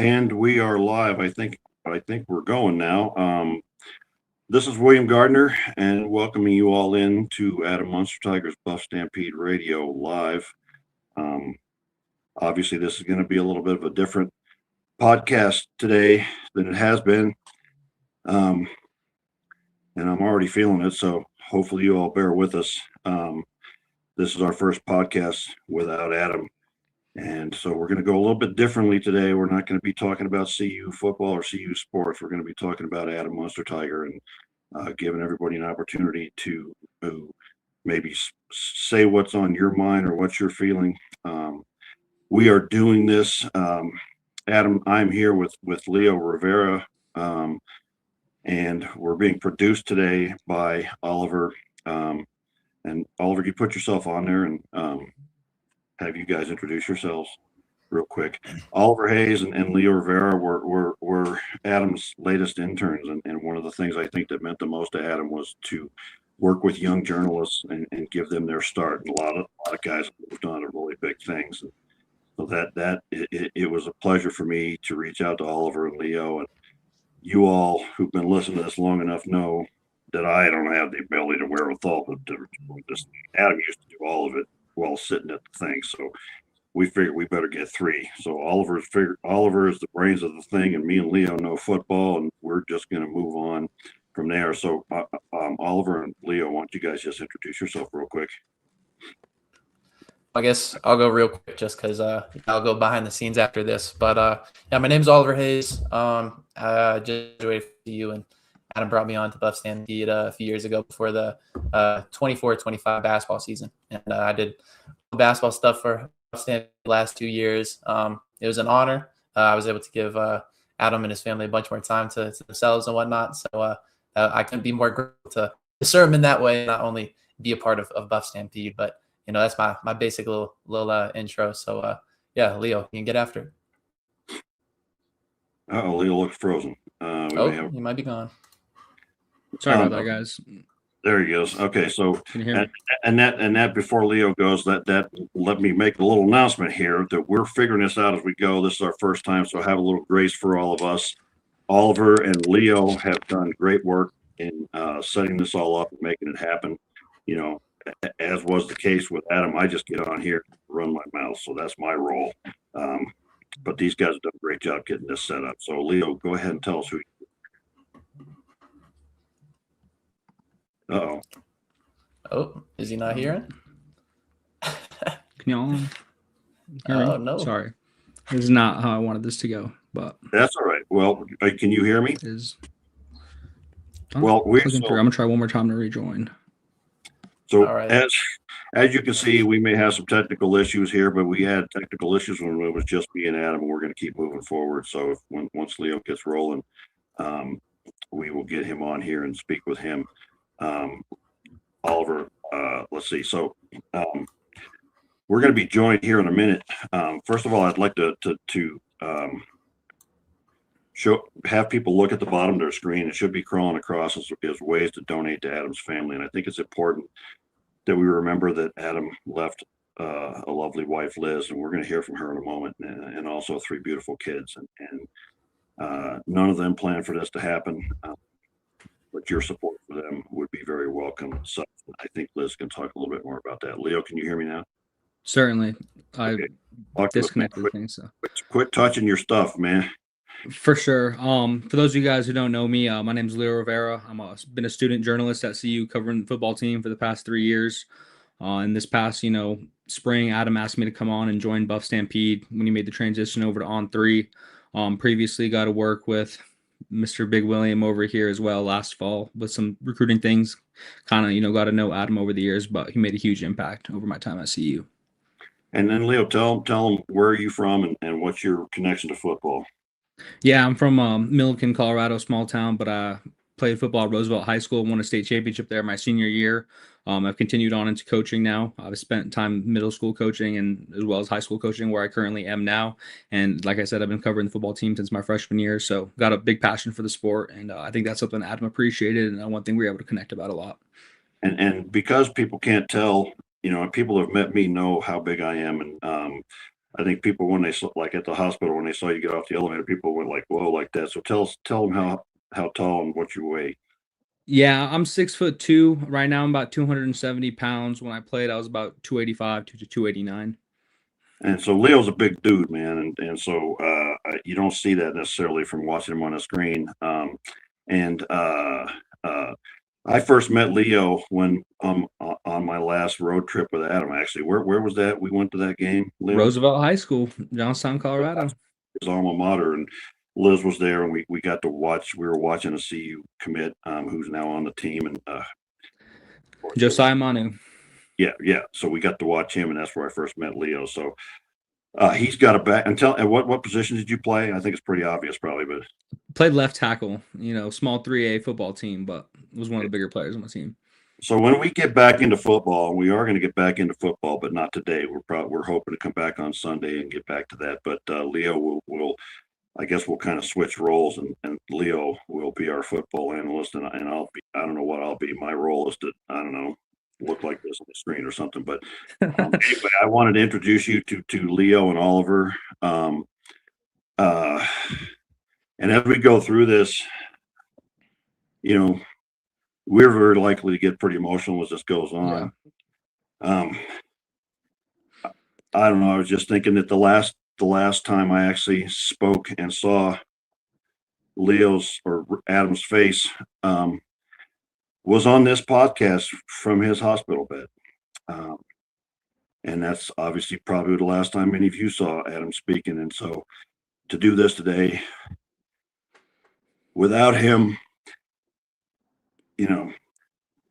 And we are live. I think we're going now. This is William Gardner, and welcoming you all in to Adam Munsterteiger's BuffStampede Radio live. Obviously, this is going to be a little bit of a different podcast today than it has been, and I'm already feeling it. So hopefully, you all bear with us. This is our first podcast without Adam. And so we're going to go a little bit differently today. We're not going to be talking about CU football or CU sports. We're going to be talking about Adam Munsterteiger and giving everybody an opportunity to maybe say what's on your mind or what you're feeling. We are doing this. Adam, I'm here with Leo Rivera, and we're being produced today by Oliver. And Oliver, you put yourself on there and have you guys introduce yourselves real quick. Oliver Hayes and Leo Rivera were Adam's latest interns, and one of the things I think that meant the most to Adam was to work with young journalists and give them their start. And a lot of guys moved on to really big things, and so it was a pleasure for me to reach out to Oliver and Leo. And you all who've been listening to this long enough know that I don't have the ability to wherewithal, but just Adam used to do all of it while sitting at the thing. So we figured we better get three. So Oliver is the brains of the thing, and me and Leo know football, and we're just going to move on from there. So Oliver and Leo, why don't you guys just introduce yourself real quick? I guess I'll go real quick just because I'll go behind the scenes after this. But yeah, my name's Oliver Hayes. I just graduated from CU, and Adam brought me on to BuffStampede a few years ago before the 24-25 basketball season. And I did basketball stuff for BuffStampede the last 2 years. It was an honor. I was able to give Adam and his family a bunch more time to themselves and whatnot. So I couldn't be more grateful to serve them in that way, not only be a part of BuffStampede, but that's my basic little intro. So yeah, Leo, you can get after it. Oh, Leo looks frozen. He might be gone. Sorry about that, guys. There he goes. Okay, so Can you hear me? and that before Leo goes, that let me make a little announcement here that we're figuring this out as we go. This is our first time, so have a little grace for all of us. Oliver and Leo have done great work in setting this all up and making it happen. As was the case with Adam, I just get on here and run my mouth, so that's my role. But these guys have done a great job getting this set up. So Leo, go ahead and tell us who. Uh-oh. Oh, is he not hearing? Can y'all hear me? Oh, no. Sorry. This is not how I wanted this to go, but That's all right. Well, can you hear me? it is. Well, I'm going to try one more time to rejoin. So All right. as you can see, we may have some technical issues here, but we had technical issues when it was just me and Adam, and we're going to keep moving forward. So once Leo gets rolling, we will get him on here and speak with him. Oliver, let's see. So we're going to be joined here in a minute. First of all, I'd like to have people look at the bottom of their screen. It should be crawling across as ways to donate to Adam's family. And I think it's important that we remember that Adam left a lovely wife, Liz, and we're going to hear from her in a moment, and also 3 beautiful kids. And none of them planned for this to happen. But your support for them would be very welcome. So I think Liz can talk a little bit more about that. Leo, can you hear me now? Certainly. I Okay. disconnected the thing. So Quit touching your stuff, man. for sure. For those of you guys who don't know me, my name is Leo Rivera. Been a student journalist at CU covering the football team for the past 3 years. In this past, spring, Adam asked me to come on and join BuffStampede when he made the transition over to On3. Previously got to work with Mr. Big William over here as well last fall with some recruiting things. Kind of, got to know Adam over the years, but he made a huge impact over my time at CU. And then Leo, tell them where are you from and what's your connection to football? Yeah, I'm from Milliken, Colorado, small town, but I played football at Roosevelt High School, won a state championship there my senior year. I've continued on into coaching now. I've spent time middle school coaching and as well as high school coaching where I currently am now. And like I said, I've been covering the football team since my freshman year. So got a big passion for the sport. And I think that's something Adam appreciated. And one thing we were able to connect about a lot. And because people can't tell, people who have met me know how big I am. And I think people, when they saw, like at the hospital, when they saw you get off the elevator, people went like, whoa, like that. So tell them how tall and what you weigh. Yeah, I'm 6'2" right now. I'm about 270 pounds. When I played, I was about 285 to 289. And so Leo's a big dude, man. And so you don't see that necessarily from watching him on the screen. I first met Leo when on my last road trip with Adam, actually. Where was that? We went to that game, Leo? Roosevelt High School, Johnstown, Colorado. His alma mater, and Liz was there, and we got to watch. We were watching a CU commit who's now on the team, and Josiah Manu. Yeah. So we got to watch him, and that's where I first met Leo. So he's got a back. And what position did you play? I think it's pretty obvious, probably, but played left tackle. Small 3A football team, but was one of the bigger players on my team. So when we get back into football, we are going to get back into football, but not today. We're hoping to come back on Sunday and get back to that. But Leo will I guess we'll kind of switch roles, and Leo will be our football analyst, and I'll be, I don't know what I'll be. My role is to, I don't know, look like this on the screen or something. But anyway, I wanted to introduce you to Leo and Oliver. And as we go through this, we're very likely to get pretty emotional as this goes on. Yeah. I don't know. I was just thinking that the last time I actually spoke and saw Leo's or Adam's face was on this podcast from his hospital bed. And that's obviously probably the last time any of you saw Adam speaking. And so to do this today without him,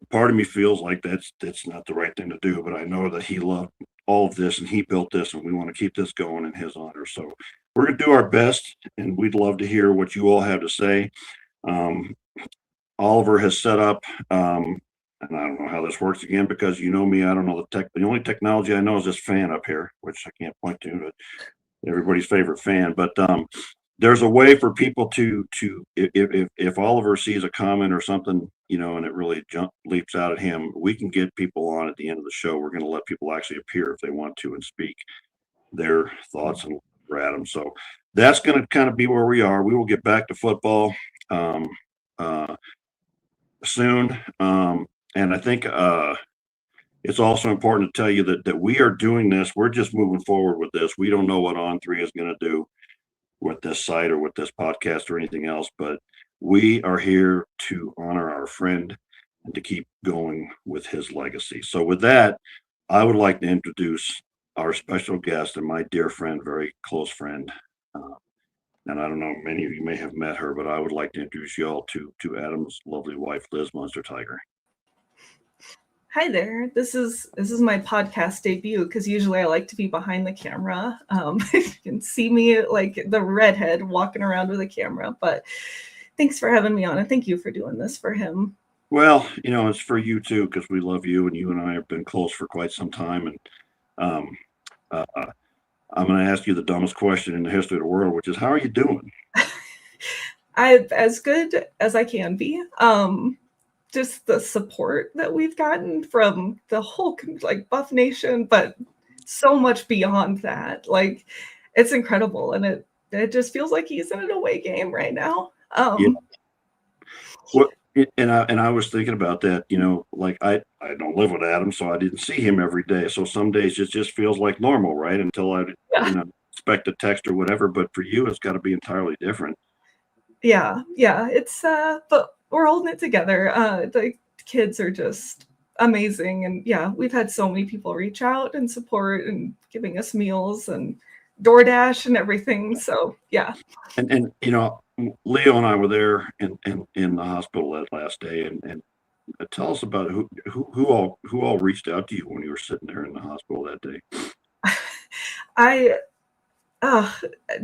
part of me feels like that's not the right thing to do, but I know that he loved all of this and he built this, and we want to keep this going in his honor. So we're going to do our best, and we'd love to hear what you all have to say. Oliver has set up, and I don't know how this works again, because me, I don't know the only technology I know is this fan up here, which I can't point to, but everybody's favorite fan. But there's a way for people to if Oliver sees a comment or something, and it really leaps out at him, we can get people on at the end of the show. We're going to let people actually appear if they want to and speak their thoughts and Adam. So that's going to kind of be where we are. We will get back to football soon. And I think it's also important to tell you that we are doing this. We're just moving forward with this. We don't know what On3 is going to do with this site or with this podcast or anything else, but we are here to honor our friend and to keep going with his legacy. So with that, I would like to introduce our special guest and my dear friend, very close friend. And I don't know, many of you may have met her, but I would like to introduce you all to Adam's lovely wife, Liz Munsterteiger. Hi there. This is my podcast debut, because usually I like to be behind the camera. You can see me like the redhead walking around with a camera, but thanks for having me on, and thank you for doing this for him. Well, it's for you too, because we love you, and you and I have been close for quite some time. And I'm going to ask you the dumbest question in the history of the world, which is, how are you doing? I'm as good as I can be. Just the support that we've gotten from the whole Buff Nation, but so much beyond that. It's incredible, and it just feels like he's in an away game right now. Yeah. Well, and I was thinking about that. I don't live with Adam, so I didn't see him every day. So some days it just feels like normal, right? Until I expect a text or whatever. But for you, it's got to be entirely different. Yeah. It's but we're holding it together. The kids are just amazing. And yeah, we've had so many people reach out and support and giving us meals and DoorDash and everything. So yeah. And Leo and I were there in the hospital that last day, and tell us about who all reached out to you when you were sitting there in the hospital that day.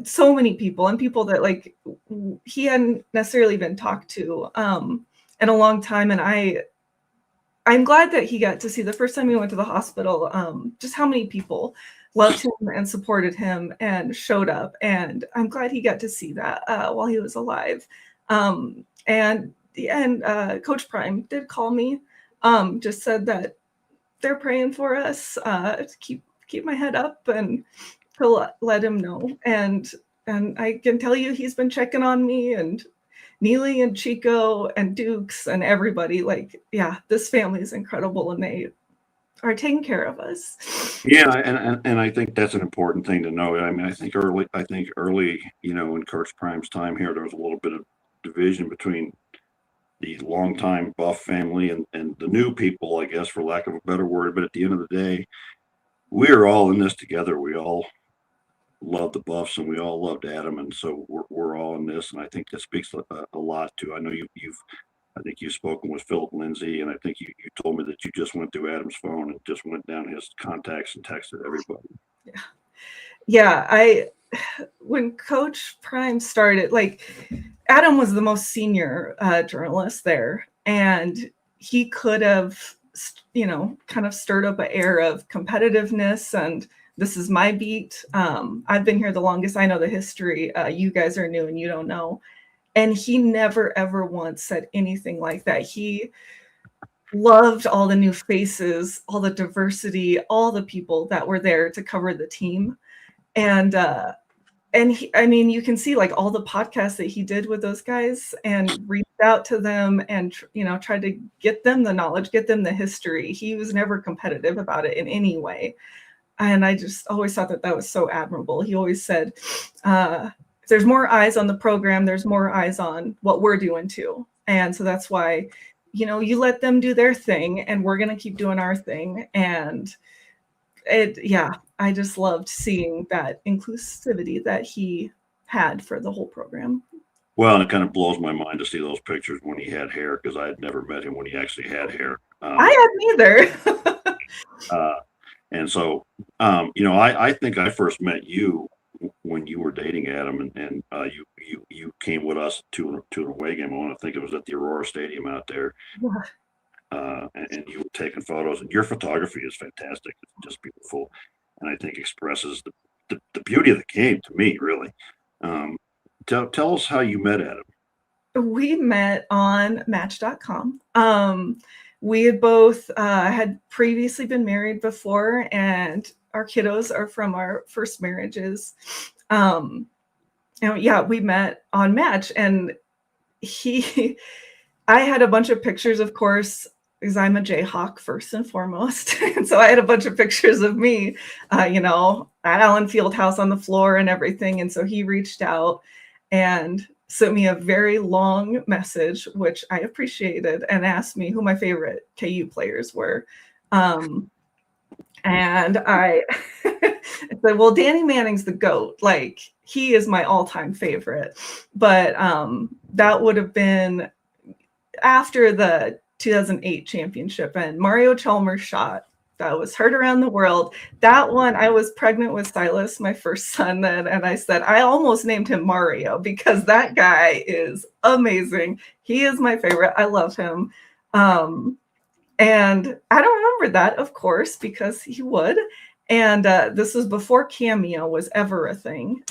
So many people, and people that he hadn't necessarily been talked to in a long time. And I'm glad that he got to see the first time he went to the hospital, just how many people loved him and supported him and showed up. And I'm glad he got to see that while he was alive. And Coach Prime did call me, just said that they're praying for us to keep my head up. And to let him know. And I can tell you he's been checking on me, and Neely and Chico and Dukes and everybody. Like, yeah, this family is incredible, and they are taking care of us. Yeah, and I think that's an important thing to know. I mean, I think early, in Coach Prime's time here, there was a little bit of division between the longtime Buff family and the new people, I guess, for lack of a better word. But at the end of the day, we're all in this together. We all love the Buffs, and we all loved Adam, and so we're all in this. And I think that speaks a lot to. I know you've spoken with Philip Lindsay, and I think you told me that you just went through Adam's phone and just went down his contacts and texted everybody. Yeah. When Coach Prime started, like, Adam was the most senior journalist there, and he could have, kind of stirred up an air of competitiveness, and this is my beat. I've been here the longest. I know the history. You guys are new and you don't know. And he never, ever once said anything like that. He loved all the new faces, all the diversity, all the people that were there to cover the team. And he, I mean, you can see like all the podcasts that he did with those guys and reached out to them and, tried to get them the knowledge, get them the history. He was never competitive about it in any way. And I just always thought that was so admirable. He always said, if there's more eyes on the program, there's more eyes on what we're doing too. And so that's why, you let them do their thing and we're going to keep doing our thing. And I just loved seeing that inclusivity that he had for the whole program. Well, and it kind of blows my mind to see those pictures when he had hair, because I had never met him when he actually had hair. I hadn't either. And so, I think I first met you when you were dating Adam, and you came with us to an away game. I want to think it was at the Aurora Stadium out there. Yeah. And you were taking photos, and your photography is fantastic. It's just beautiful, and I think expresses the beauty of the game to me, really. Tell us how you met Adam. We met on Match.com. We had both had previously been married before, and our kiddos are from our first marriages. We met on Match, and I had a bunch of pictures, of course, because I'm a Jayhawk first and foremost. And so I had a bunch of pictures of me, at Allen Fieldhouse on the floor and everything. And so he reached out and sent me a very long message, which I appreciated, and asked me who my favorite KU players were. And I said, well, Danny Manning's the GOAT. Like, he is my all-time favorite. But that would have been after the 2008 championship, and Mario Chalmers' shot that was heard around the world. That one, I was pregnant with Silas, my first son then, and I said, I almost named him Mario because that guy is amazing. He is my favorite. I love him. And I don't remember that, of course, because he would. And this was before Cameo was ever a thing.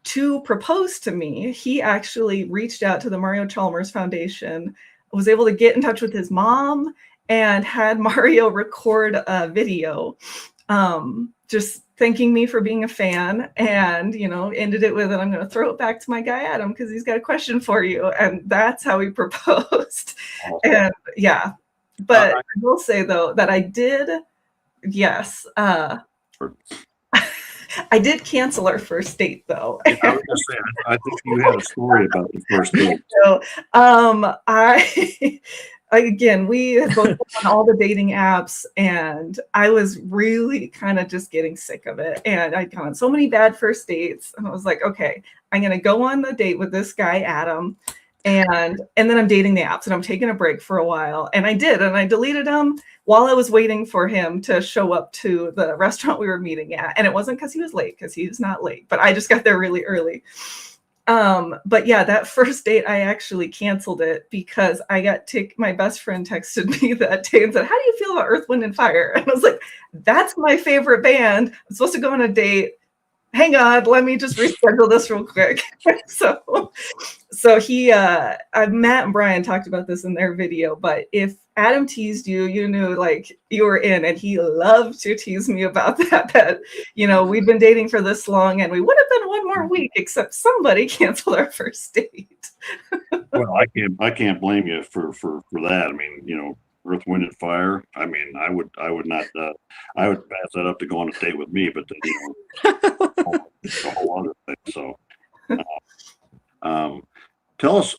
To propose to me, he actually reached out to the Mario Chalmers Foundation, was able to get in touch with his mom, and had Mario record a video just thanking me for being a fan, and, ended it with, I'm going to throw it back to my guy, Adam, because he's got a question for you. And that's how we proposed. And yeah, but I will say, though, that I did, yes, I did cancel our first date, though. I was going to say, I think you had a story about the first date. So, again, we had both been on all the dating apps, and I was really kind of just getting sick of it. And I'd gone on so many bad first dates, and I was like, okay, I'm going to go on the date with this guy, Adam, and then I'm dating the apps, and I'm taking a break for a while. And I did, and I deleted him while I was waiting for him to show up to the restaurant we were meeting at. And it wasn't because he was late, because he was not late, but I just got there really early. But yeah, that first date, I actually canceled it because I got my best friend texted me that day and said, how do you feel about Earth, Wind, and Fire? And I was like, that's my favorite band. I'm supposed to go on a date hang on, let me just reschedule this real quick. So he, Matt and Brian talked about this in their video, but if Adam teased you, you knew like you were in, and he loved to tease me about that, we've been dating for this long and we would have been one more week, except somebody canceled our first date. Well, I can't blame you for that. I mean, Earth, Wind, and Fire. I mean, I would not. I would pass that up to go on a date with me, but a whole other thing. So, tell us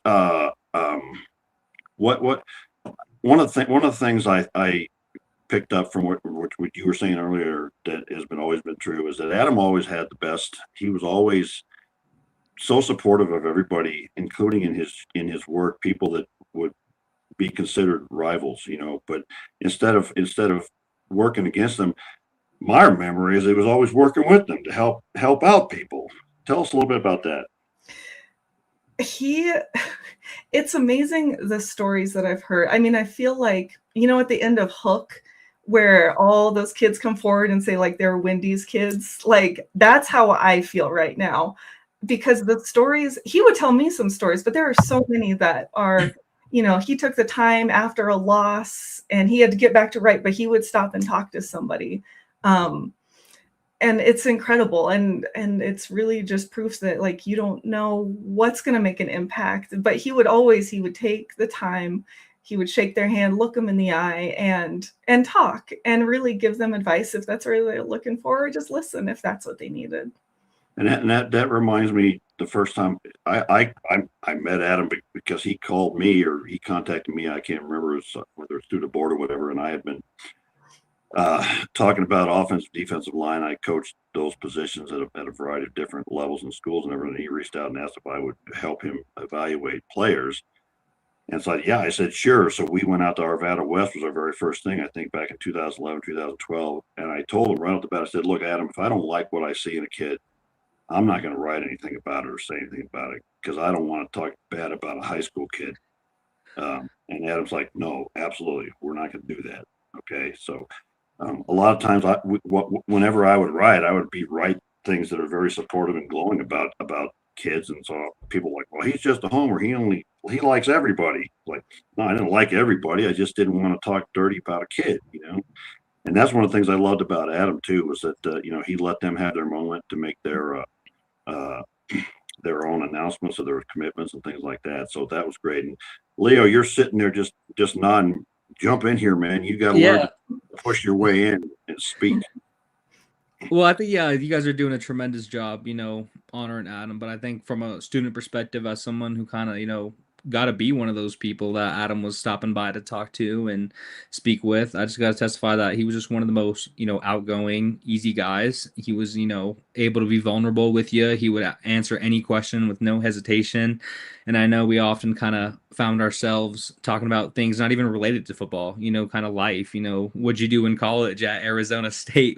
what one of the things I picked up from what you were saying earlier that has always been true is that Adam always had the best. He was always so supportive of everybody, including in his work, people that would be considered rivals, but instead of working against them, my memory is he was always working with them to help out people. Tell us a little bit about that. It's amazing the stories that I've heard. I mean, I feel like, at the end of Hook, where all those kids come forward and say like they're Wendy's kids, like that's how I feel right now, because the stories, he would tell me some stories, but there are so many that are, he took the time after a loss and he had to get back to right, but he would stop and talk to somebody. And it's incredible. And it's really just proof that like, you don't know what's going to make an impact, but he would take the time, he would shake their hand, look them in the eye and talk and really give them advice if that's what they're looking for, or just listen if that's what they needed. And that reminds me, the first time I met Adam because he called me or he contacted me. I can't remember whether it's through the board or whatever. And I had been talking about offensive, defensive line. I coached those positions at a variety of different levels in schools and everything. He reached out and asked if I would help him evaluate players. And so, I said, sure. So we went out to Arvada West, was our very first thing, I think, back in 2011, 2012. And I told him right off the bat, I said, look, Adam, if I don't like what I see in a kid, I'm not going to write anything about it or say anything about it because I don't want to talk bad about a high school kid. And Adam's like, no, absolutely. We're not going to do that. Okay. So a lot of times whenever I would write things that are very supportive and glowing about kids. And so people are like, well, he's just a homer. He likes everybody. Like, no, I didn't like everybody. I just didn't want to talk dirty about a kid, And that's one of the things I loved about Adam too, was that, he let them have their moment to make their own announcements of their commitments and things like that. So that was great. And Leo, you're sitting there just nodding. Jump in here, man. You got to learn to push your way in and speak. Well, I think, you guys are doing a tremendous job, honoring Adam. But I think from a student perspective, as someone who kind of, got to be one of those people that Adam was stopping by to talk to and speak with, I just got to testify that he was just one of the most, outgoing, easy guys. He was, able to be vulnerable with you. He would answer any question with no hesitation. And I know we often kind of found ourselves talking about things not even related to football, kind of life, what'd you do in college at Arizona State?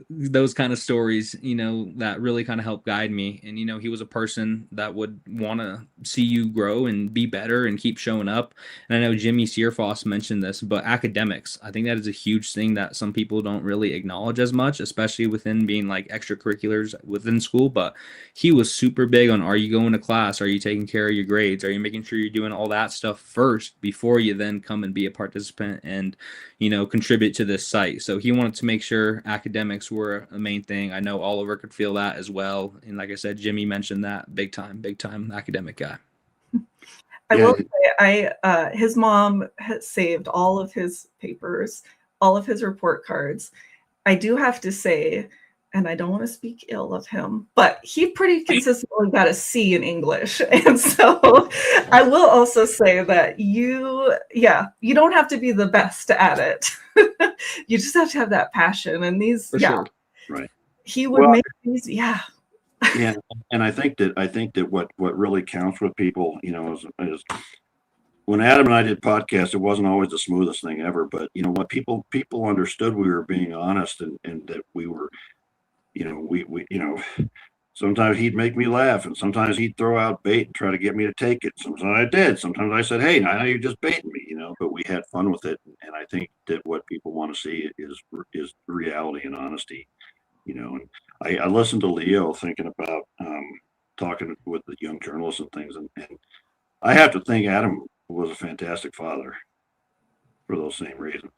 Those kind of stories, that really kind of helped guide me. And, he was a person that would want to see you grow and be better and keep showing up. And I know Jimmie Searfoss mentioned this, but academics, I think that is a huge thing that some people don't really acknowledge as much, especially within being like extracurriculars within school. But he was super big on, are you going to class? Are you taking care of your grades? Are you making sure you're doing all that stuff first before you then come and be a participant and, contribute to this site? So he wanted to make sure academics were a main thing. I know Oliver could feel that as well. And like I said, Jimmie mentioned that big time academic guy. I will say, his mom has saved all of his papers, all of his report cards. I do have to say, and I don't want to speak ill of him, but he pretty consistently got a C in English. And so I will also say that you don't have to be the best at it. You just have to have that passion. And these, sure. Right. He would make these, Yeah, and I think that what really counts with people, is when Adam and I did podcasts, it wasn't always the smoothest thing ever. But what people understood, we were being honest, and that we were, we sometimes he'd make me laugh, and sometimes he'd throw out bait and try to get me to take it. Sometimes I did. Sometimes I said, hey, now you're just baiting me, But we had fun with it, and I think that what people want to see is reality and honesty. And I listened to Leo thinking about talking with the young journalists and things, and I have to think Adam was a fantastic father for those same reasons.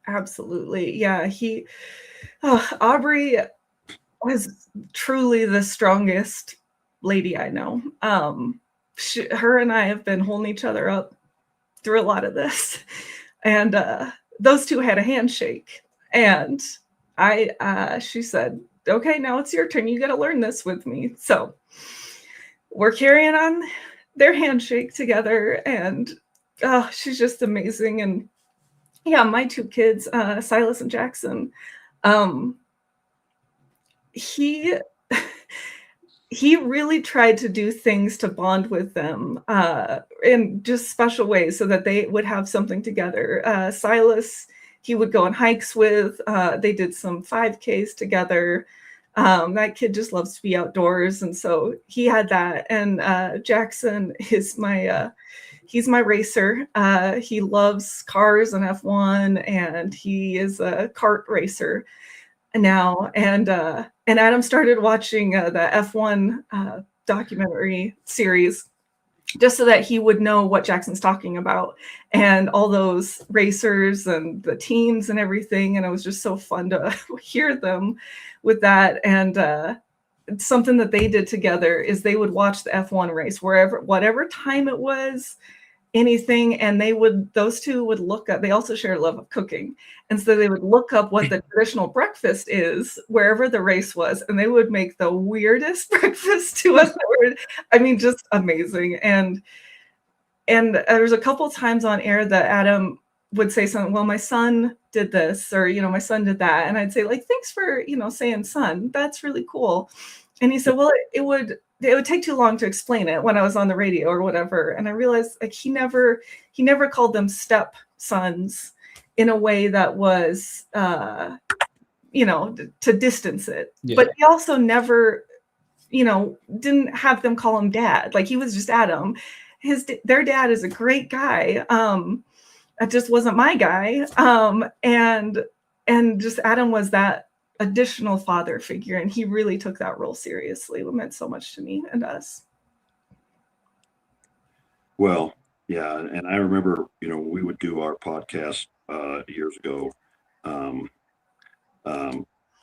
Absolutely. Yeah. Aubrey was truly the strongest lady I know. Her and I have been holding each other up through a lot of this. And those two had a handshake. And she said, okay, now it's your turn. You got to learn this with me. So we're carrying on their handshake together. And she's just amazing. And yeah, my two kids, Silas and Jackson, he really tried to do things to bond with them in just special ways so that they would have something together. Silas, he would go on hikes with. They did some 5Ks together. That kid just loves to be outdoors. And so he had that. And Jackson is he's my racer. He loves cars and F1, and he is a kart racer now. And Adam started watching the F1 documentary series just so that he would know what Jackson's talking about and all those racers and the teams and everything. And it was just so fun to hear them with that. And something that they did together is they would watch the F1 race whatever time it was, anything, and those two would look up. They also share a love of cooking, and so they would look up what the traditional breakfast is wherever the race was, and they would make the weirdest breakfast to us. Just amazing. And there was a couple times on air that Adam would say something, well, my son did this, or my son did that, and I'd say, like, thanks for saying son, that's really cool. And he said, well, it would take too long to explain it when I was on the radio or whatever. And I realized, like, he never called them stepsons in a way that was, to distance it. Yeah. But he also never, didn't have them call him dad. Like, he was just Adam. Their dad is a great guy. That just wasn't my guy. And just Adam was that additional father figure, and he really took that role seriously. It meant so much to me and us. Well, yeah, and I remember, we would do our podcast years ago.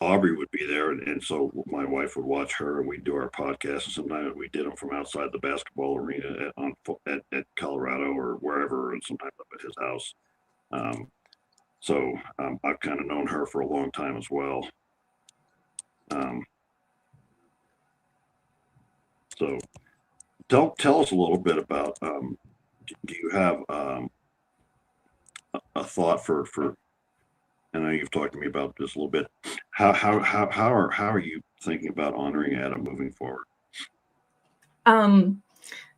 Aubrey would be there, and so my wife would watch her, and we'd do our podcast. And sometimes we did them from outside the basketball arena at Colorado or wherever, and sometimes up at his house. So I've kind of known her for a long time as well. So tell us a little bit about, do you have a thought for, I know you've talked to me about this a little bit. How are you thinking about honoring Adam moving forward?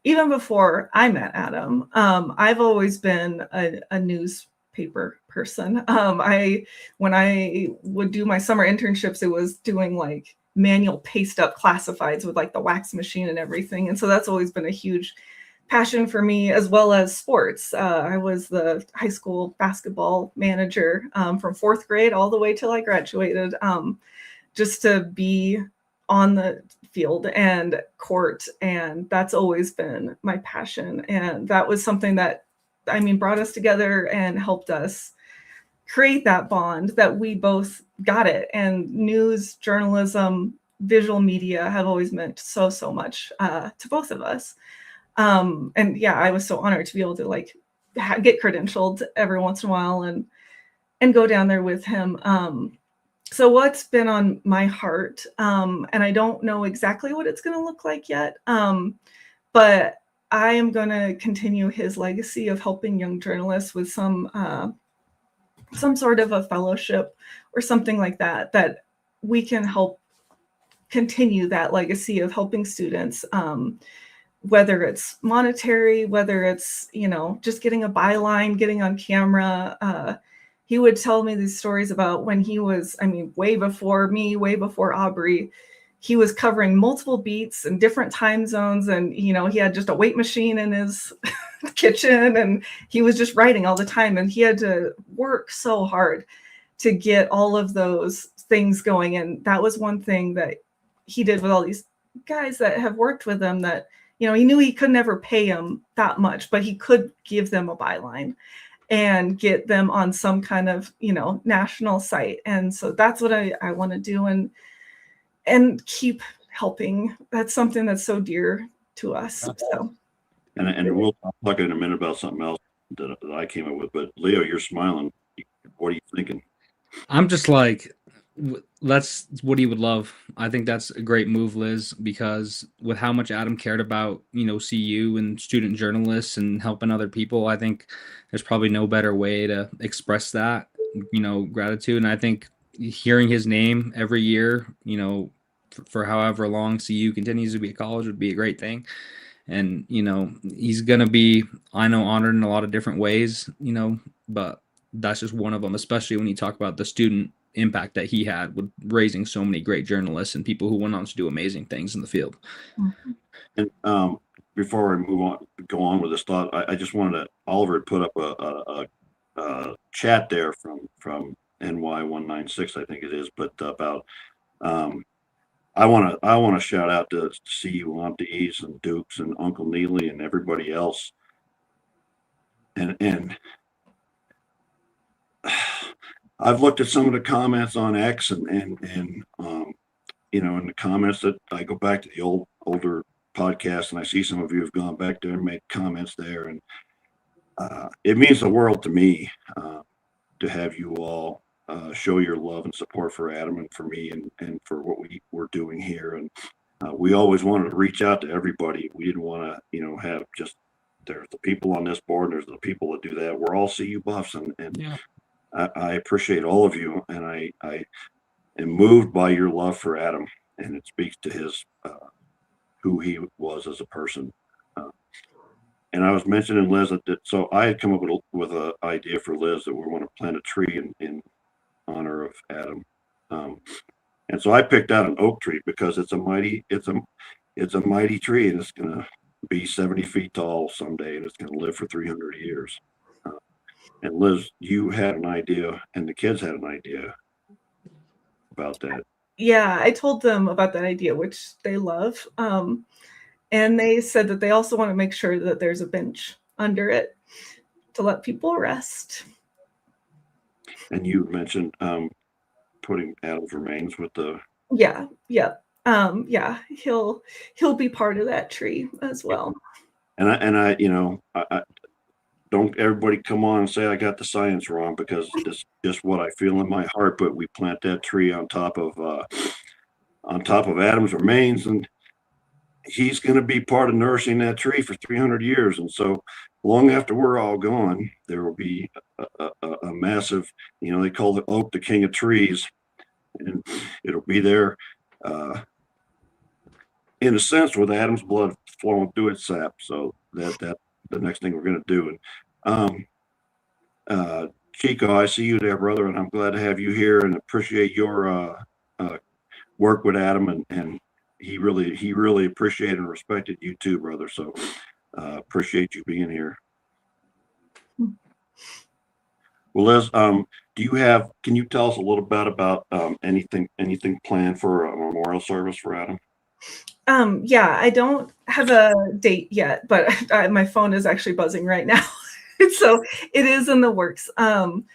Even before I met Adam, I've always been a newspaper person. When I would do my summer internships, it was doing like manual paste up classifieds with like the wax machine and everything. And so that's always been a huge passion for me, as well as sports. I was the high school basketball manager from fourth grade all the way till I graduated, just to be on the field and court. And that's always been my passion. And that was something that, brought us together and helped us create that bond that we both got it. And news, journalism, visual media have always meant so much to both of us. And yeah, I was so honored to be able to like get credentialed every once in a while and go down there with him. So what's been on my heart, and I don't know exactly what it's going to look like yet, but I am going to continue his legacy of helping young journalists with some sort of a fellowship or something like that we can help continue that legacy of helping students, whether it's monetary, whether it's, just getting a byline, getting on camera. He would tell me these stories about when he was, way before me, way before Aubrey, he was covering multiple beats in different time zones. And, he had just a weight machine in his kitchen, and he was just writing all the time. And he had to work so hard to get all of those things going. And that was one thing that he did with all these guys that have worked with him, that, you know, he knew he could never pay them that much, but he could give them a byline and get them on some kind of, you know, national site. And so that's what I want to do, and keep helping. That's something that's so dear to us. So. And we'll talk in a minute about something else that I came up with. But Leo, you're smiling. What are you thinking? I'm just like, that's what he would love. I think that's a great move, Liz, because with how much Adam cared about, you know, CU and student journalists and helping other people, I think there's probably no better way to express that, you know, gratitude. And I think hearing his name every year, you know, for however long CU continues to be a college would be a great thing. And, you know, he's going to be, I know, honored in a lot of different ways, you know, but that's just one of them, especially when you talk about the student impact that he had with raising so many great journalists and people who went on to do amazing things in the field. Mm-hmm. And before I go on with this thought, I just wanted to, Oliver put up a chat there from NY196, I think it is, but about, I want to shout out to CU Aunties and Dukes and Uncle Neely and everybody else. And I've looked at some of the comments on X and you know, in the comments that I go back to the older podcast, and I see some of you have gone back there and made comments there, and it means the world to me to have you all show your love and support for Adam and for me and for what we're doing here. And we always wanted to reach out to everybody. We didn't want to, you know, have just, there's the people on this board and there's the people that do that. We're all CU Buffs, and Yeah. I appreciate all of you, and I am moved by your love for Adam, and it speaks to his who he was as a person. And I was mentioning Liz that so I had come up with an idea for Liz that we want to plant a tree in honor of Adam, and so I picked out an oak tree because it's a mighty tree, and it's gonna be 70 feet tall someday, and it's gonna live for 300 years. And Liz, you had an idea, and the kids had an idea about that. Yeah, I told them about that idea, which they love. And they said that they also want to make sure that there's a bench under it to let people rest. And you mentioned putting Adam's remains with the. Yeah. He'll be part of that tree as well. And I you know, I don't everybody come on and say I got the science wrong, because it's just what I feel in my heart. But we plant that tree on top of Adam's remains, and he's going to be part of nourishing that tree for 300 years. And so long after we're all gone, there will be a massive, you know, they call the oak the king of trees, and it'll be there in a sense with Adam's blood flowing through its sap. So that the next thing we're going to do. And Chico, I see you there, brother, and I'm glad to have you here and appreciate your work with Adam, and he really appreciated and respected you too, brother. So appreciate you being here. Well, Liz, can you tell us a little bit about anything planned for a memorial service for Adam? Yeah, I don't have a date yet, but my phone is actually buzzing right now. So it is in the works. And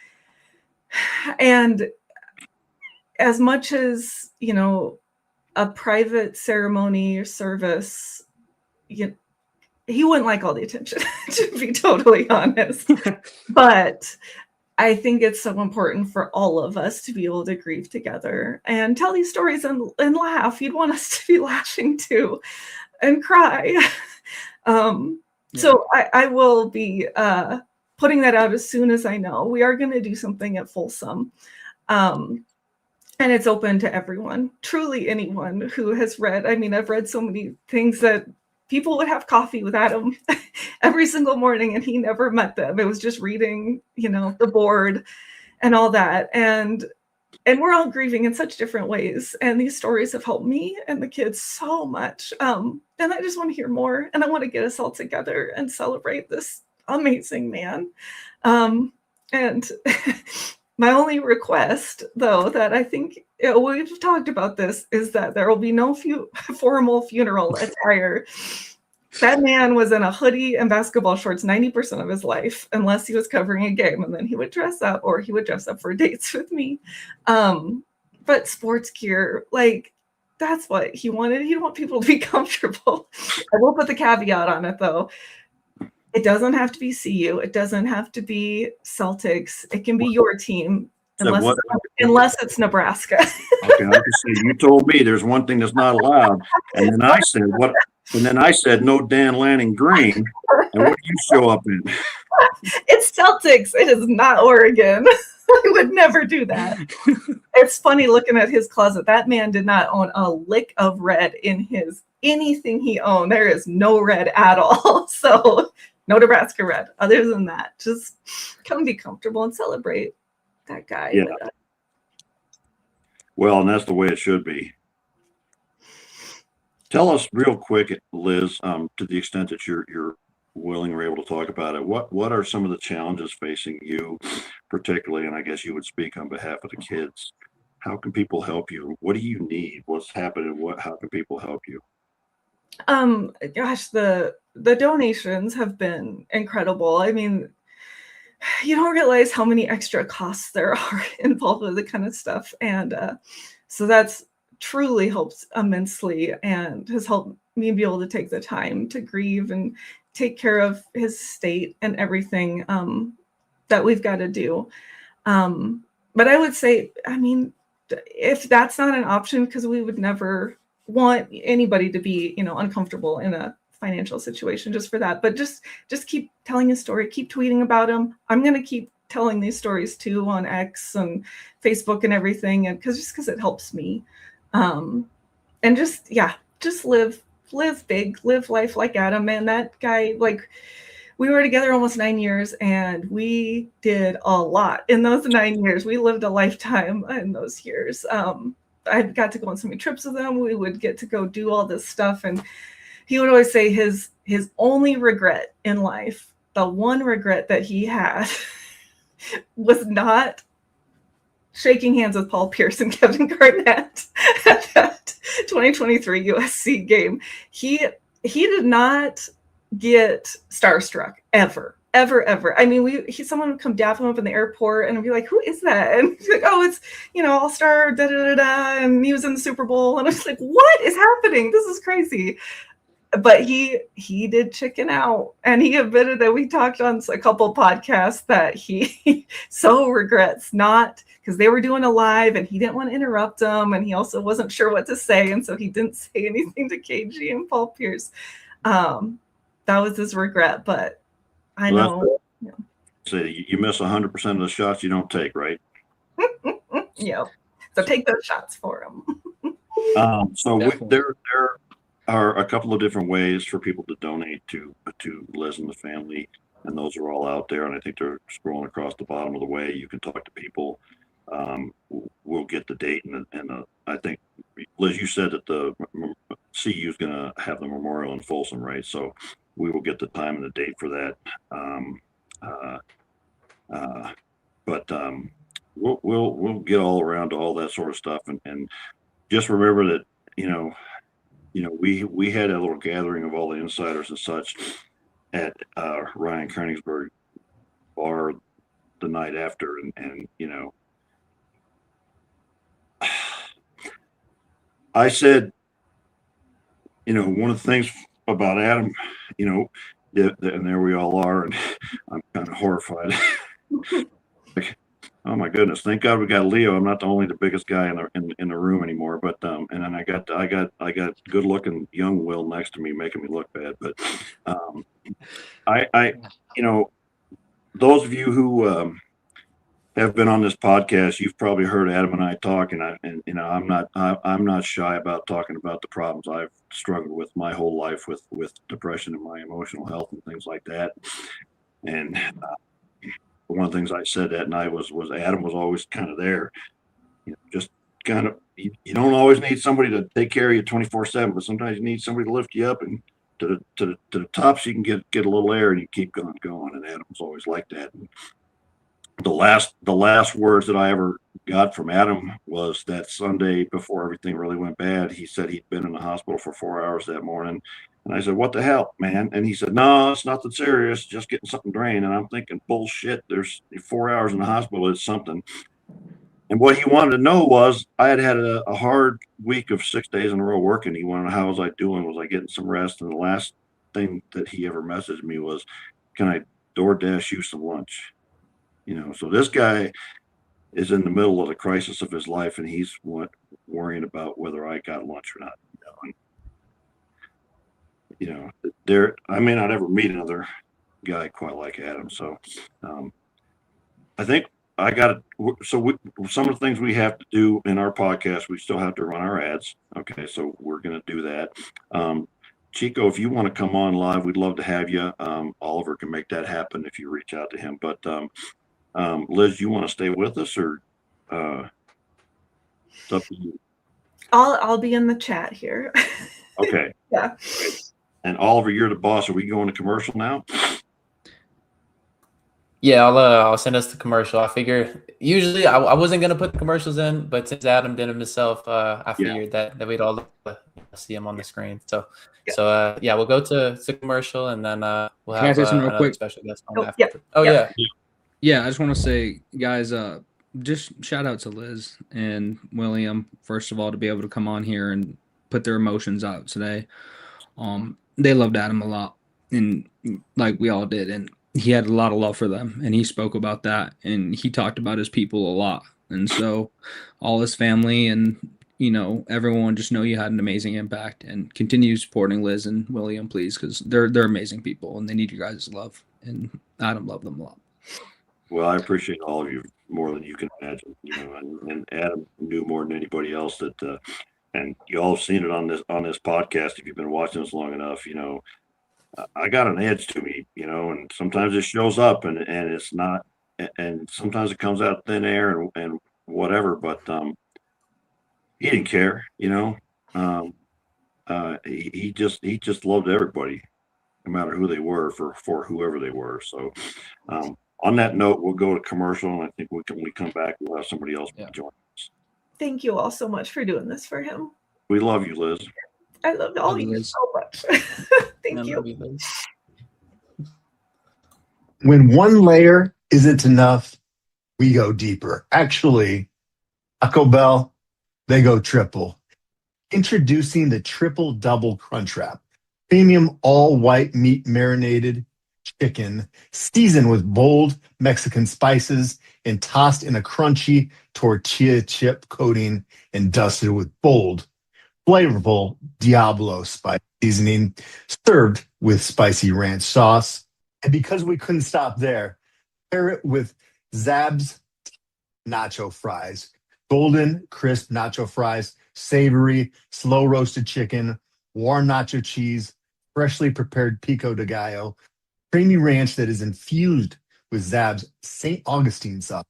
as much as, you know, a private ceremony or service, he wouldn't like all the attention, to be totally honest. But I think it's so important for all of us to be able to grieve together and tell these stories and laugh. You'd want us to be laughing too and cry. So I will be putting that out as soon as I know. We are going to do something at Folsom. And it's open to everyone, truly anyone who has read. I mean, I've read so many things that people would have coffee with Adam every single morning, and he never met them. It was just reading, you know, the board and all that. And we're all grieving in such different ways. And these stories have helped me and the kids so much. And I just want to hear more. And I want to get us all together and celebrate this amazing man. And My only request, though, that I think we've talked about this, is that there will be no formal funeral attire. That man was in a hoodie and basketball shorts 90% of his life, unless he was covering a game, and then he would dress up, or he would dress up for dates with me. But sports gear, like, that's what he wanted. He didn't want people to be comfortable. I will put the caveat on it, though. It doesn't have to be CU. It doesn't have to be Celtics. It can be your team, unless it's Nebraska. Okay, I can say you told me there's one thing that's not allowed, and then I said what? And then I said no Dan Lanning green. And what do you show up in? It's Celtics. It is not Oregon. I would never do that. It's funny looking at his closet. That man did not own a lick of red in anything he owned. There is no red at all. So no Nebraska red. Other than that, just come be comfortable and celebrate that guy. Yeah. Well, and that's the way it should be. Tell us real quick, Liz, to the extent that you're willing or able to talk about it, what are some of the challenges facing you particularly, and I guess you would speak on behalf of the kids? How can people help you? What do you need? What's happening? How can people help you? Gosh, the donations have been incredible. I mean, you don't realize how many extra costs there are involved with the kind of stuff. And so that's truly helps immensely and has helped me be able to take the time to grieve and take care of his state and everything that we've got to do. But I would say, I mean, if that's not an option, because we would never want anybody to be, uncomfortable in a financial situation just for that. But just keep telling his story, keep tweeting about him. I'm going to keep telling these stories too on X and Facebook and everything, and because it helps me. And just live big, live life like Adam. Man, that guy, like, we were together almost 9 years, and we did a lot in those 9 years. We lived a lifetime in those years. I got to go on so many trips with him. We would get to go do all this stuff. And he would always say his only regret in life, the one regret that he had was not shaking hands with Paul Pierce and Kevin Garnett at that 2023 USC game. He did not get starstruck ever. I mean, someone would come dap him up in the airport and I'd be like, who is that? And he's like, oh, it's, all-star, da-da-da-da, and he was in the Super Bowl. And I was like, what is happening? This is crazy. But he did chicken out, and he admitted that we talked on a couple podcasts that he so regrets not, because they were doing a live and he didn't want to interrupt them, and he also wasn't sure what to say, and so he didn't say anything to KG and Paul Pierce. That was his regret, but I know. So you miss 100% of the shots you don't take, right? Yeah. So take those shots for him. There are a couple of different ways for people to donate to Liz and the family, and those are all out there, and I think they're scrolling across the bottom of the way. You can talk to people. We'll get the date, and I think, Liz, you said that the CU is going to have the memorial in Folsom, right? So we will get the time and the date for that. But we'll get all around to all that sort of stuff, and just remember that we had a little gathering of all the insiders and such at Ryan Koenigsberg bar the night after, and I said, one of the things about Adam, and there we all are, and I'm kind of horrified. Like, oh my goodness! Thank God we got Leo. I'm not the biggest guy in the room anymore. But and then I got good looking young Will next to me, making me look bad. But I those of you who have been on this podcast, you've probably heard Adam and I talk, and I'm not shy about talking about the problems I've struggled with my whole life with depression and my emotional health and things like that. And one of the things I said that night was Adam was always kind of there, just kind of, you don't always need somebody to take care of you 24/7, but sometimes you need somebody to lift you up and to the top so you can get a little air and you keep going. And Adam was always like that. And the last words that I ever got from Adam was that Sunday before everything really went bad. He said he'd been in the hospital for 4 hours that morning. And I said, "What the hell, man?" And he said, "No, it's nothing serious, just getting something drained." And I'm thinking, bullshit, there's 4 hours in the hospital, it's something. And what he wanted to know was I had a hard week of 6 days in a row working. He wanted to know how was I doing? Was I getting some rest? And the last thing that he ever messaged me was, "Can I DoorDash you some lunch?" So this guy is in the middle of the crisis of his life, and he's worrying about whether I got lunch or not. I may not ever meet another guy quite like Adam. So I think I got it. So some of the things we have to do in our podcast, we still have to run our ads. Okay, so we're going to do that. Chico, if you want to come on live, we'd love to have you. Oliver can make that happen if you reach out to him. But Liz, you want to stay with us, or it's up to you? I'll be in the chat here. Okay. Yeah. And Oliver, you're the boss. Are we going to commercial now? Yeah, I'll send us the commercial. I figure usually I wasn't gonna put the commercials in, but since Adam did them himself, I figured that we'd all see him on the screen. So we'll go to commercial, and then we'll have another quick special guest on after. Yeah, I just want to say, guys, just shout out to Liz and William, first of all, to be able to come on here and put their emotions out today. They loved Adam a lot, and like we all did, and he had a lot of love for them, and he spoke about that, and he talked about his people a lot. And so all his family and, everyone, just know you had an amazing impact, and continue supporting Liz and William, please, because they're amazing people, and they need you guys' love, and Adam loved them a lot. Well, I appreciate all of you more than you can imagine, and Adam knew more than anybody else that, and you all have seen it on this podcast. If you've been watching this long enough, I got an edge to me, and sometimes it shows up and it's not, and sometimes it comes out thin air and whatever, but he didn't care, he just loved everybody, no matter who they were, for whoever they were. So on that note, we'll go to commercial, and I think when we come back, we'll have somebody else join us. Thank you all so much for doing this for him. We love you, Liz. I loved all of you so much. Thank you. When one layer isn't enough, we go deeper. Actually, Taco Bell, they go triple. Introducing the Triple Double Crunch Wrap. Premium all-white meat marinated chicken, seasoned with bold Mexican spices and tossed in a crunchy tortilla chip coating and dusted with bold, flavorful Diablo spice seasoning, served with spicy ranch sauce. And because we couldn't stop there, pair it with Zab's nacho fries. Golden, crisp nacho fries, savory, slow-roasted chicken, warm nacho cheese, freshly prepared pico de gallo, creamy ranch that is infused with Zab's St. Augustine sauce,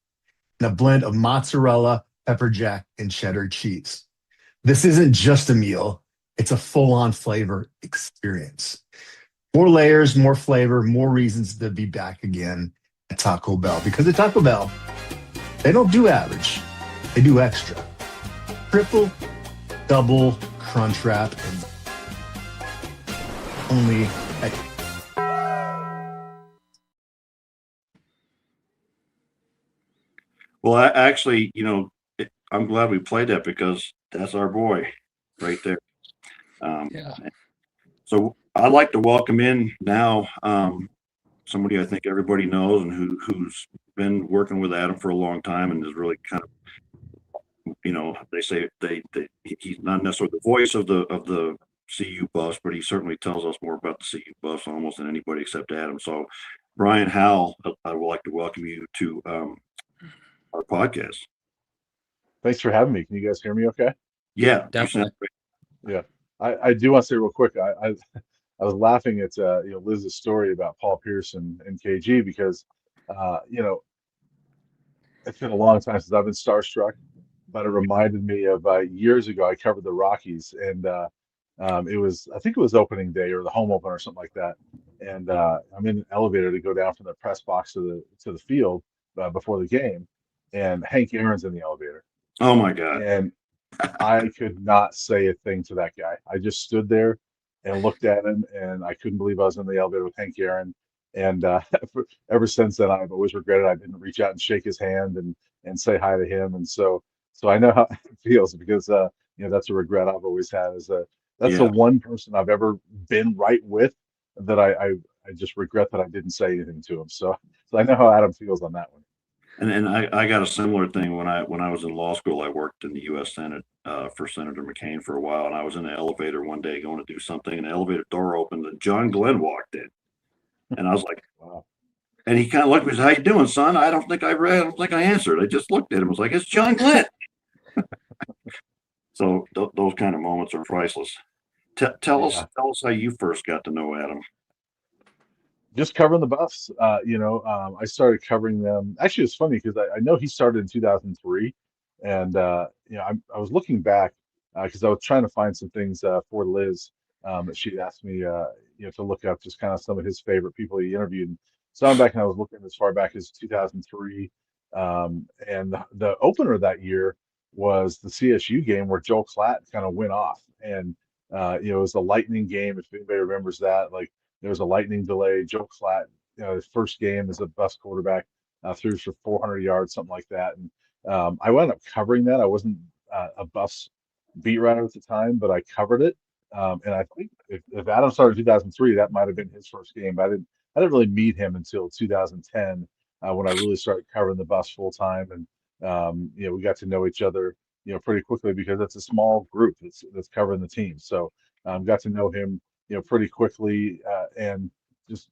and a blend of mozzarella, pepper jack, and cheddar cheese. This isn't just a meal, it's a full-on flavor experience. More layers, more flavor, more reasons to be back again at Taco Bell. Because at Taco Bell, they don't do average, they do extra. Triple, double crunch wrap, and only at Well, actually, I'm glad we played that, because that's our boy right there. So I'd like to welcome in now somebody I think everybody knows, and who's been working with Adam for a long time, and is really kind of, they say he's not necessarily the voice of the CU Buffs, but he certainly tells us more about the CU Buffs almost than anybody except Adam. So Brian Howell, I would like to welcome you to our podcast. Thanks for having me. Can you guys hear me okay? Yeah, definitely. Yeah. I do want to say real quick, I was laughing at Liz's story about Paul Pierce and KG, because it's been a long time since I've been starstruck, but it reminded me of years ago. I covered the Rockies, and I think it was opening day or the home opener or something like that, and I'm in an elevator to go down from the press box to the field, before the game, and Hank Aaron's in the elevator, Oh my God. and I could not say a thing to that guy. I just stood there and looked at him, and I couldn't believe I was in the elevator with Hank Aaron. And ever since then, I've always regretted I didn't reach out and shake his hand and say hi to him. And so I know how it feels, because that's a regret I've always had. That's the Yeah. one person I've ever been right with that I just regret that I didn't say anything to him. So I know how Adam feels on that one. And I got a similar thing when I was in law school. I worked in the U.S. Senate for Senator McCain for a while, and I was in an elevator one day going to do something, and the elevator door opened, and John Glenn walked in, and I was like, Wow. and he kind of looked at me and said, "How you doing, son?" I don't think I answered. I just looked at him. I was like, "It's John Glenn." So those kind of moments are priceless. Tell us how you first got to know Adam. Just covering the Buffs. I started covering them. Actually, it's funny because I know he started in 2003, and I was looking back because I was trying to find some things for Liz that she asked me to look up, just kind of some of his favorite people he interviewed. So I'm back and I was looking as far back as 2003, and the opener that year was the CSU game where Joel Klatt kind of went off, and it was the Lightning game. If anybody remembers that, like, there was a lightning delay. Joe Klatt, his first game as a Buffs quarterback, threw for 400 yards, something like that. And I wound up covering that. I wasn't a Buffs beat writer at the time, but I covered it. And I think if Adam started in 2003, that might have been his first game. But I didn't really meet him until 2010 when I really started covering the Buffs full time. And we got to know each other, pretty quickly, because it's a small group that's covering the team. So got to know him pretty quickly, and just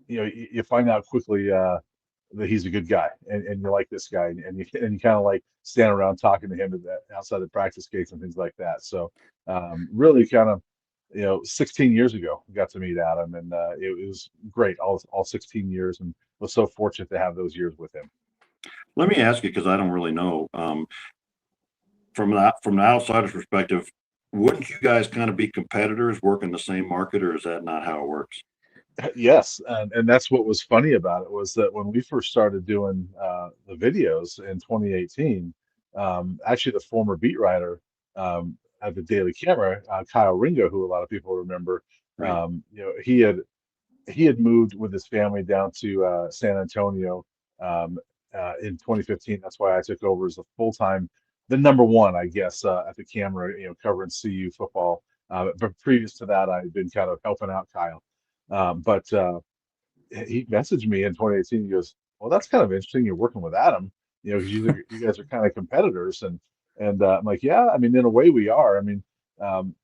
you find out quickly that he's a good guy, and you like this guy, and you kind of like stand around talking to him outside the practice gates and things like that. So really kind of 16 years ago we got to meet Adam, and it was great all 16 years, and was so fortunate to have those years with him. Let me ask you, because I don't really know, from the outsider's perspective, wouldn't you guys kind of be competitors, working the same market, or is that not how it works? Yes, and that's what was funny about it, was that when we first started doing the videos in 2018, actually the former beat writer at the Daily Camera, Kyle Ringo, who a lot of people remember, Right. he had moved with his family down to San Antonio in 2015. That's why I took over as the number one, I guess, at the camera, covering CU football. But previous to that, I had been kind of helping out Kyle. But he messaged me in 2018. He goes, "Well, that's kind of interesting. You're working with Adam, 'cause you guys are kind of competitors." And I'm like, "Yeah, I mean, in a way we are. I mean, um,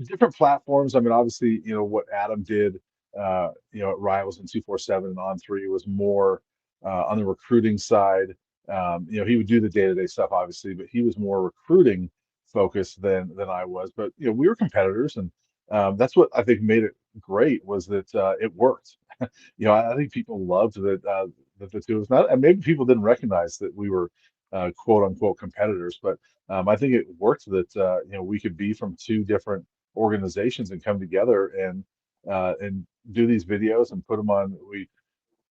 different platforms. I mean, obviously, what Adam did, at Rivals and 247 and On3 was more on the recruiting side. He would do the day-to-day stuff, obviously, but he was more recruiting focused than I was. But we were competitors, and that's what I think made it great, was that it worked. I think people loved that the two of us, not, and maybe people didn't recognize that we were quote unquote competitors, but I think it worked that we could be from two different organizations and come together and do these videos and put them on.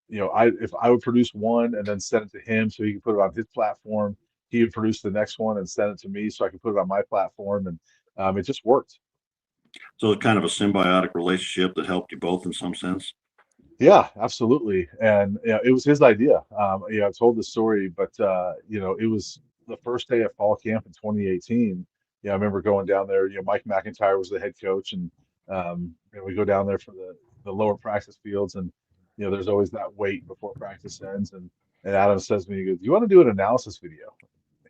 If I would produce one and then send it to him so he could put it on his platform, he would produce the next one and send it to me so I could put it on my platform, and it just worked. So it's kind of a symbiotic relationship that helped you both in some sense. Yeah, absolutely. And it was his idea. I've told the story, but it was the first day of fall camp in 2018. I remember going down there. Mike McIntyre was the head coach, and we go down there for the lower practice fields, and there's always that wait before practice ends. And Adam says to me, he goes, "Do you want to do an analysis video?"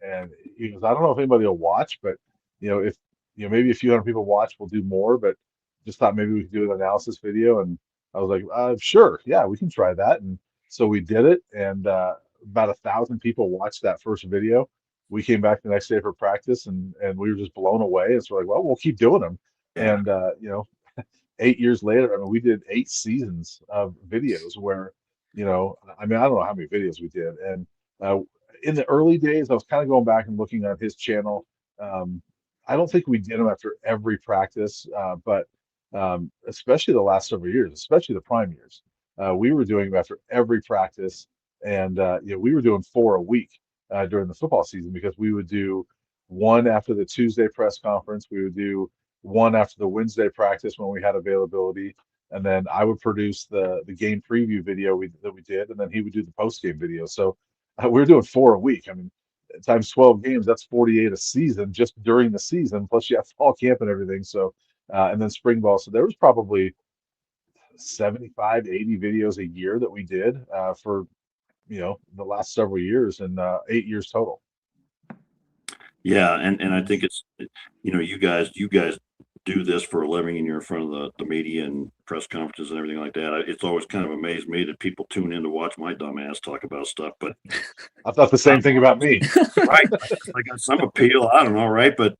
And he goes, "I don't know if anybody will watch, but if maybe a few hundred people watch, we'll do more. But just thought maybe we could do an analysis video." And I was like, "Sure, yeah, we can try that." And so we did it, and about 1,000 people watched that first video. We came back the next day for practice, and we were just blown away. And so we're like, "Well, we'll keep doing them." Yeah. And 8 years later, I mean, we did 8 seasons of videos where, I mean, I don't know how many videos we did. And in the early days, I was kind of going back and looking on his channel. I don't think we did them after every practice, but especially the last several years, especially the prime years, we were doing them after every practice. and we were doing 4 a week during the football season, because we would do one after the Tuesday press conference, we would do one after the Wednesday practice when we had availability, and then I would produce the game preview video that we did, and then he would do the post game video. So we were doing 4 a week. I mean, times 12 games, that's 48 a season just during the season. Plus you have fall camp and everything. So and then spring ball. So there was probably 75, 80 videos a year that we did for the last several years, and 8 years total. Yeah, and I think it's you guys do this for a living, and you're in front of the media and press conferences and everything like that. It's always kind of amazed me that people tune in to watch my dumb ass talk about stuff. But I thought the same thing about me. Right, I got some appeal. I don't know, right? But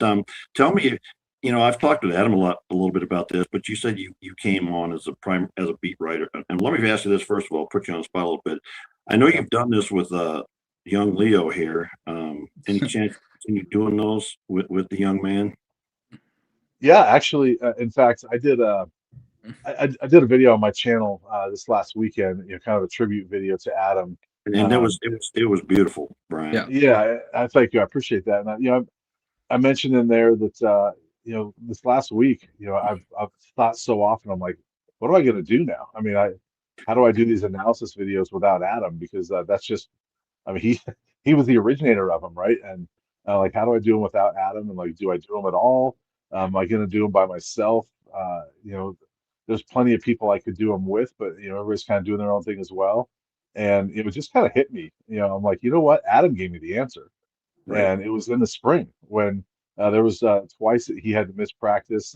tell me, I've talked to Adam a little bit about this, but you said you came on as a beat writer, and let me ask you this first of all, put you on the spot a little bit. I know you've done this with young Leo here. Any chance you continue doing those with the young man? Yeah, actually, in fact, I did a video on my channel this last weekend, kind of a tribute video to Adam. And it was beautiful, Brian. Yeah, I thank you. I appreciate that. And I mentioned in there that this last week, I've thought so often, I'm like, what am I going to do now? I mean, how do I do these analysis videos without Adam? Because that's just, I mean, he was the originator of them, right? And like, how do I do them without Adam? And like, do I do them at all? Am I going to do them by myself? There's plenty of people I could do them with, but everybody's kind of doing their own thing as well. And it was just kind of hit me. I'm like, you know what? Adam gave me the answer. Right. And it was in the spring when there was twice that he had to miss practice.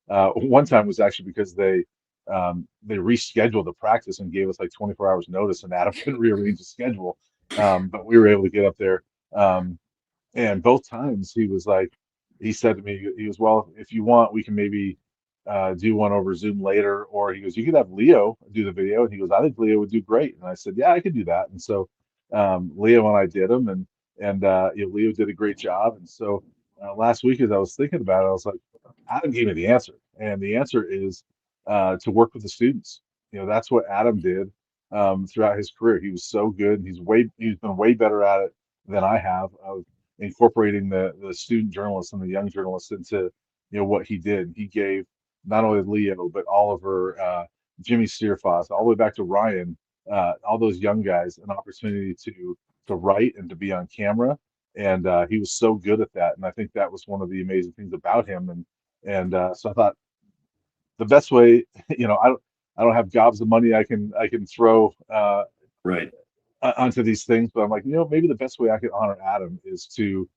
One time was actually because they rescheduled the practice and gave us like 24 hours notice, and Adam couldn't rearrange the schedule. But we were able to get up there. And both times he said to me, he goes, well, if you want, we can maybe do one over Zoom later. Or he goes, you could have Leo do the video. And he goes, I think Leo would do great. And I said, yeah, I could do that. And so Leo and I did them, and Leo did a great job. And so last week, as I was thinking about it, I was like, Adam gave me the answer. And the answer is to work with the students. That's what Adam did throughout his career. He was so good. He's been way better at it than I have, of incorporating the student journalists and the young journalists into what he did. He gave not only Leo but Oliver, Jimmie Searfoss, all the way back to Ryan, all those young guys, an opportunity to write and to be on camera. And he was so good at that. And I think that was one of the amazing things about him. And so I thought the best way, I don't have gobs of money I can throw right onto these things, but I'm like, maybe the best way I could honor Adam is to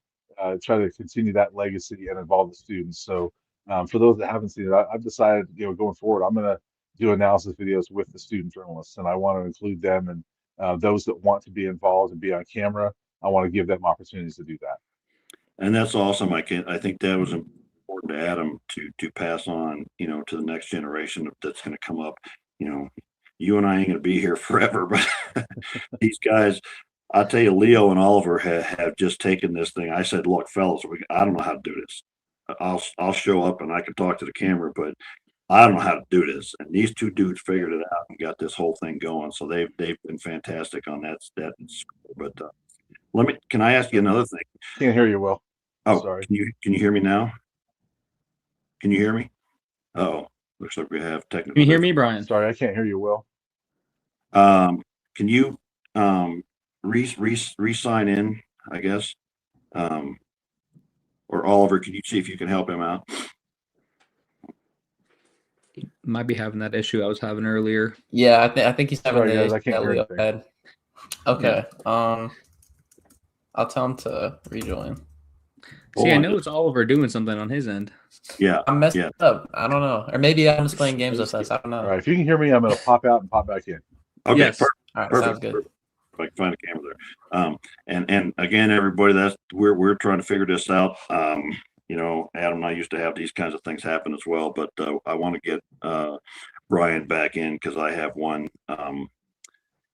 try to continue that legacy and involve the students. So for those that haven't seen it, I've decided, going forward, I'm going to do analysis videos with the student journalists, and I want to include them, and those that want to be involved and be on camera, I want to give them opportunities to do that. And that's awesome. I think that was important to Adam to pass on, to the next generation that's going to come up. You and I ain't going to be here forever, but these guys, I'll tell you, Leo and Oliver have just taken this thing. I said, look, fellas, I don't know how to do this. I'll show up and I can talk to the camera, but I don't know how to do this. And these two dudes figured it out and got this whole thing going. So they've been fantastic on that. But can I ask you another thing? Can't hear you, Will. Oh, sorry. Can you hear me now? Can you hear me? Oh, looks like we have technical. Can you hear me, Brian? Sorry, I can't hear you, Will. Can you re-sign in, I guess? Or Oliver, can you see if you can help him out? Might be having that issue I was having earlier. Yeah, I think he's having Sorry, the guys, I can't hear Leo anything. had. Okay. I'll tell him to rejoin. See, I know it's Oliver doing something on his end. Yeah. I'm messed up. I don't know. Or maybe I'm just playing games with us. I don't know. All right, if you can hear me, I'm going to pop out and pop back in. Okay. Yes. Perfect. All right, Perfect. sounds good. Perfect. If I can find a camera there. And again, everybody, we're trying to figure this out. Adam and I used to have these kinds of things happen as well, but I want to get Brian back in because I have one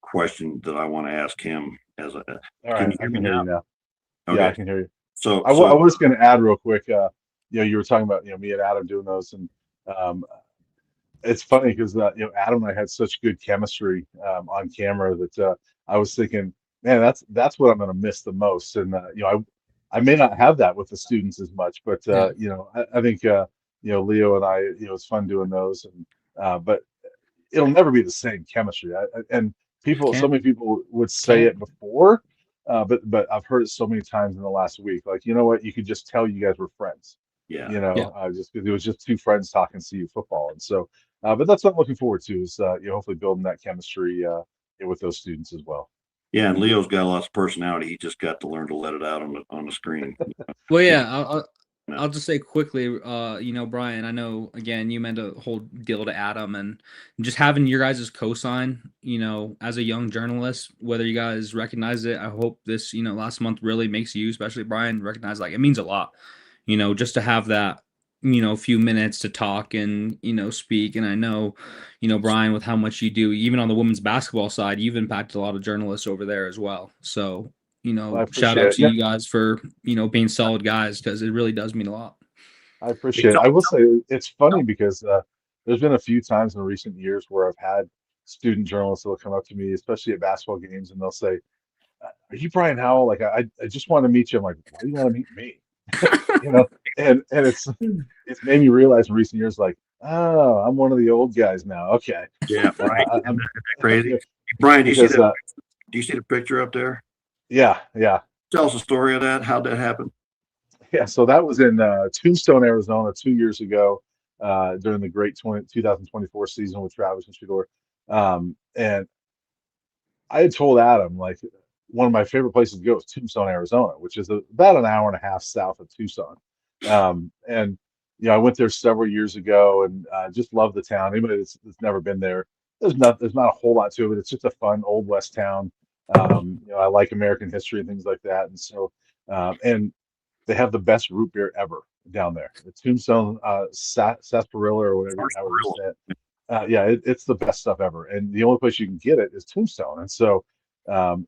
question that I want to ask him. All right, can you hear me now? Okay. Yeah, I can hear you. So I was going to add real quick. You were talking about me and Adam doing those, and it's funny because Adam and I had such good chemistry on camera that I was thinking, man, that's what I'm going to miss the most. And I may not have that with the students as much, but I think Leo and I, it's fun doing those, and but it'll never be the same chemistry. And so many people would say it before, but I've heard it so many times in the last week. Like, you know what? You could just tell you guys were friends. Yeah. Just because it was just two friends talking CU football, and so. But that's what I'm looking forward to is hopefully building that chemistry with those students as well. Yeah, and Leo's got lots of personality. He just got to learn to let it out on the screen. Well, yeah, I'll just say quickly, Brian, I know, again, you meant a whole deal to Adam, and just having your guys' cosign, as a young journalist, whether you guys recognize it, I hope this, last month really makes you, especially Brian, recognize, like, it means a lot, just to have that, few minutes to talk and, speak. And I know, Brian, with how much you do, even on the women's basketball side, you've impacted a lot of journalists over there as well. So, shout out to you guys for, being solid guys, because it really does mean a lot. I appreciate it. I will say it's funny because there's been a few times in recent years where I've had student journalists that will come up to me, especially at basketball games, and they'll say, "Are you Brian Howell? Like, I just want to meet you." I'm like, "Why do you want to meet me?" and it's made me realize in recent years, like, oh, I'm one of the old guys now. Okay. Yeah, right. I'm crazy. Brian, do you see the picture up there? Yeah. Tell us the story of that. How'd that happen? Yeah, so that was in Tombstone, Arizona, 2 years ago during the great 2024 season with Travis and Shedeur. And I had told Adam, like, one of my favorite places to go is Tombstone, Arizona, which is about an hour and a half south of Tucson. And I went there several years ago and just love the town. Anybody that's never been there, there's not a whole lot to it. It's just a fun Old West town. I like American history and things like that. And so, and they have the best root beer ever down there. The Tombstone sarsaparilla or whatever you say it. It's the best stuff ever. And the only place you can get it is Tombstone. And so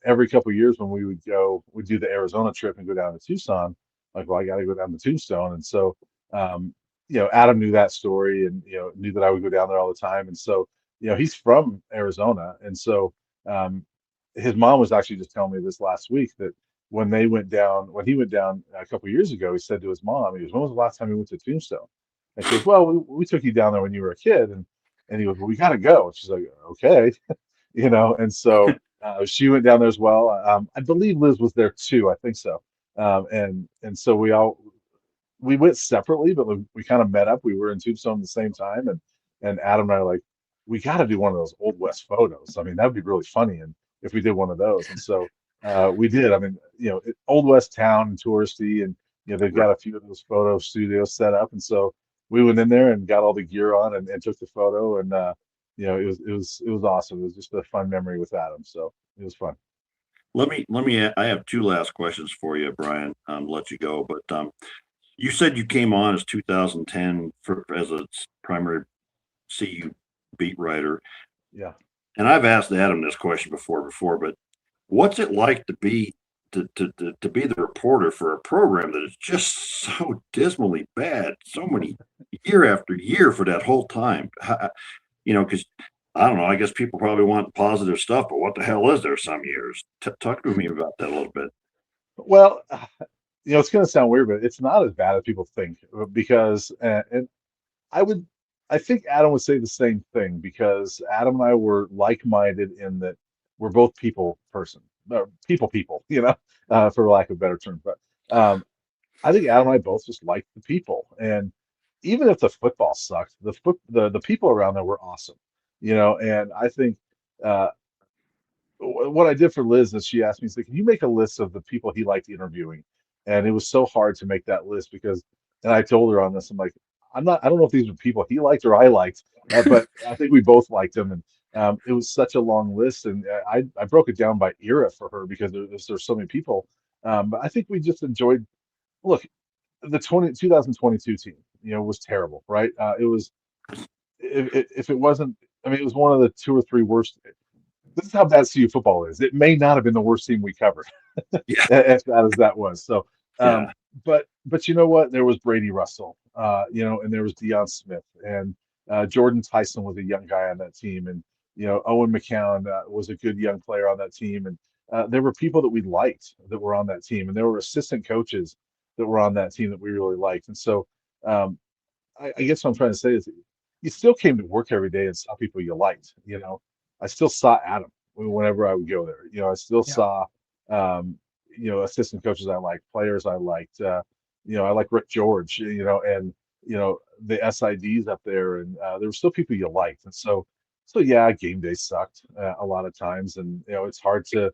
every couple of years when we'd do the Arizona trip and go down to Tucson, like, well, I got to go down to Tombstone. And so, Adam knew that story and, knew that I would go down there all the time. And so, he's from Arizona. And so, his mom was actually just telling me this last week that when he went down a couple of years ago, he said to his mom, he goes, "When was the last time you went to Tombstone?" And she goes, "Well, we took you down there when you were a kid." And he goes, "Well, we got to go." And she's like, "Okay." And so she went down there as well. I believe Liz was there too. I think so. And so we went separately, but we kind of met up. We were in Tombstone at the same time. And Adam and I are like, we got to do one of those Old West photos. I mean, that'd be really funny. And if we did one of those. And so we did. I mean, Old West town and touristy, and they've got a few of those photo studios set up. And so we went in there and got all the gear on and took the photo. And it was awesome. It was just a fun memory with Adam. So it was fun. I have two last questions for you, Brian. Let you go, but you said you came on as 2010 as a primary CU beat writer. Yeah. And I've asked Adam this question before, but what's it like to be the reporter for a program that is just so dismally bad, so many year after year for that whole time? Because I don't know, I guess people probably want positive stuff, but what the hell is there some years? Talk to me about that a little bit. Well, it's going to sound weird, but it's not as bad as people think, because, and I think Adam would say the same thing, because Adam and I were like-minded in that we're both people, for lack of a better term. But I think Adam and I both just like the people, and even if the football sucked, the people around there were awesome, And I think what I did for Liz is she asked me, "Can you make a list of the people he liked interviewing?" And it was so hard to make that list because, and I told her on this, I'm like, I don't know if these are people he liked or I liked, but I think we both liked them. And it was such a long list, and I broke it down by era for her because there's so many people. But I think we just enjoyed. Look, the 2022 team, was terrible, right? It was, if it wasn't, I mean, it was one of the 2 or 3 worst. This is how bad CU football is. It may not have been the worst team we covered, as bad as that was. So, but you know what? There was Brady Russell, and there was Deion Smith, and Jordan Tyson was a young guy on that team, and Owen McCown was a good young player on that team, and there were people that we liked that were on that team, and there were assistant coaches that were on that team that we really liked. And so I guess what I'm trying to say is you still came to work every day and saw people you liked. I still saw Adam whenever I would go there. I still saw assistant coaches I liked, players I liked. I like Rick George, and the SIDs up there, and there were still people you liked. And so yeah, game day sucked a lot of times, and it's hard to.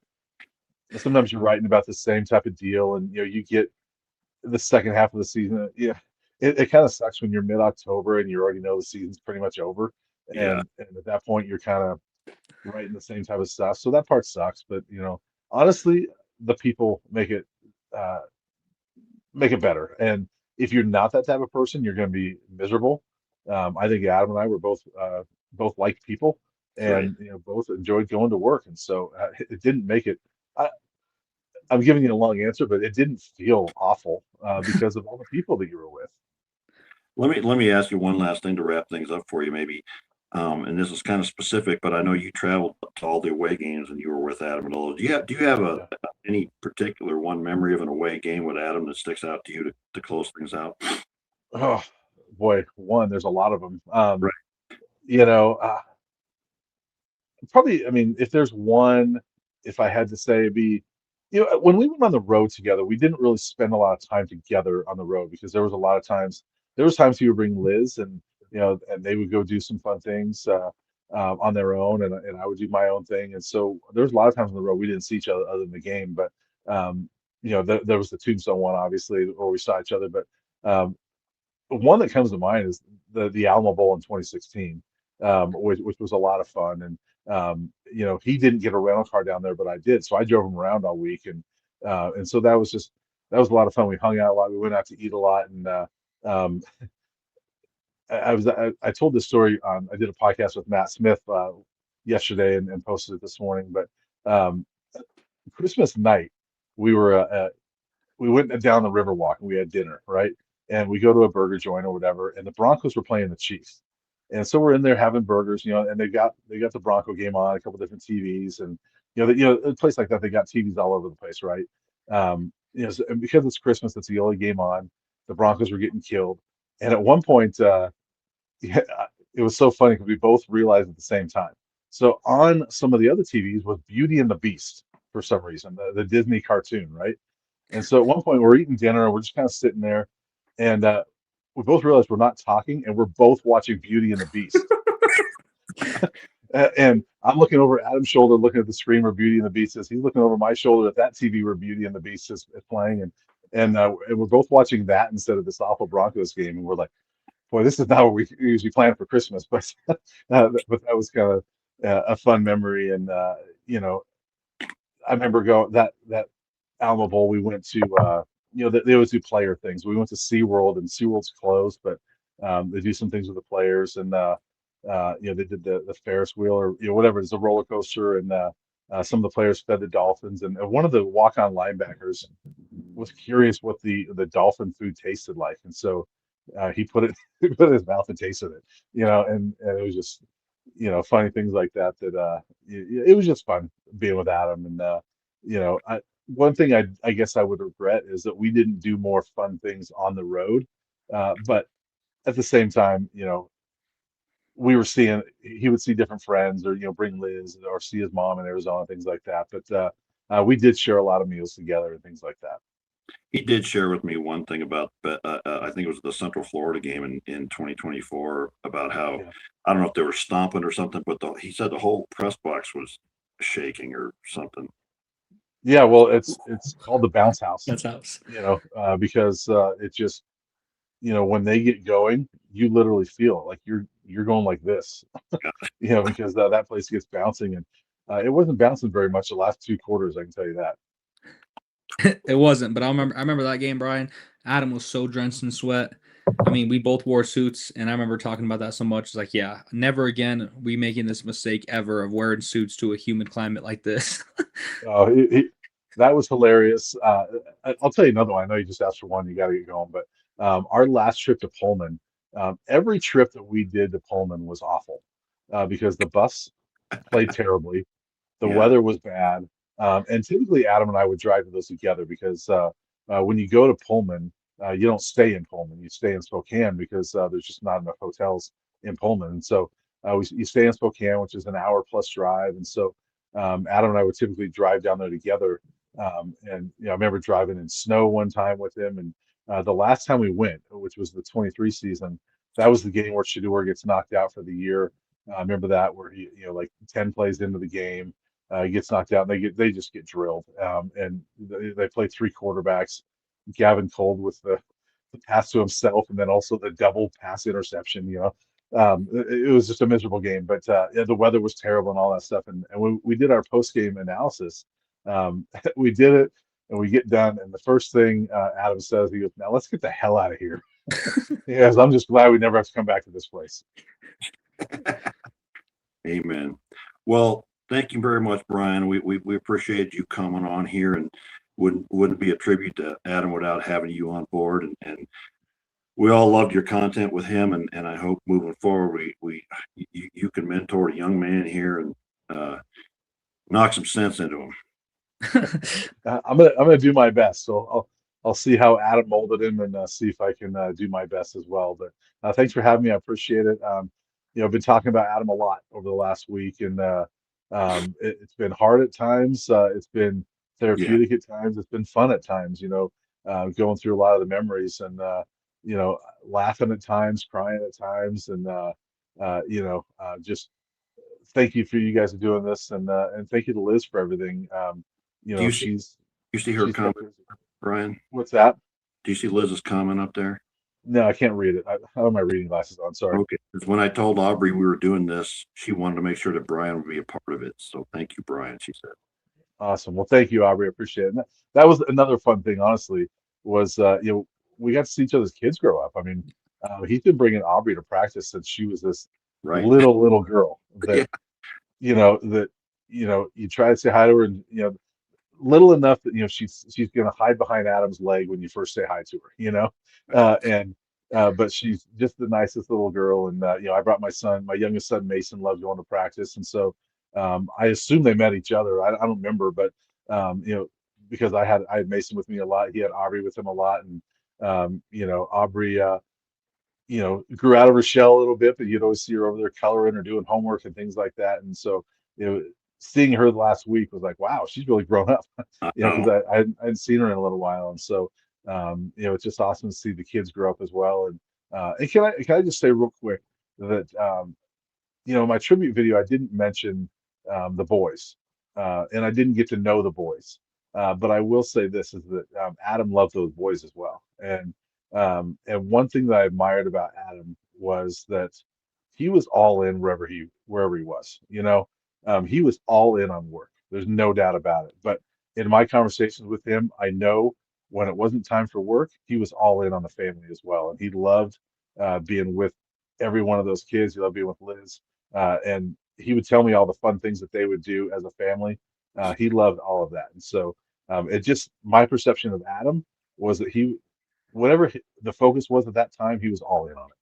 Sometimes you're writing about the same type of deal, and you get the second half of the season. Yeah, it kind of sucks when you're mid-October and you already know the season's pretty much over, Yeah. and at that point you're kind of writing the same type of stuff. So that part sucks, but honestly, the people make it better. And if you're not that type of person, you're going to be miserable. I think Adam and I were both liked people, and both enjoyed going to work, and so it didn't make it. I'm giving you a long answer, but it didn't feel awful because of all the people that you were with. Let me ask you one last thing to wrap things up for you, maybe. And this is kind of specific, but I know you traveled to all the away games and you were with Adam and all. Do you have any particular one memory of an away game with Adam that sticks out to you to close things out? Oh boy, there's a lot of them. Right. Probably. I mean, if there's one, if I had to say, it'd be, when we went on the road together, we didn't really spend a lot of time together on the road because there was a lot of times. There was times he would bring Liz, and and they would go do some fun things on their own, and I would do my own thing. And so there was a lot of times on the road we didn't see each other than the game. But there was the Tombstone one, obviously, where we saw each other. But one that comes to mind is the Alamo Bowl in 2016, which was a lot of fun. And he didn't get a rental car down there, but I did. So I drove him around all week, and so that was a lot of fun. We hung out a lot. We went out to eat a lot, and I told this story on. I did a podcast with Matt Smith yesterday and posted it this morning. But Christmas night, we went down the Riverwalk and we had dinner, right? And we go to a burger joint or whatever, and the Broncos were playing the Chiefs. And so we're in there having burgers, and they got the Bronco game on, a couple different TVs, and a place like that, they got TVs all over the place, right? So, and because it's Christmas, it's the only game on. The Broncos were getting killed, and at one point, it was so funny because we both realized at the same time. So on some of the other TVs was Beauty and the Beast for some reason, the Disney cartoon, right? And so at one point we're eating dinner and we're just kind of sitting there, and we both realized we're not talking, and we're both watching Beauty and the Beast. And I'm looking over Adam's shoulder, looking at the screen where Beauty and the Beast is. He's looking over my shoulder at that TV where Beauty and the Beast is playing, and we're both watching that instead of this awful Broncos game. And we're like, boy, this is not what we usually plan for Christmas. But that was kind of a fun memory. And I remember going that Alamo Bowl. We went to they always do player things. We went to SeaWorld, and SeaWorld's closed, but they do some things with the players, and they did the Ferris wheel, or whatever. It's a roller coaster, and some of the players fed the dolphins, and one of the walk-on linebackers was curious what the dolphin food tasted like, and so he put it in his mouth and tasted it, and it was just funny things like that. It was just fun being with Adam, and one thing I guess I would regret is that we didn't do more fun things on the road, but at the same time, we were he would see different friends, or bring Liz, or see his mom in Arizona, things like that. But we did share a lot of meals together and things like that. He did share with me one thing about, I think it was the Central Florida game in 2024, about how, I don't know if they were stomping or something, but he said the whole press box was shaking or something. Yeah, well, it's called the bounce house. That's house. Because it just, when they get going, you literally feel like you're going like this, because that place gets bouncing, and it wasn't bouncing very much the last 2 quarters. I can tell you that. It wasn't, but I remember that game, Brian. Adam was so drenched in sweat. I mean, we both wore suits, and I remember talking about that so much. It's like, yeah, never again we making this mistake ever of wearing suits to a humid climate like this. That was hilarious. I'll tell you another one. I know you just asked for one. You got to get going. But our last trip to Pullman, Every trip that we did to Pullman was awful because the bus played terribly. The Yeah. weather was bad. And typically Adam and I would drive to those together because when you go to Pullman, you don't stay in Pullman. You stay in Spokane because there's just not enough hotels in Pullman. And so you stay in Spokane, which is an hour plus drive. And so Adam and I would typically drive down there together. And I remember driving in snow one time with him. And the last time we went, which was the 23 season, that was the game where Shedeur gets knocked out for the year. I remember that where he, like 10 plays into the game, he gets knocked out. And they just get drilled. And they play three quarterbacks. Gavin Cold with the pass to himself, and then also the double pass interception. It was just a miserable game. But the weather was terrible and all that stuff. And when we did our post game analysis, we did it, and we get done, and the first thing Adam says, he goes, "Now let's get the hell out of here." Yes, I'm just glad we never have to come back to this place. Amen. Well, thank you very much, Brian. We appreciate you coming on here, and wouldn't be a tribute to Adam without having you on board. And we all loved your content with him, and I hope moving forward you can mentor a young man here and knock some sense into him. I'm gonna do my best. So I'll see how Adam molded him and see if I can do my best as well. But thanks for having me. I appreciate it. I've been talking about Adam a lot over the last week, and it's been hard at times. It's been therapeutic at times. It's been fun at times. Going through a lot of the memories and laughing at times, crying at times, and just thank you for you guys doing this, and thank you to Liz for everything. You see her comment, Brian? What's that? Do you see Liz's comment up there? No, I can't read it. I have my reading glasses on. Sorry. Okay. Because when I told Aubrey we were doing this, she wanted to make sure that Brian would be a part of it. So thank you, Brian, she said. Awesome. Well, thank you, Aubrey. I appreciate it. And that was another fun thing, honestly, was, we got to see each other's kids grow up. I mean, he's been bringing Aubrey to practice since she was this little girl that, you try to say hi to her and, little enough that, she's going to hide behind Adam's leg when you first say hi to her, but she's just the nicest little girl. And, I brought my youngest son, Mason, loves going to practice. And so, I assume they met each other. I don't remember, but, because I had Mason with me a lot, he had Aubrey with him a lot. And, Aubrey, grew out of her shell a little bit, but you'd always see her over there coloring or doing homework and things like that. And so, seeing her last week was like, wow, she's really grown up, because I hadn't seen her in a little while. And so, it's just awesome to see the kids grow up as well. And can I just say real quick that, my tribute video, I didn't mention the boys, and I didn't get to know the boys. But I will say this is that Adam loved those boys as well. And one thing that I admired about Adam was that he was all in wherever he was. He was all in on work. There's no doubt about it. But in my conversations with him, I know when it wasn't time for work, he was all in on the family as well. And he loved being with every one of those kids. He loved being with Liz. And he would tell me all the fun things that they would do as a family. He loved all of that. And so my perception of Adam was that whatever the focus was at that time, he was all in on it.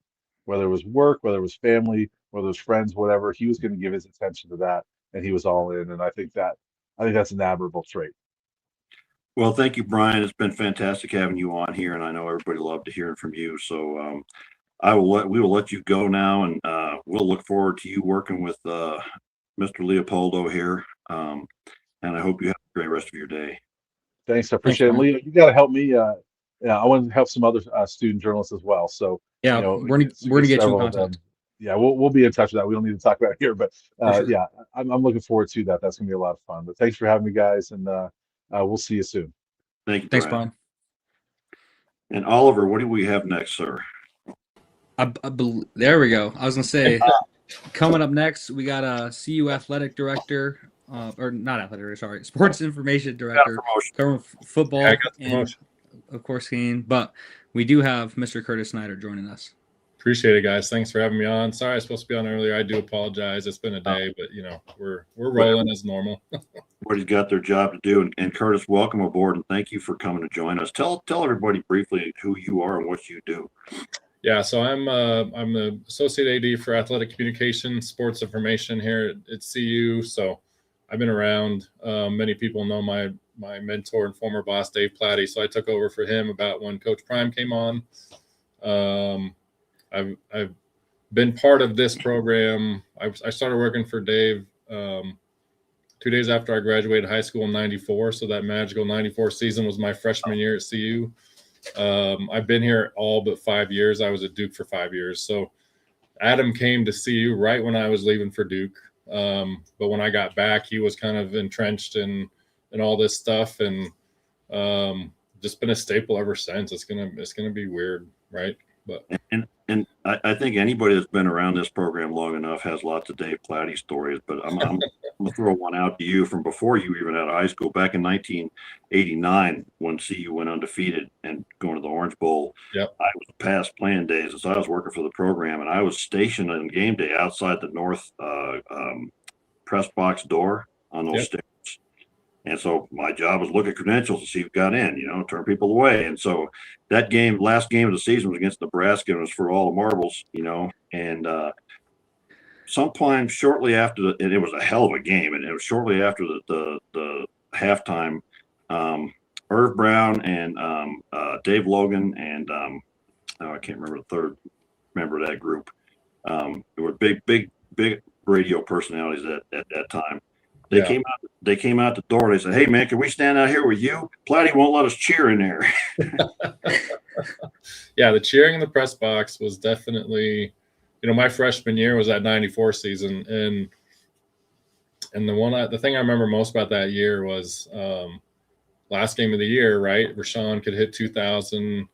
Whether it was work, whether it was family, whether it was friends, whatever, he was going to give his attention to that, and he was all in. And I think that's an admirable trait. Well, thank you, Brian. It's been fantastic having you on here, and I know everybody loved hearing from you. So we will let you go now, and we'll look forward to you working with Mr. Leopoldo here. And I hope you have a great rest of your day. Thanks, I appreciate it, Leo. You got to help me. I want to help some other student journalists as well. So yeah, we're gonna get you in contact. Yeah, we'll be in touch with that. We don't need to talk about it here, but yeah, I'm looking forward to that. That's gonna be a lot of fun. But thanks for having me, guys, and we'll see you soon. Thank you. Thanks, Brian. And Oliver, what do we have next, sir? There we go. I was gonna say, coming up next, we got a CU athletic director, or not athletic director, sorry, sports information director covering football, and of course, skiing. But we do have Mr. Curtis Snyder joining us. Appreciate it, guys. Thanks for having me on. Sorry I was supposed to be on earlier. I do apologize. It's been a day, but we're rolling as normal. Everybody's got their job to do. And Curtis, welcome aboard, and thank you for coming to join us. Tell everybody briefly who you are and what you do. Yeah, so I'm the associate AD for athletic communication, sports information here at CU. So I've been around. Many people know my mentor and former boss, Dave Platty. So I took over for him about when Coach Prime came on. I've been part of this program. I started working for Dave 2 days after I graduated high school in '94. So that magical '94 season was my freshman year at CU. I've been here all but 5 years. I was at Duke for 5 years. So Adam came to CU right when I was leaving for Duke. But when I got back, he was kind of entrenched in all this stuff, and just been a staple ever since. It's gonna be weird, right? But and I think anybody that's been around this program long enough has lots of Dave Platty stories. But I'm gonna throw one out to you from before you even out of high school, back in 1989 when CU went undefeated and going to the Orange Bowl. Yep. I was past playing days, and so I was working for the program, and I was stationed on game day outside the north press box door on those stairs. And so my job was look at credentials to see who got in, turn people away. And so that game, last game of the season, was against Nebraska, and it was for all the marbles, and sometime shortly after and it was a hell of a game, and it was shortly after the halftime, Irv Brown and Dave Logan and I can't remember the third member of that group. There were big radio personalities at that time. They came out the door. They said, "Hey man, can we stand out here with you? Platty won't let us cheer in there." Yeah, the cheering in the press box was definitely, my freshman year was that '94 season, and the thing I remember most about that year was last game of the year, right? Rashawn could hit 2,000.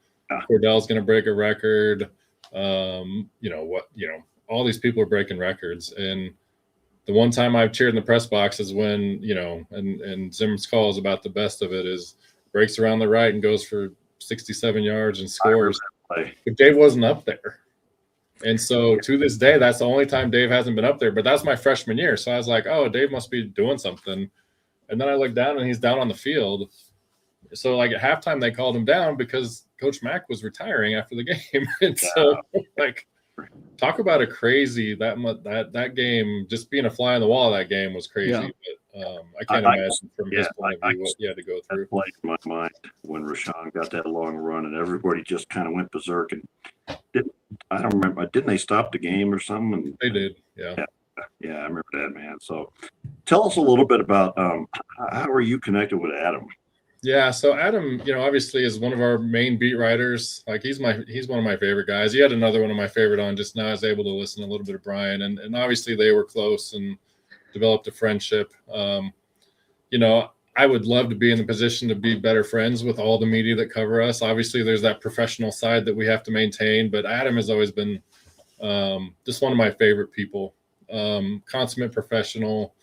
Cordell's going to break a record. All these people are breaking records, and the one time I've cheered in the press box is when, and Zimmer's call is about the best of it, is breaks around the right and goes for 67 yards and scores. But Dave wasn't up there. And so to this day, that's the only time Dave hasn't been up there. But that's my freshman year. So I was like, oh, Dave must be doing something. And then I look down and he's down on the field. So like at halftime, they called him down because Coach Mack was retiring after the game. And so talk about a crazy that game, just being a fly on the wall of that game was crazy. Yeah. But I can't imagine from his point of view what he had to go through. That played in my mind when Rashawn got that long run and everybody just kind of went berserk. And I don't remember, didn't they stop the game or something? And they did, yeah. Yeah, I remember that, man. So tell us a little bit about how are you connected with Adam? Yeah, so Adam, obviously is one of our main beat writers. Like he's one of my favorite guys. He had another one of my favorite on just now. I was able to listen a little bit of Brian, and obviously they were close and developed a friendship. I would love to be in the position to be better friends with all the media that cover us. Obviously, there's that professional side that we have to maintain, but Adam has always been just one of my favorite people. Consummate professional.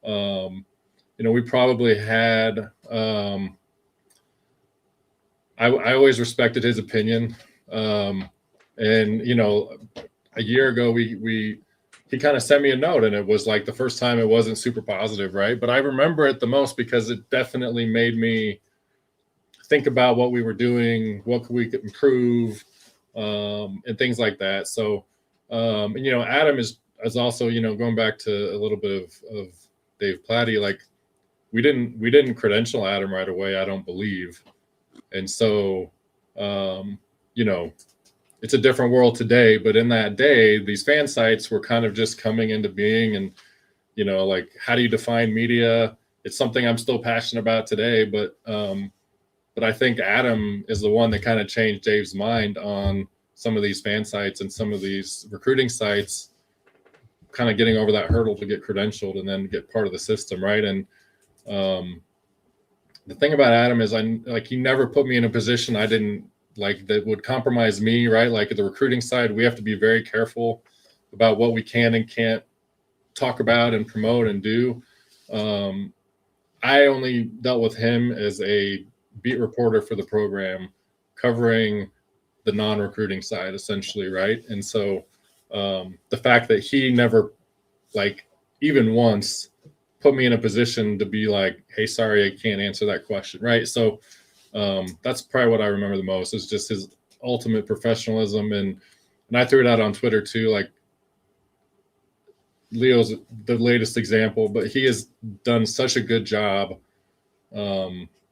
We probably had I always respected his opinion. And a year ago he kind of sent me a note, and it was like the first time it wasn't super positive, right? But I remember it the most because it definitely made me think about what we were doing, what could we improve, and things like that. So Adam is also, going back to a little bit of Dave Platty, like we didn't credential Adam right away, I don't believe. And so, it's a different world today, but in that day, these fan sites were kind of just coming into being. And, like, how do you define media? It's something I'm still passionate about today, but I think Adam is the one that kind of changed Dave's mind on some of these fan sites and some of these recruiting sites, kind of getting over that hurdle to get credentialed and then get part of the system, right? And the thing about Adam is he never put me in a position I didn't like that would compromise me, right? Like at the recruiting side, we have to be very careful about what we can and can't talk about and promote and do. I only dealt with him as a beat reporter for the program, covering the non-recruiting side essentially, right? And so the fact that he never, even once put me in a position to be like, hey, sorry, I can't answer that question, right? So that's probably what I remember the most, is just his ultimate professionalism. And I threw it out on Twitter too. Like, Leo's the latest example, but he has done such a good job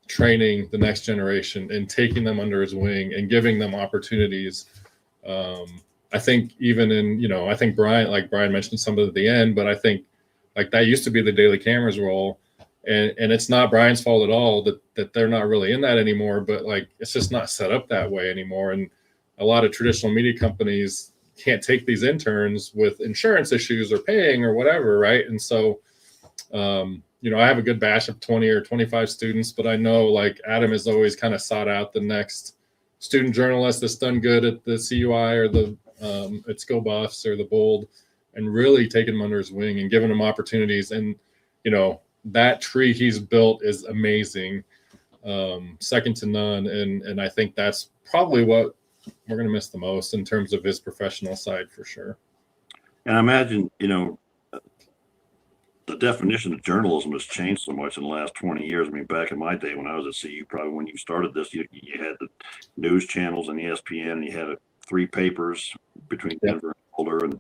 training the next generation and taking them under his wing and giving them opportunities. I think even in, I think Brian mentioned some of it at the end, but I think like that used to be the Daily Cameras role. And it's not Brian's fault at all that they're not really in that anymore, but like, it's just not set up that way anymore. And a lot of traditional media companies can't take these interns with insurance issues or paying or whatever. Right. And so, I have a good batch of 20 or 25 students, but I know like Adam has always kind of sought out the next student journalist that's done good at the CUI or the at Skill Buffs or the Bold, and really taken them under his wing and given them opportunities. And, that tree he's built is amazing, second to none. And I think that's probably what we're going to miss the most in terms of his professional side for sure. And I imagine, the definition of journalism has changed so much in the last 20 years. I mean, back in my day when I was at CU, probably when you started this, you had the news channels and ESPN, and you had 3 papers between Denver and Boulder, and,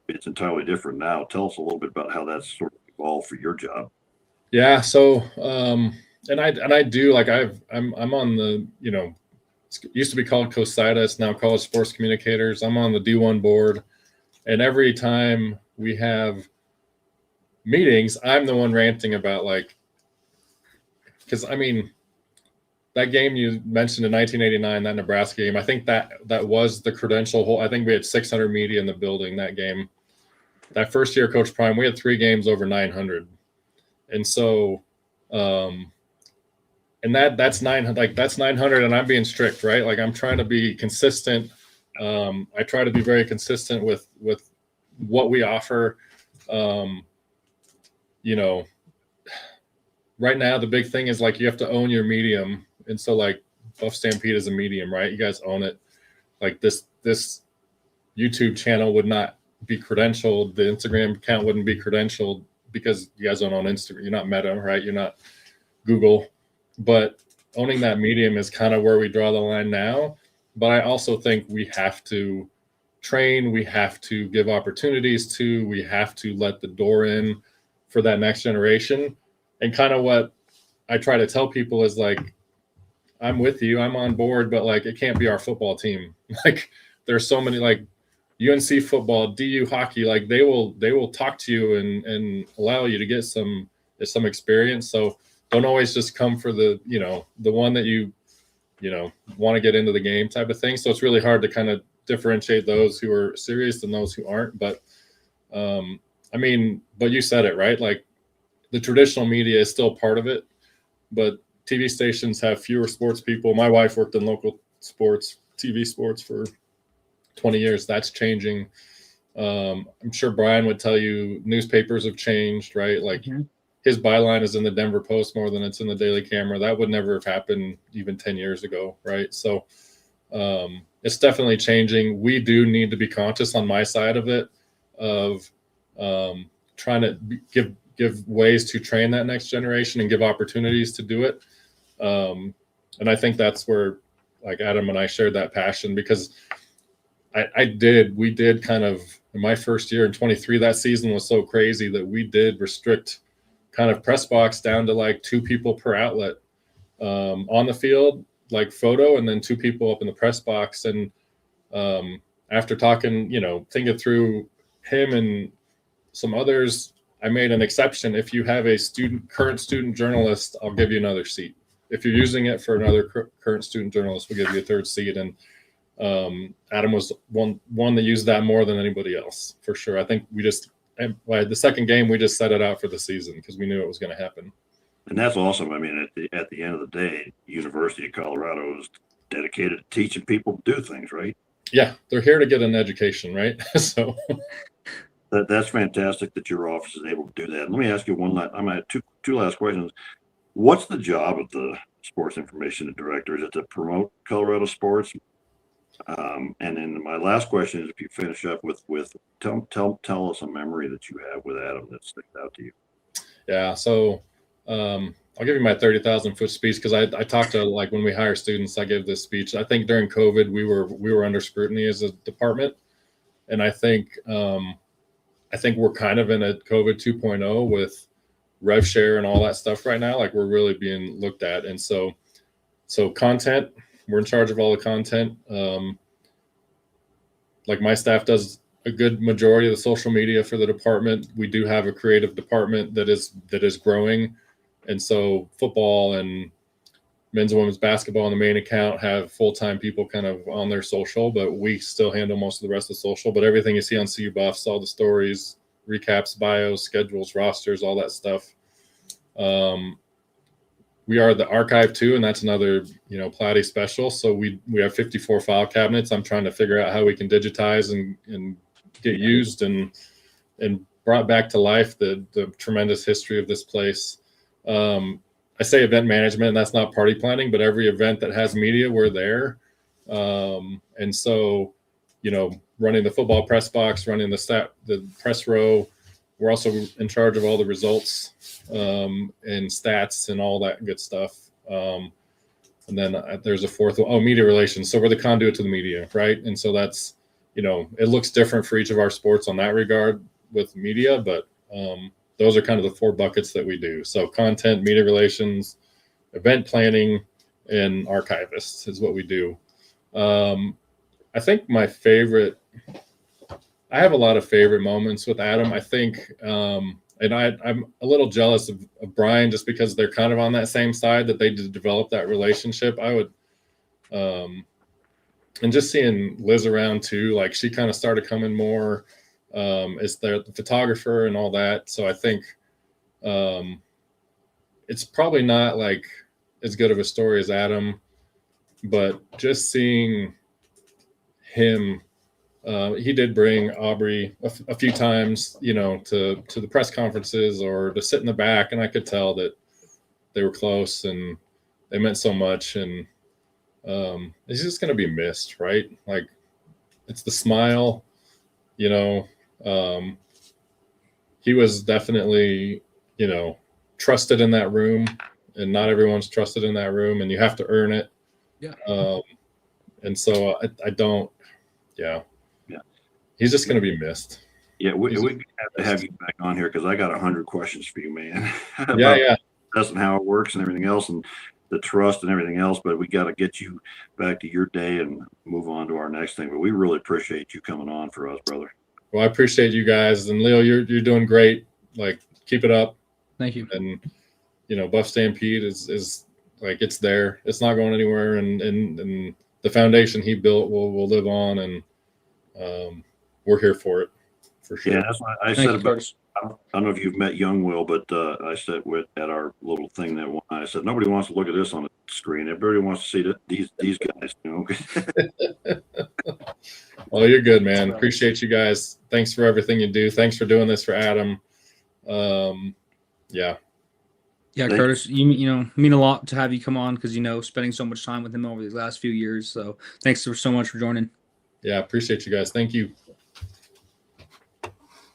it's entirely different now. Tell us a little bit about how that's sort of evolved for your job. Yeah. So, and I do, like, I'm on the, it used to be called COSIDA. It's now College Sports Communicators. I'm on the D1 board, and every time we have meetings, I'm the one ranting about, like, because I mean, that game you mentioned in 1989, that Nebraska game, I think that was the credential hole. I think we had 600 media in the building that game. That first year, Coach Prime, we had 3 games over 900. And so, and that's 900, like that's 900, and I'm being strict, right? Like, I'm trying to be consistent. I try to be very consistent with what we offer. Right now the big thing is like you have to own your medium, and so like Buff Stampede is a medium, right? You guys own it. Like this YouTube channel would not be credentialed, the Instagram account wouldn't be credentialed because you guys don't own Instagram. You're not Meta, right? You're not Google. But owning that medium is kind of where we draw the line now. But I also think we have to train, we have to give opportunities to, we have to let the door in for that next generation. And kind of what I try to tell people is like, I'm with you, I'm on board, but like, it can't be our football team. Like, there's so many, like UNC football, DU hockey, like they will talk to you and allow you to get some experience. So don't always just come for the one that you want to get into the game type of thing. So it's really hard to kind of differentiate those who are serious and those who aren't. But but you said it, right? Like, the traditional media is still part of it, but TV stations have fewer sports people. My wife worked in local sports, TV sports for 20 years. That's changing. I'm sure Brian would tell you newspapers have changed, right? Like, his byline is in the Denver Post more than it's in the Daily Camera. That would never have happened even 10 years ago, right? So it's definitely changing. We do need to be conscious on my side of it, of trying to give ways to train that next generation and give opportunities to do it. And I think that's where, like, Adam and I shared that passion, because we did kind of, in my first year in 23, that season was so crazy that we did restrict kind of press box down to like 2 people per outlet on the field, like photo, and then 2 people up in the press box. And after talking, thinking through him and some others, I made an exception. If you have a current student journalist, I'll give you another seat. If you're using it for another current student journalist, we'll give you a 3rd seat. And Adam was one that used that more than anybody else, for sure. I think the second game, we just set it out for the season because we knew it was going to happen. And that's awesome. I mean, at the end of the day, University of Colorado is dedicated to teaching people to do things, right? Yeah, they're here to get an education, right? So that's fantastic that your office is able to do that. Let me ask you I'm going to have two last questions. What's the job of the sports information director? Is it to promote Colorado sports? And then my last question is, if you finish up with tell us a memory that you have with Adam that sticks out to you. Yeah. So I'll I'll give you my 30,000 foot speech, because I talk to, like, when we hire students, I give this speech. I think during COVID we were under scrutiny as a department, and I think we're kind of in a COVID 2.0 with rev share and all that stuff right now. Like, we're really being looked at, and so content, we're in charge of all the content. Like, my staff does a good majority of the social media for the department. We do have a creative department that is growing. And so football and men's and women's basketball on the main account have full-time people kind of on their social, but we still handle most of the rest of the social. But everything you see on CU Buffs, all the stories, recaps, bios, schedules, rosters, all that stuff. We are the archive too, and that's another, Platy special. So we have 54 file cabinets. I'm trying to figure out how we can digitize and get used and brought back to life the tremendous history of this place. I say event management, and that's not party planning, but every event that has media, we're there. And so, running the football press box, running the press row, we're also in charge of all the results and stats and all that good stuff. And then there's a fourth, media relations. So we're the conduit to the media, right? And so that's, it looks different for each of our sports on that regard with media, but those are kind of the 4 buckets that we do. So content, media relations, event planning, and archivists is what we do. I think I have a lot of favorite moments with Adam. I think, and I'm a little jealous of Brian, just because they're kind of on that same side, that they did develop that relationship. I would, and just seeing Liz around too, like, she kind of started coming more as the photographer and all that. So I think it's probably not like as good of a story as Adam, but just seeing him, he did bring Aubrey a few times, to the press conferences or to sit in the back, and I could tell that they were close and they meant so much. And it's just going to be missed, right? Like, it's the smile, he was definitely, trusted in that room, and not everyone's trusted in that room, and you have to earn it. Yeah. And so I don't, he's just going to be missed. Yeah, we have to have you back on here, because I got 100 questions for you, man. Yeah. That's and how it works and everything else, and the trust and everything else. But we got to get you back to your day and move on to our next thing. But we really appreciate you coming on for us, brother. Well, I appreciate you guys, and Leo, you're doing great. Like, keep it up. Thank you. And Buff Stampede is like, it's there. It's not going anywhere, and the foundation he built will live on, and we're here for it, for sure. Yeah, that's what I said about. I don't know if you've met Young Will, but I said at our little thing that one night, I said, nobody wants to look at this on the screen. Everybody wants to see these guys. Well, you're good, man. Appreciate you guys. Thanks for everything you do. Thanks for doing this for Adam. Yeah, Curtis, you mean a lot to have you come on, because spending so much time with him over these last few years. So thanks so much for joining. Yeah, appreciate you guys. Thank you.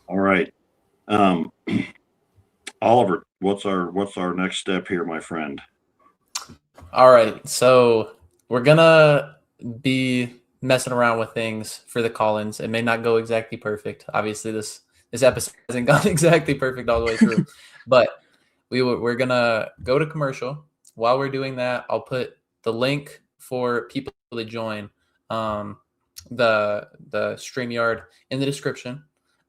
All right. Oliver, what's our next step here, my friend? All right, so we're gonna be messing around with things for the call-ins. It may not go exactly perfect. Obviously, this episode hasn't gone exactly perfect all the way through, but we're gonna go to commercial. While we're doing that, I'll put the link for people to join the StreamYard in the description.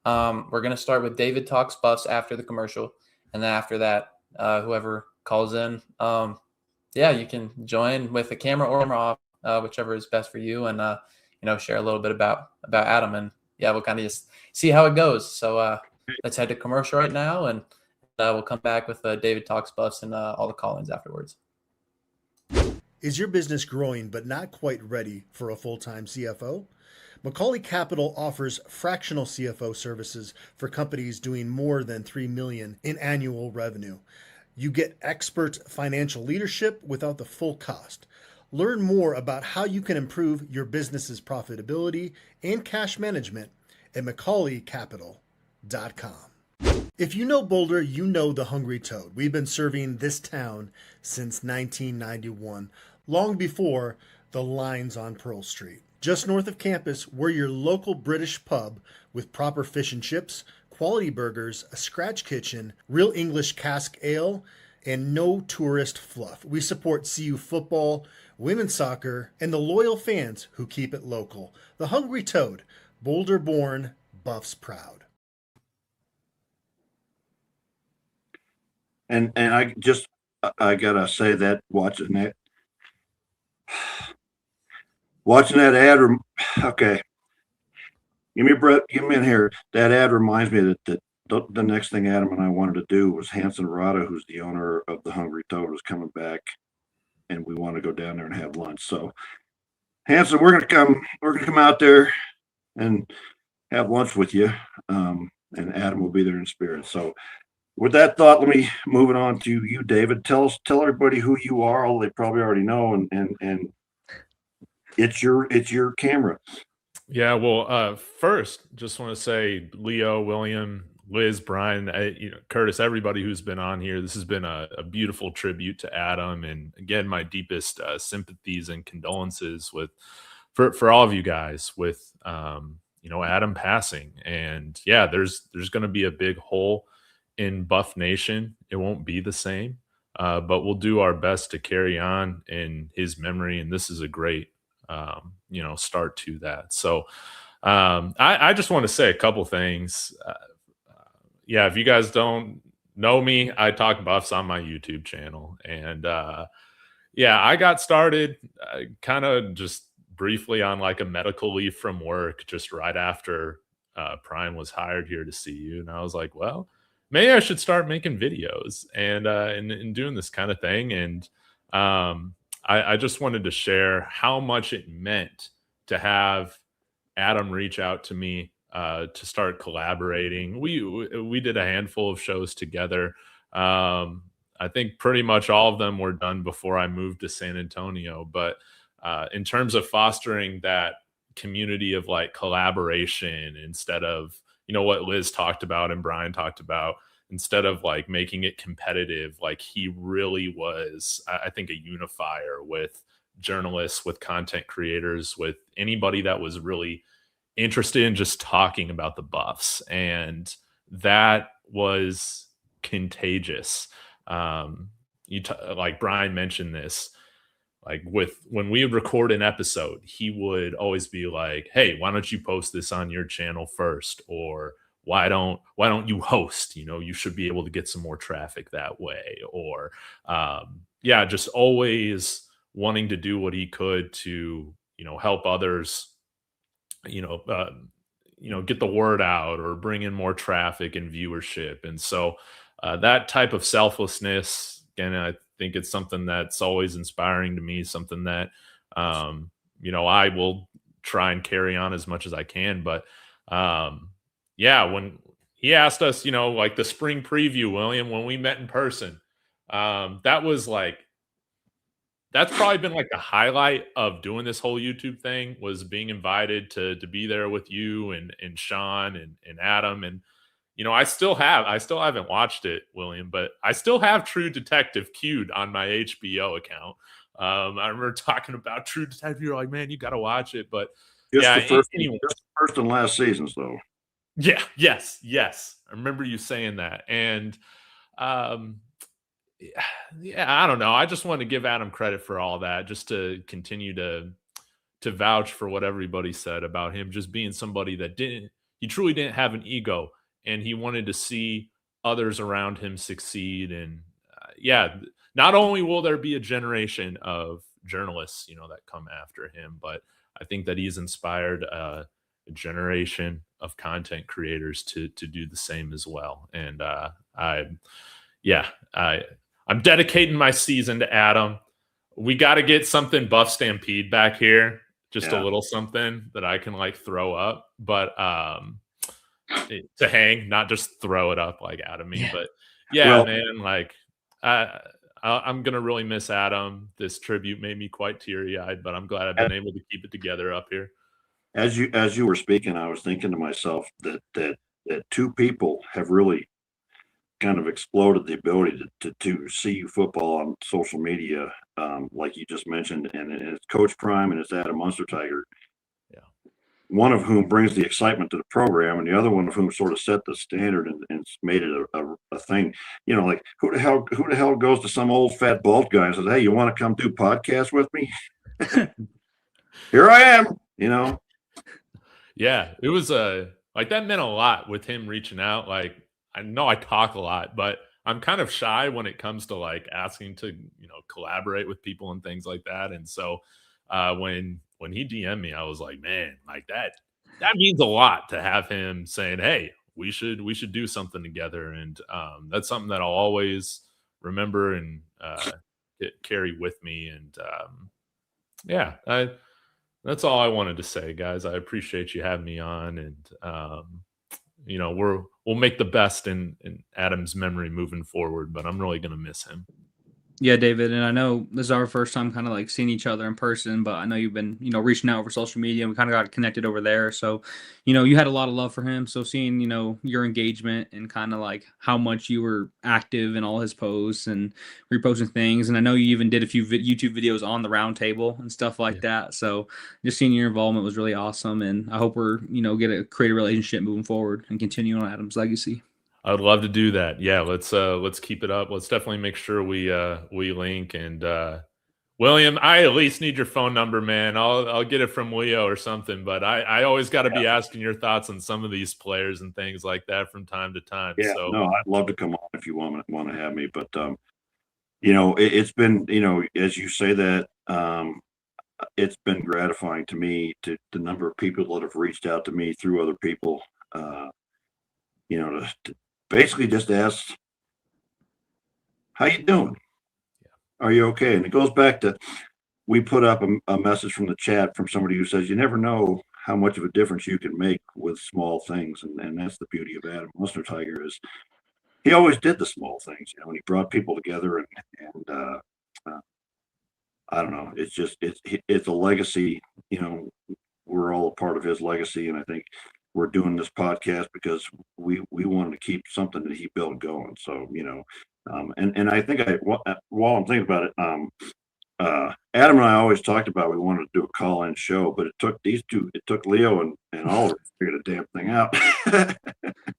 We're going to start with David Talks Buffs after the commercial. And then after that, whoever calls in, you can join with the camera or camera off, whichever is best for you. And, share a little bit about Adam. And we'll kind of just see how it goes. So let's head to commercial right now. And we'll come back with David Talks Buffs and all the call-ins afterwards. Is your business growing but not quite ready for a full-time CFO? Macaulay Capital offers fractional CFO services for companies doing more than $3 million in annual revenue. You get expert financial leadership without the full cost. Learn more about how you can improve your business's profitability and cash management at MacaulayCapital.com. If you know Boulder, you know the Hungry Toad. We've been serving this town since 1991, long before the lines on Pearl Street. Just north of campus, we're your local British pub with proper fish and chips, quality burgers, a scratch kitchen, real English cask ale, and no tourist fluff. We support CU football, women's soccer, and the loyal fans who keep it local. The Hungry Toad, Boulder born, Buffs proud. And I gotta say that watching that ad, okay. Give me a breath. Give me in here. That ad reminds me that the next thing Adam and I wanted to do was Hayes and Rivera, who's the owner of the Hungry Toad, was coming back, and we want to go down there and have lunch. So, Hanson, we're gonna come out there and have lunch with you, and Adam will be there in spirit. So, with that thought, let me move it on to you, David. Tell everybody who you are. All they probably already know, and it's your camera. Yeah, well, first, just want to say, Leo, William, Liz, Brian, Curtis, everybody who's been on here. This has been a beautiful tribute to Adam, and again, my deepest sympathies and condolences for all of you guys with Adam passing. And yeah, there's going to be a big hole in Buff Nation. It won't be the same, but we'll do our best to carry on in his memory, and this is a great start to that. So I just want to say a couple things. If you guys don't know me, I talk Buffs on my YouTube channel. And I got started kind of just briefly on like a medical leave from work just right after Prime was hired here to see you. And I was like, well, maybe I should start making videos and doing this kind of thing. And I just wanted to share how much it meant to have Adam reach out to me to start collaborating. We did a handful of shows together. I think pretty much all of them were done before I moved to San Antonio. But in terms of fostering that community of like collaboration, instead of what Liz talked about and Brian talked about, instead of like making it competitive, like he really was, I think, a unifier with journalists, with content creators, with anybody that was really interested in just talking about the Buffs. And that was contagious. Like Brian mentioned this, like when we would record an episode, he would always be like, hey, why don't you post this on your channel first? Or why don't you host? You should be able to get some more traffic that way. Or just always wanting to do what he could to help others get the word out or bring in more traffic and viewership. And so that type of selflessness, again, I think it's something that's always inspiring to me, something that I will try and carry on as much as I can. But when he asked us, like the spring preview, William, when we met in person, that's probably been like the highlight of doing this whole YouTube thing, was being invited to be there with you and Sean and Adam. And, I still haven't watched it, William, but I still have True Detective queued on my HBO account. I remember talking about True Detective. You're like, man, you got to watch it. But just the first and last seasons, though. Yeah. Yes. I remember you saying that. And, I don't know. I just want to give Adam credit for all that, just to continue to vouch for what everybody said about him, just being somebody that he truly didn't have an ego, and he wanted to see others around him succeed. And not only will there be a generation of journalists, that come after him, but I think that he's inspired a generation of content creators to do the same as well. And I'm dedicating my season to Adam. We got to get something Buff Stampede back here, just a little something that I can like throw up, but to hang, not just throw it up like out of me. But man, like I'm gonna really miss Adam. This tribute made me quite teary-eyed, but I'm glad I've been able to keep it together up here. As you were speaking, I was thinking to myself that that two people have really kind of exploded the ability to see football on social media, like you just mentioned, and it's Coach Prime and it's Adam Munsterteiger. Yeah. One of whom brings the excitement to the program, and the other one of whom sort of set the standard and made it a thing. You know, like who the hell goes to some old fat bald guy and says, "Hey, you want to come do podcasts with me?" Here I am. You know. Yeah, it was like that meant a lot with him reaching out. Like, I know I talk a lot, but I'm kind of shy when it comes to like asking to, collaborate with people and things like that. And so when he DM'd me, I was like, man, like that means a lot to have him saying, hey, we should do something together. And that's something that I'll always remember and carry with me. And that's all I wanted to say, guys. I appreciate you having me on, and we'll make the best in Adam's memory moving forward. But I'm really gonna miss him. Yeah, David, and I know this is our first time kind of like seeing each other in person, but I know you've been, reaching out over social media, and we kind of got connected over there. So, you had a lot of love for him. So seeing, your engagement and kind of like how much you were active in all his posts and reposting things. And I know you even did a few YouTube videos on the round table and stuff like that. So just seeing your involvement was really awesome. And I hope we're, create a relationship moving forward and continue on Adam's legacy. I would love to do that. Yeah, let's keep it up. Let's definitely make sure we link. And William, I at least need your phone number, man. I'll get it from Leo or something. But I always got to be asking your thoughts on some of these players and things like that from time to time. Yeah, so no, I'd love to come on if you want to have me. But it's been, as you say that, it's been gratifying to me to the number of people that have reached out to me through other people. To basically just ask, how you doing? Are you okay? And it goes back to, we put up a message from the chat from somebody who says, you never know how much of a difference you can make with small things. And that's the beauty of Adam Munsterteiger, is he always did the small things, and he brought people together, and I don't know. It's just, it's a legacy, we're all a part of his legacy. And I think we're doing this podcast because we wanted to keep something that he built going. So, and I think while I'm thinking about it, Adam and I always talked about, we wanted to do a call-in show, but it took these two, it took Leo and Oliver to figure the damn thing out.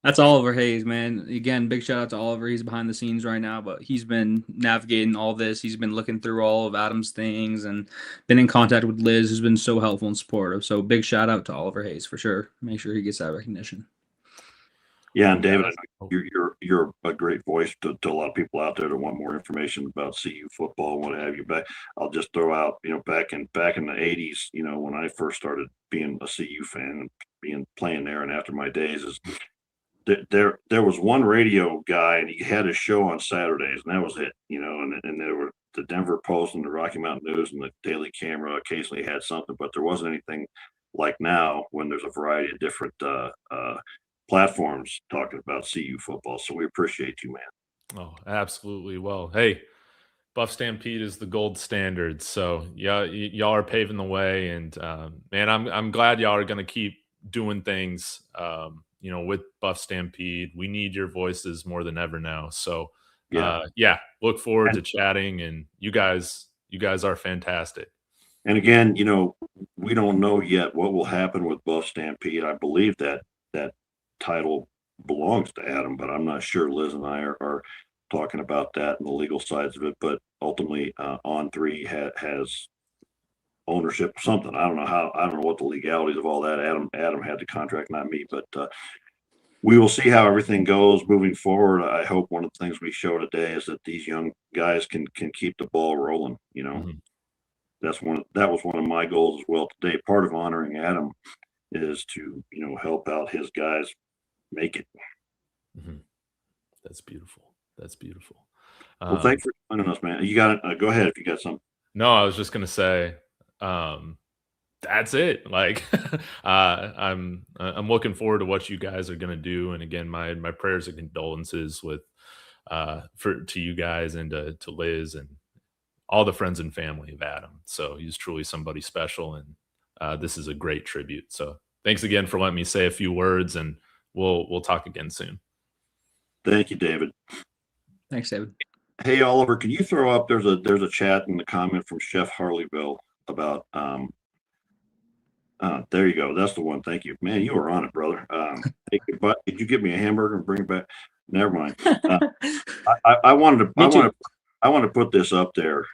That's Oliver Hayes, man. Again, big shout out to Oliver. He's behind the scenes right now, but he's been navigating all this. He's been looking through all of Adam's things and been in contact with Liz, who's been so helpful and supportive. So big shout out to Oliver Hayes for sure. Make sure he gets that recognition. Yeah, and David, you're a great voice to a lot of people out there that want more information about CU football and what have you. But I'll just throw out, back in the 80s, when I first started being a CU fan and playing there, and after my days, is there was one radio guy, and he had a show on Saturdays, and that was it, and there were the Denver Post and the Rocky Mountain News and the Daily Camera occasionally had something, but there wasn't anything like now when there's a variety of different platforms talking about CU football. So we appreciate you, man. Oh, absolutely. Well, hey, Buff Stampede is the gold standard. So yeah, y'all are paving the way, and man, I'm glad y'all are going to keep doing things, with Buff Stampede. We need your voices more than ever now. So look forward to chatting, and you guys are fantastic. And again, we don't know yet what will happen with Buff Stampede. I believe that title belongs to Adam, but I'm not sure. Liz and I are talking about that and the legal sides of it, but ultimately On3 has ownership of something. I don't know what the legalities of all that. Adam had the contract, not me, but we will see how everything goes moving forward. I hope one of the things we show today is that these young guys can keep the ball rolling. Mm-hmm. That was one of my goals as well today. Part of honoring Adam is to help out his guys make it. Mm-hmm. That's beautiful. Well, thanks for joining us, man. You got it. Go ahead if you got something. No, I was just gonna say, that's it. Like, I'm looking forward to what you guys are gonna do. And again, my prayers and condolences to you guys and to Liz and all the friends and family of Adam. So he's truly somebody special, and this is a great tribute. So thanks again for letting me say a few words, and we'll talk again soon. Thank you, David. Thanks, David. Hey, Oliver, can you throw up? There's a chat in the comment from Chef Harleyville about there you go. That's the one. Thank you, man. You were on it, brother. Hey, but did you give me a hamburger and bring it back? Never mind. I wanted to put this up there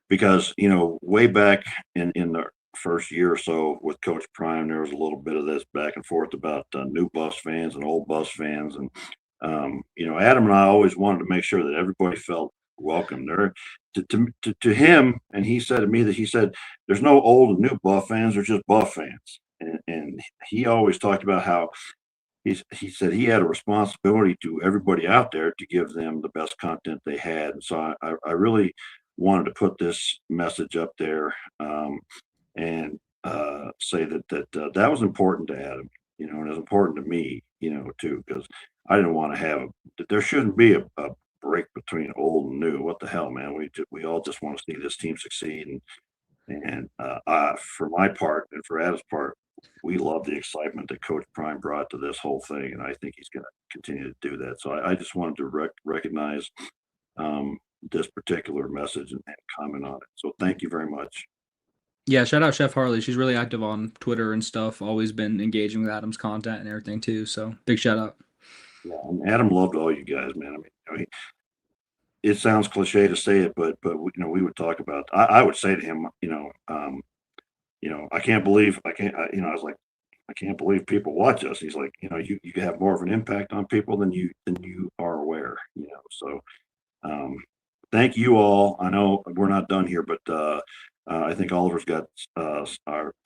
because way back in the first year or so with Coach Prime, there was a little bit of this back and forth about new Buffs fans and old Buffs fans, and Adam and I always wanted to make sure that everybody felt welcome there. To him, and he said to me that he said there's no old and new Buff fans, there's just Buff fans, and he always talked about how he said he had a responsibility to everybody out there to give them the best content they had. And so I really wanted to put this message up there and say that was important to Adam, and it was important to me, too, because I didn't want to have there shouldn't be a break between old and new. What the hell, man? We all just want to see this team succeed, and for my part and for Adam's part, we love the excitement that Coach Prime brought to this whole thing, and I think he's going to continue to do that. So I just wanted to recognize this particular message and comment on it. So thank you very much. Yeah, shout out Chef Harley. She's really active on Twitter and stuff. Always been engaging with Adam's content and everything too. So big shout out. Yeah, and Adam loved all you guys, man. I mean, it sounds cliche to say it, but we would talk about. I would say to him, I can't believe I was like, I can't believe people watch us. He's like, you have more of an impact on people than you are aware. So thank you all. I know we're not done here, but I think Oliver's got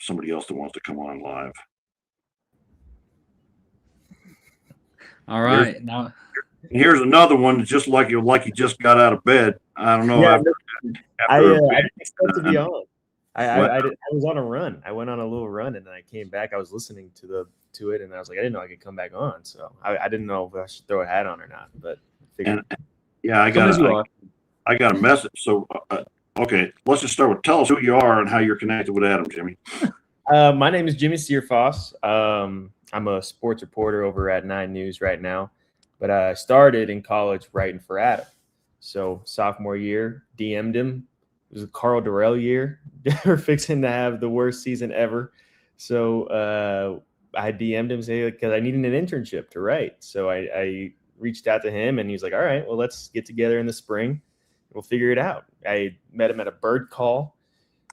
somebody else that wants to come on live. All right, now here's another one that's just like you just got out of bed. I don't know. Yeah, I didn't expect to be on. I was on a run. I went on a little run and then I came back. I was listening to it and I was like, I didn't know I could come back on. So I didn't know if I should throw a hat on or not. But I got a message. So okay, let's just start with tell us who you are and how you're connected with Adam, Jimmie. My name is Jimmie Searfoss. I'm a sports reporter over at 9 News right now, but I started in college writing for Adam. So sophomore year, DM'd him. It was a Carl Durrell year. We're fixing to have the worst season ever. So I DM'd him because I needed an internship to write. So I reached out to him and he was like, all right, well, let's get together in the spring. We'll figure it out. I met him at a bird call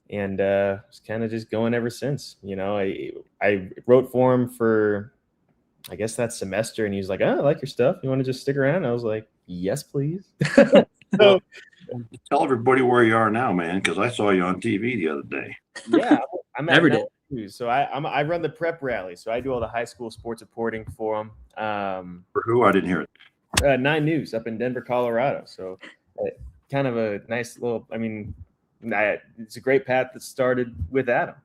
and was kind of just going ever since. I wrote for him for, I guess, that semester. And he was like, oh, I like your stuff. You want to just stick around? I was like, yes, please. So, tell everybody where you are now, man, because I saw you on TV the other day. Yeah, I'm at every day. News. So I run the prep rally. So I do all the high school sports reporting for them. For who? I didn't hear it. 9 News up in Denver, Colorado. So kind of a nice little, it's a great path that started with Adam.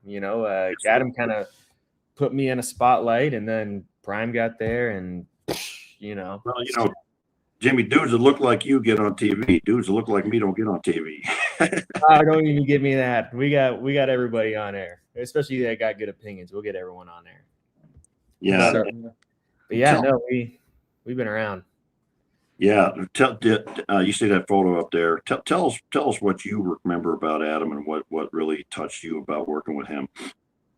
Adam kind of put me in a spotlight and then Prime got there and, Well, Jimmie, dudes that look like you get on TV. Dudes that look like me don't get on TV. Don't even give me that. We got everybody on air, especially that got good opinions. We'll get everyone on there. Yeah. But yeah, no, we've been around. Yeah. You see that photo up there. Tell us what you remember about Adam and what really touched you about working with him.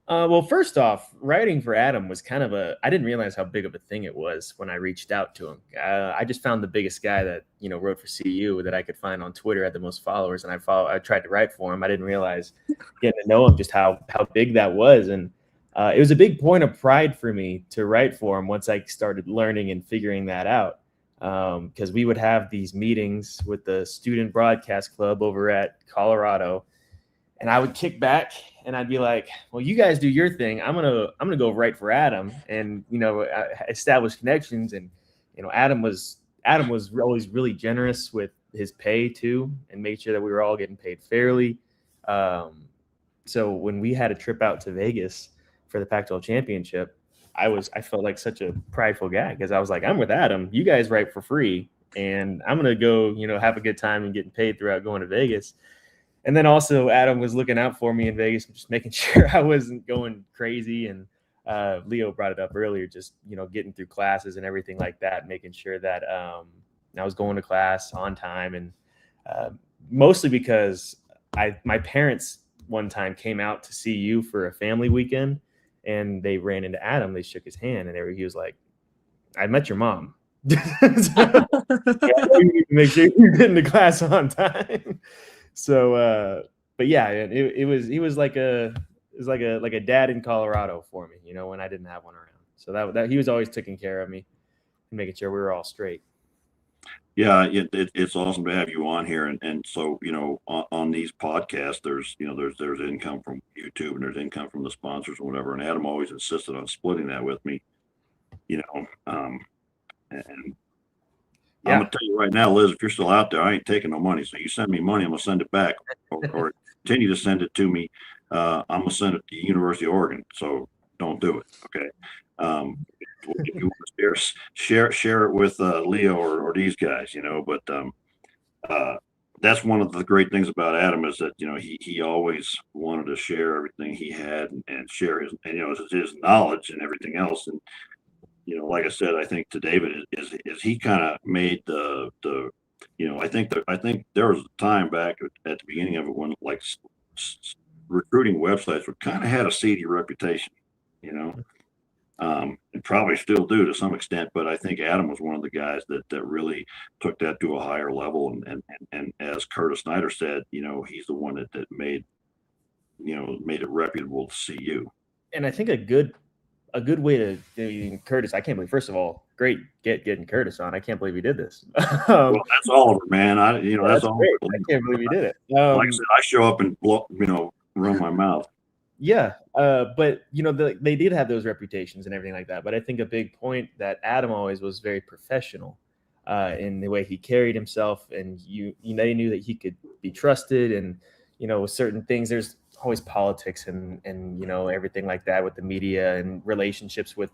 Well, first off, writing for Adam was kind of I didn't realize how big of a thing it was when I reached out to him. I just found the biggest guy that, wrote for CU that I could find on Twitter, had the most followers. And I tried to write for him. I didn't realize getting to know him, just how big that was. And it was a big point of pride for me to write for him once I started learning and figuring that out. Because we would have these meetings with the student broadcast club over at Colorado. And I would kick back and I'd be like, well, you guys do your thing. I'm gonna go write for Adam and establish connections. And Adam was always really generous with his pay too, and made sure that we were all getting paid fairly. So when we had a trip out to Vegas for the Pac-12 championship, I felt like such a prideful guy because I was like, I'm with Adam. You guys write for free, and I'm gonna go have a good time and getting paid throughout going to Vegas. And then also Adam was looking out for me in Vegas, just making sure I wasn't going crazy. And Leo brought it up earlier, just, getting through classes and everything like that, making sure that I was going to class on time. And mostly because my parents one time came out to see you for a family weekend, and they ran into Adam. They shook his hand, and he was like, "I met your mom." So, you need to make sure you're getting to class on time. So, but yeah, he was like a dad in Colorado for me, when I didn't have one around. So that he was always taking care of me and making sure we were all straight. Yeah, it's awesome to have you on here, and so on these podcasts, there's income from YouTube and there's income from the sponsors and whatever. And Adam always insisted on splitting that with me, and I'm gonna tell you right now, Liz, if you're still out there, I ain't taking no money. So you send me money, I'm gonna send it back, or continue to send it to me. I'm gonna send it to University of Oregon. So don't do it, okay? If you want to share it with Leo or these guys, but that's one of the great things about Adam is that he always wanted to share everything he had and share his knowledge and everything else. And like I said, I think to David is he kind of made the I think there was a time back at the beginning of it when like recruiting websites were kind of had a seedy reputation, and probably still do to some extent. But I think Adam was one of the guys that really took that to a higher level. And as Curtis Snyder said, he's the one that made it reputable to see you. And I think a good way to Curtis, I can't believe, first of all, great getting Curtis on. I can't believe he did this. Well, that's Oliver, man. That's all. I can't believe he did it. Like I said, I show up and run my mouth. Yeah, but they did have those reputations and everything like that. But I think a big point that Adam always was very professional in the way he carried himself, and they knew that he could be trusted. And with certain things, there's always politics and everything like that with the media, and relationships with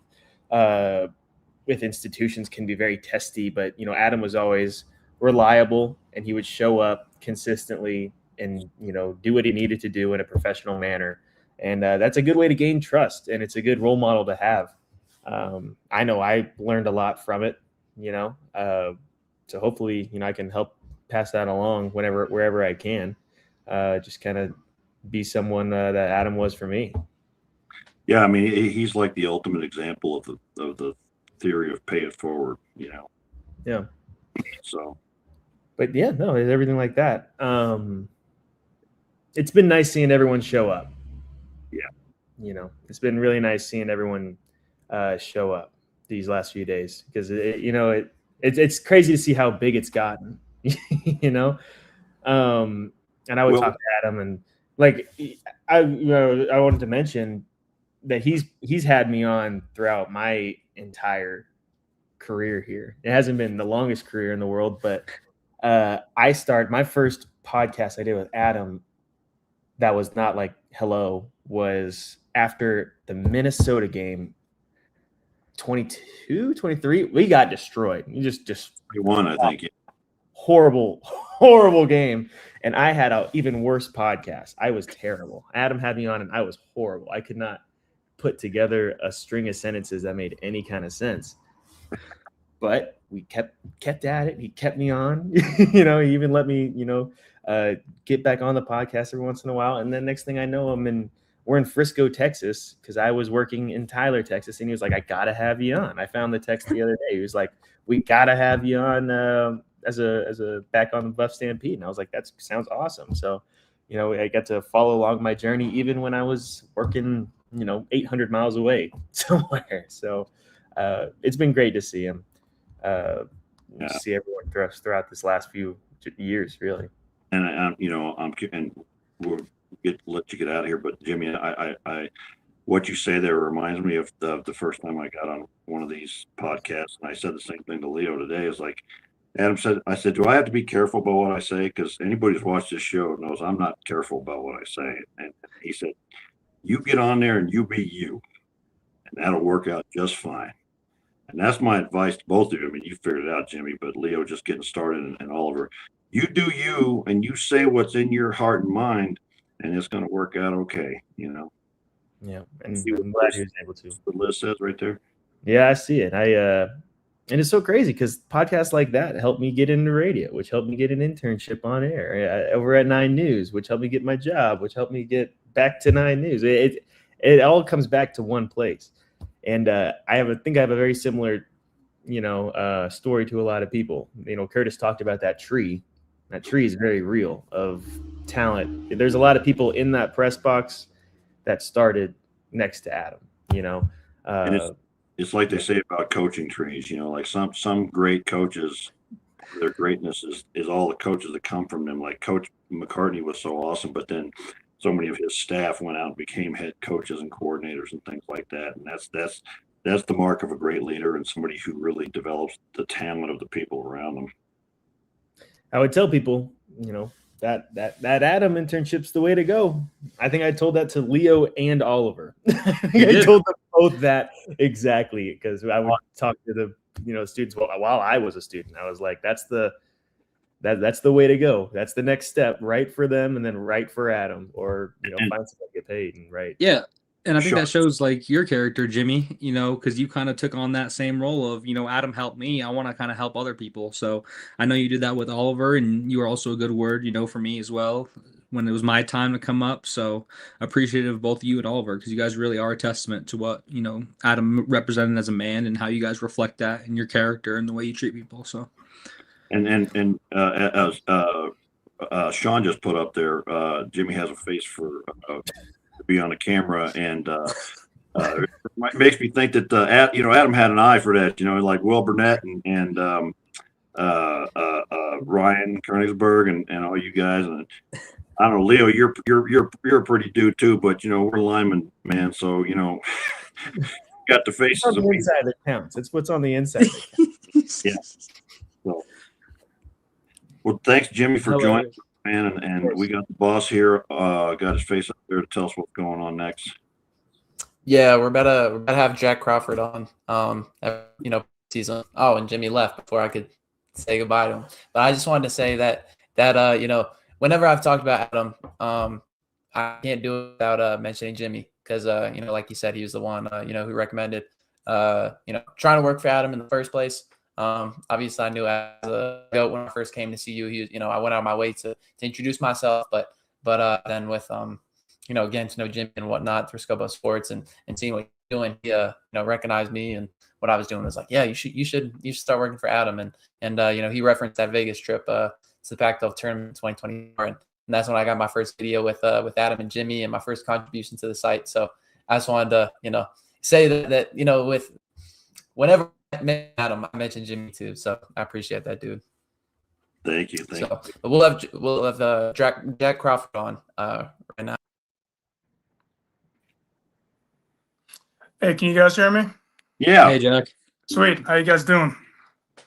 institutions can be very testy. But Adam was always reliable, and he would show up consistently and do what he needed to do in a professional manner. And that's a good way to gain trust, and it's a good role model to have. I know I learned a lot from it, so hopefully, I can help pass that along wherever I can. Just kind of be someone that Adam was for me. Yeah, I mean, he's like the ultimate example of the theory of pay it forward, Yeah. So. But yeah, no, it's everything like that. It's been nice seeing everyone show up. Yeah. It's been really nice seeing everyone show up these last few days, because it's crazy to see how big it's gotten, and I would talk to Adam, and like I wanted to mention that he's had me on throughout my entire career here. It hasn't been the longest career in the world, but I started my first podcast I did with Adam that was not like hello was after the Minnesota game 22 23. We got destroyed. You just won, I think. Horrible game. And I had an even worse podcast. I was terrible. Adam had me on and I was horrible. I could not put together a string of sentences that made any kind of sense. But we kept at it. He kept me on. He even let me, get back on the podcast every once in a while. And then next thing I know, we're in Frisco, Texas, because I was working in Tyler, Texas. And he was like, I got to have you on. I found the text the other day. He was like, we got to have you on as a back on the Buff Stampede. And I was like, that sounds awesome. So, I got to follow along my journey even when I was working, 800 miles away somewhere. So it's been great to see him. See everyone throughout this last few years, really. And and we'll let you get out of here. But Jimmie, I what you say there reminds me of the first time I got on one of these podcasts, and I said the same thing to Leo today. Is like Adam said. I said, do I have to be careful about what I say? Because anybody who's watched this show knows I'm not careful about what I say. And he said, you get on there and you be you, and that'll work out just fine. And that's my advice to both of you. I mean, you figured it out, Jimmie, but Leo just getting started, and Oliver, you do you, and you say what's in your heart and mind, and it's going to work out okay, Yeah, and See what I'm glad he was able to. the list says right there. Yeah, I see it. And it's so crazy because podcasts like that helped me get into radio, which helped me get an internship on air over at 9 News, which helped me get my job, which helped me get back to 9 News. It all comes back to one place. And I think I have a very similar, story to a lot of people. Curtis talked about that tree. That tree is very real of talent. There's a lot of people in that press box that started next to Adam, And it's like they say about coaching trees, like some great coaches, their greatness is all the coaches that come from them. Like Coach McCartney was so awesome, but then so many of his staff went out and became head coaches and coordinators and things like that. And that's the mark of a great leader and somebody who really develops the talent of the people around them. I would tell people, that Adam internship's the way to go. I think I told that to Leo and Oliver. I told them both that exactly because I would talk to the students while I was a student. I was like, that's the way to go. That's the next step, right for them, and then right for Adam, or find somebody to get paid and right. Yeah. And I think that shows like your character, Jimmie, because you kind of took on that same role of, Adam helped me. I want to kind of help other people. So I know you did that with Oliver, and you were also a good word, for me as well when it was my time to come up. So appreciative of both you and Oliver, because you guys really are a testament to what, Adam represented as a man and how you guys reflect that in your character and the way you treat people. So. And as Sean just put up there, Jimmie has a face for to be on a camera, and it makes me think that Adam had an eye for that. Like Will Burnett and Ryan Koenigsberg and all you guys. And I don't know, Leo, you're a pretty dude too, but we're linemen, man. So got the faces on the of inside that counts. It's what's on the inside that counts. Yeah. So, well, thanks, Jimmie, for joining us, man. And we got the boss here. Got his face up there to tell us what's going on next. Yeah, we're about to have Jack Crawford on. Season. Oh, and Jimmie left before I could say goodbye to him. But I just wanted to say that whenever I've talked about Adam, I can't do it without mentioning Jimmie, because like you said, he was the one who recommended trying to work for Adam in the first place. Obviously I knew as a goat when I first came to see you, he was, I went out of my way to introduce myself, but then with getting to know Jimmie and whatnot through Scobo Sports and seeing what you're doing, he recognized me and what I was doing. Was like, yeah, you should start working for Adam, and he referenced that Vegas trip to the Pac-12 tournament in 2024, and that's when I got my first video with Adam and Jimmie and my first contribution to the site. So I just wanted to say that with whenever I met Adam, I mentioned Jimmie too. So I appreciate that, dude. Thank you. But we'll have Jack Crawford on right now. Hey, can you guys hear me? Yeah. Hey, Jack. Sweet. How you guys doing?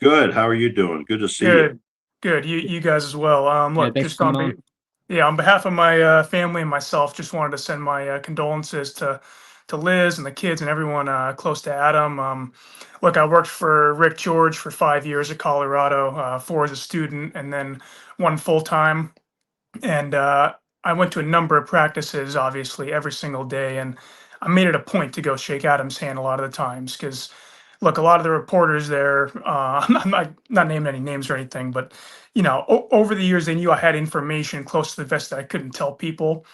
Good. How are you doing? Good to see you. Good. You guys as well. Look, thanks for coming on. On behalf of my family and myself, just wanted to send my condolences to Liz and the kids and everyone close to Adam. Look, I worked for Rick George for 5 years at Colorado, 4 as a student and then 1 full-time. And I went to a number of practices, obviously, every single day. And I made it a point to go shake Adam's hand a lot of the times because, look, a lot of the reporters there, I'm not naming any names or anything, but, over the years, they knew I had information close to the vest that I couldn't tell people.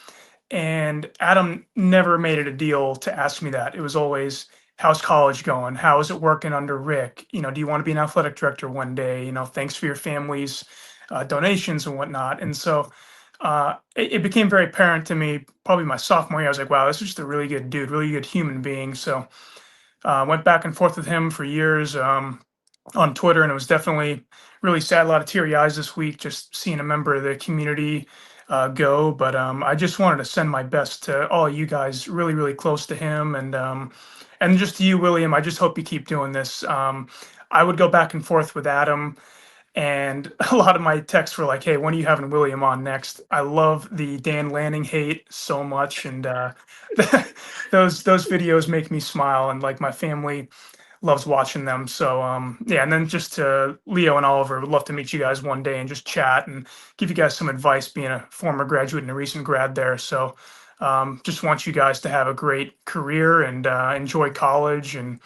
And Adam never made it a deal to ask me that. It was always, how's college going? How is it working under Rick? Do you want to be an athletic director one day? Thanks for your family's donations and whatnot. And so it became very apparent to me, probably my sophomore year. I was like, wow, this is just a really good dude, really good human being. So went back and forth with him for years on Twitter, and it was definitely really sad. A lot of teary eyes this week, just seeing a member of the community go. But I just wanted to send my best to all of you guys really, really close to him. And just to you, William, I just hope you keep doing this. I would go back and forth with Adam, and a lot of my texts were like, hey, when are you having William on next? I love the Dan Lanning hate so much. And those videos make me smile, and like my family loves watching them. So and then just to Leo and Oliver, would love to meet you guys one day and just chat and give you guys some advice, being a former graduate and a recent grad there. So Just want you guys to have a great career and enjoy college. And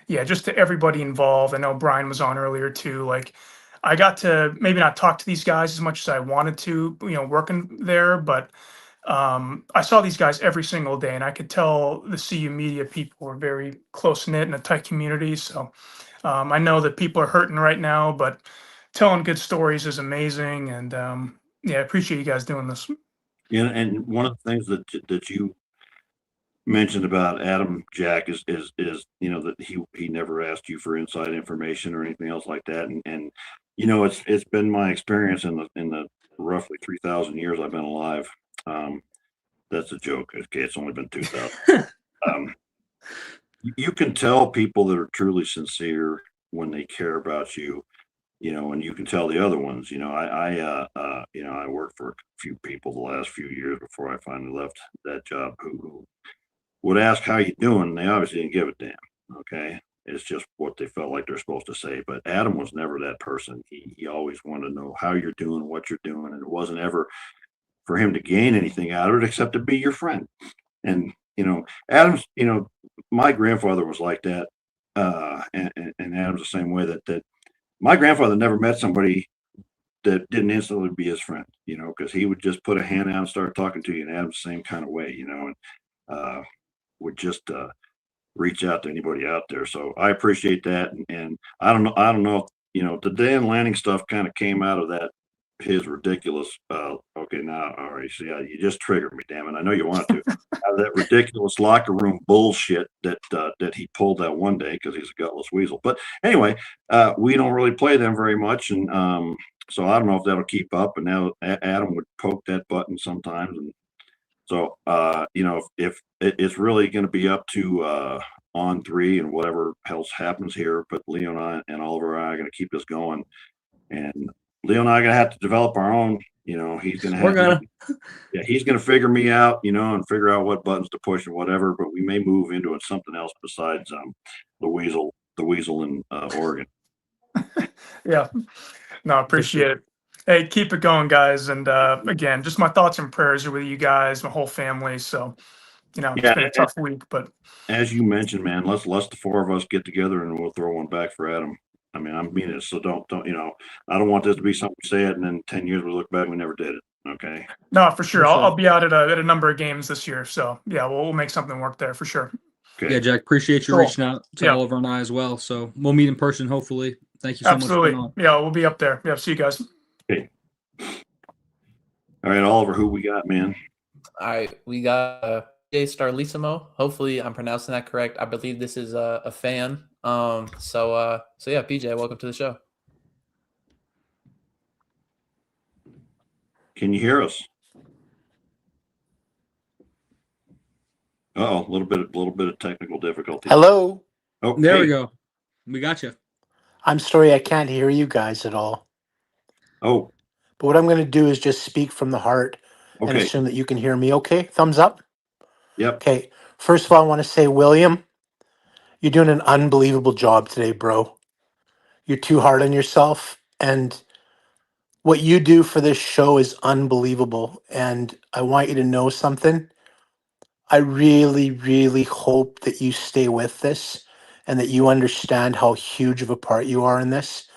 yeah, just to everybody involved. I know Brian was on earlier too. Like, I got to maybe not talk to these guys as much as I wanted to, working there, but I saw these guys every single day, and I could tell the CU media people were very close knit and a tight community. So I know that people are hurting right now, but telling good stories is amazing. And yeah, I appreciate you guys doing this. Yeah, and one of the things that you mentioned about Adam Jack is that he never asked you for inside information or anything else like that, and it's been my experience in the roughly 3,000 years I've been alive. That's a joke. Okay, it's only been 2,000. You can tell people that are truly sincere when they care about you, and you can tell the other ones. I worked for a few people the last few years before I finally left that job who would ask how you doing. They obviously didn't give a damn. Okay, it's just what they felt like they're supposed to say. But Adam was never that person. He always wanted to know how you're doing, what you're doing, and it wasn't ever for him to gain anything out of it except to be your friend. And Adam's, my grandfather was like that, and Adam's the same way that my grandfather never met somebody that didn't instantly be his friend, because he would just put a hand out and start talking to you, and Adam's the same kind of way, and would just reach out to anybody out there. So I appreciate that, and I don't know, the Dan Lanning stuff kind of came out of that. His ridiculous okay, now all right, see, you just triggered me, damn it. I know you want to out of that ridiculous locker room bullshit that he pulled that one day because he's a gutless weasel. But anyway, we don't really play them very much, and so I don't know if that'll keep up. And now Adam would poke that button sometimes, and so if it's really going to be up to on 3 and whatever else happens here, but Leo and I and Oliver and I are going to keep this going, and Leo and I are gonna have to develop our own. He's gonna have he's gonna figure me out, and figure out what buttons to push and whatever. But we may move into something else besides the weasel in Oregon. Yeah, no, appreciate it. Hey, keep it going, guys. And again, just my thoughts and prayers are with you guys, my whole family. So, it's been a tough week, but as you mentioned, man, let's the 4 of us get together and we'll throw one back for Adam. I mean, I mean it. So don't, I don't want this to be something we say it and then 10 years we look back and we never did it. Okay. No, for sure. I'll be out at a number of games this year. So yeah, we'll make something work there for sure. Okay. Yeah, Jack, appreciate you reaching out to Oliver and I as well. So we'll meet in person, hopefully. Thank you so much for coming on. Yeah, we'll be up there. Yeah, see you guys. Okay. All right, Oliver, who we got, man? All right, we got Jay Starlissimo. Hopefully I'm pronouncing that correct. I believe this is a fan. So yeah, PJ, welcome to the show. Can you hear us? A little bit of technical difficulty. Hello. Oh, there we go. We got you. I'm sorry, I can't hear you guys at all. Oh. But what I'm going to do is just speak from the heart and assume that you can hear me. Okay, thumbs up. Yep. Okay. First of all, I want to say, William, you're doing an unbelievable job today, bro. You're too hard on yourself, and what you do for this show is unbelievable. And I want you to know something. I really, really hope that you stay with this and that you understand how huge of a part you are in this.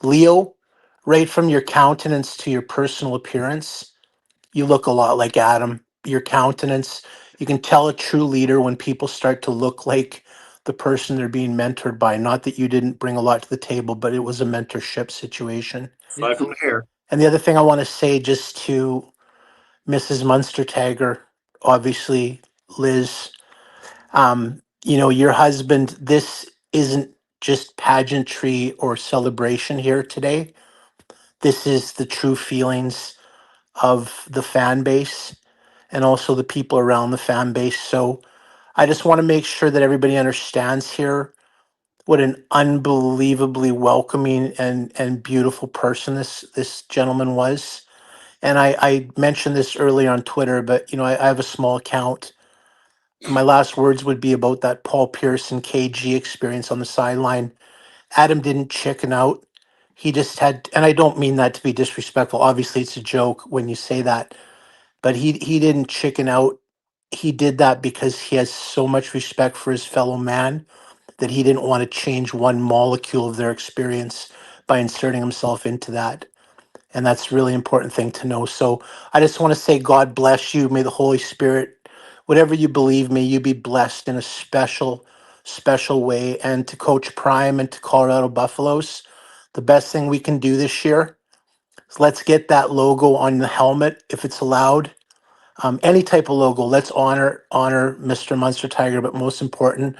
Leo, right from your countenance to your personal appearance, you look a lot like Adam. Your countenance, you can tell a true leader when people start to look like the person they're being mentored by. Not that you didn't bring a lot to the table, but it was a mentorship situation. Aside from the hair. And the other thing I want to say just to Mrs. Munsterteiger, obviously, Liz, your husband, this isn't just pageantry or celebration here today. This is the true feelings of the fan base and also the people around the fan base. So I just want to make sure that everybody understands here what an unbelievably welcoming and beautiful person this gentleman was. And I mentioned this earlier on Twitter, but I have a small account. My last words would be about that Paul Pierce and KG experience on the sideline. Adam didn't chicken out. He just had, and I don't mean that to be disrespectful. Obviously, it's a joke when you say that, but he didn't chicken out he did that because he has so much respect for his fellow man that he didn't want to change one molecule of their experience by inserting himself into that. And that's a really important thing to know. So I just want to say, God bless you. May the Holy Spirit, whatever you believe, may you be blessed in a special, special way. And to Coach Prime and to Colorado Buffaloes, the best thing we can do this year is let's get that logo on the helmet if it's allowed. Any type of logo. Let's honor Mr. Munsterteiger, but most important,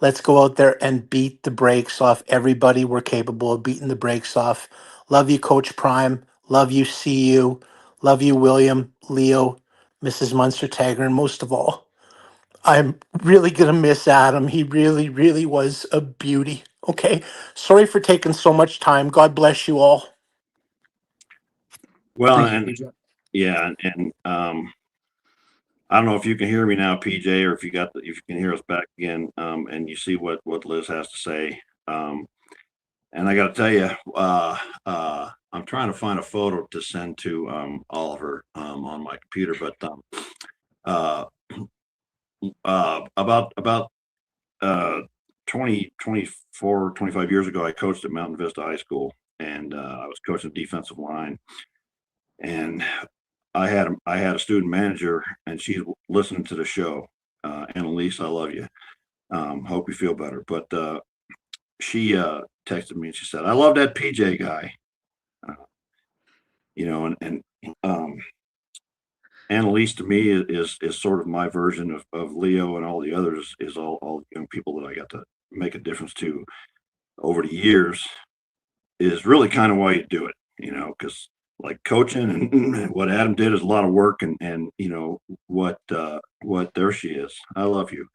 let's go out there and beat the brakes off everybody we're capable of beating the brakes off. Love you, Coach Prime. Love you, CU. Love you, William, Leo, Mrs. Munsterteiger, and most of all, I'm really gonna miss Adam. He really, really was a beauty. Okay. Sorry for taking so much time. God bless you all. Well, Thank you, and PJ. yeah, and I don't know if you can hear me now, PJ, or if you can hear us back again, and you see what Liz has to say. And I got to tell you, I'm trying to find a photo to send to Oliver on my computer, but about 25 years ago, I coached at Mountain Vista High School, and I was coaching defensive line, and I had a student manager, and she's listening to the show. Annalise, I love you. Hope you feel better. But she texted me and she said, "I love that PJ guy." And Annalise to me is sort of my version of Leo, and all the others is all young people that I got to make a difference to over the years. Is really kind of why you do it, because like coaching and what Adam did is a lot of work, and what there she is. I love you.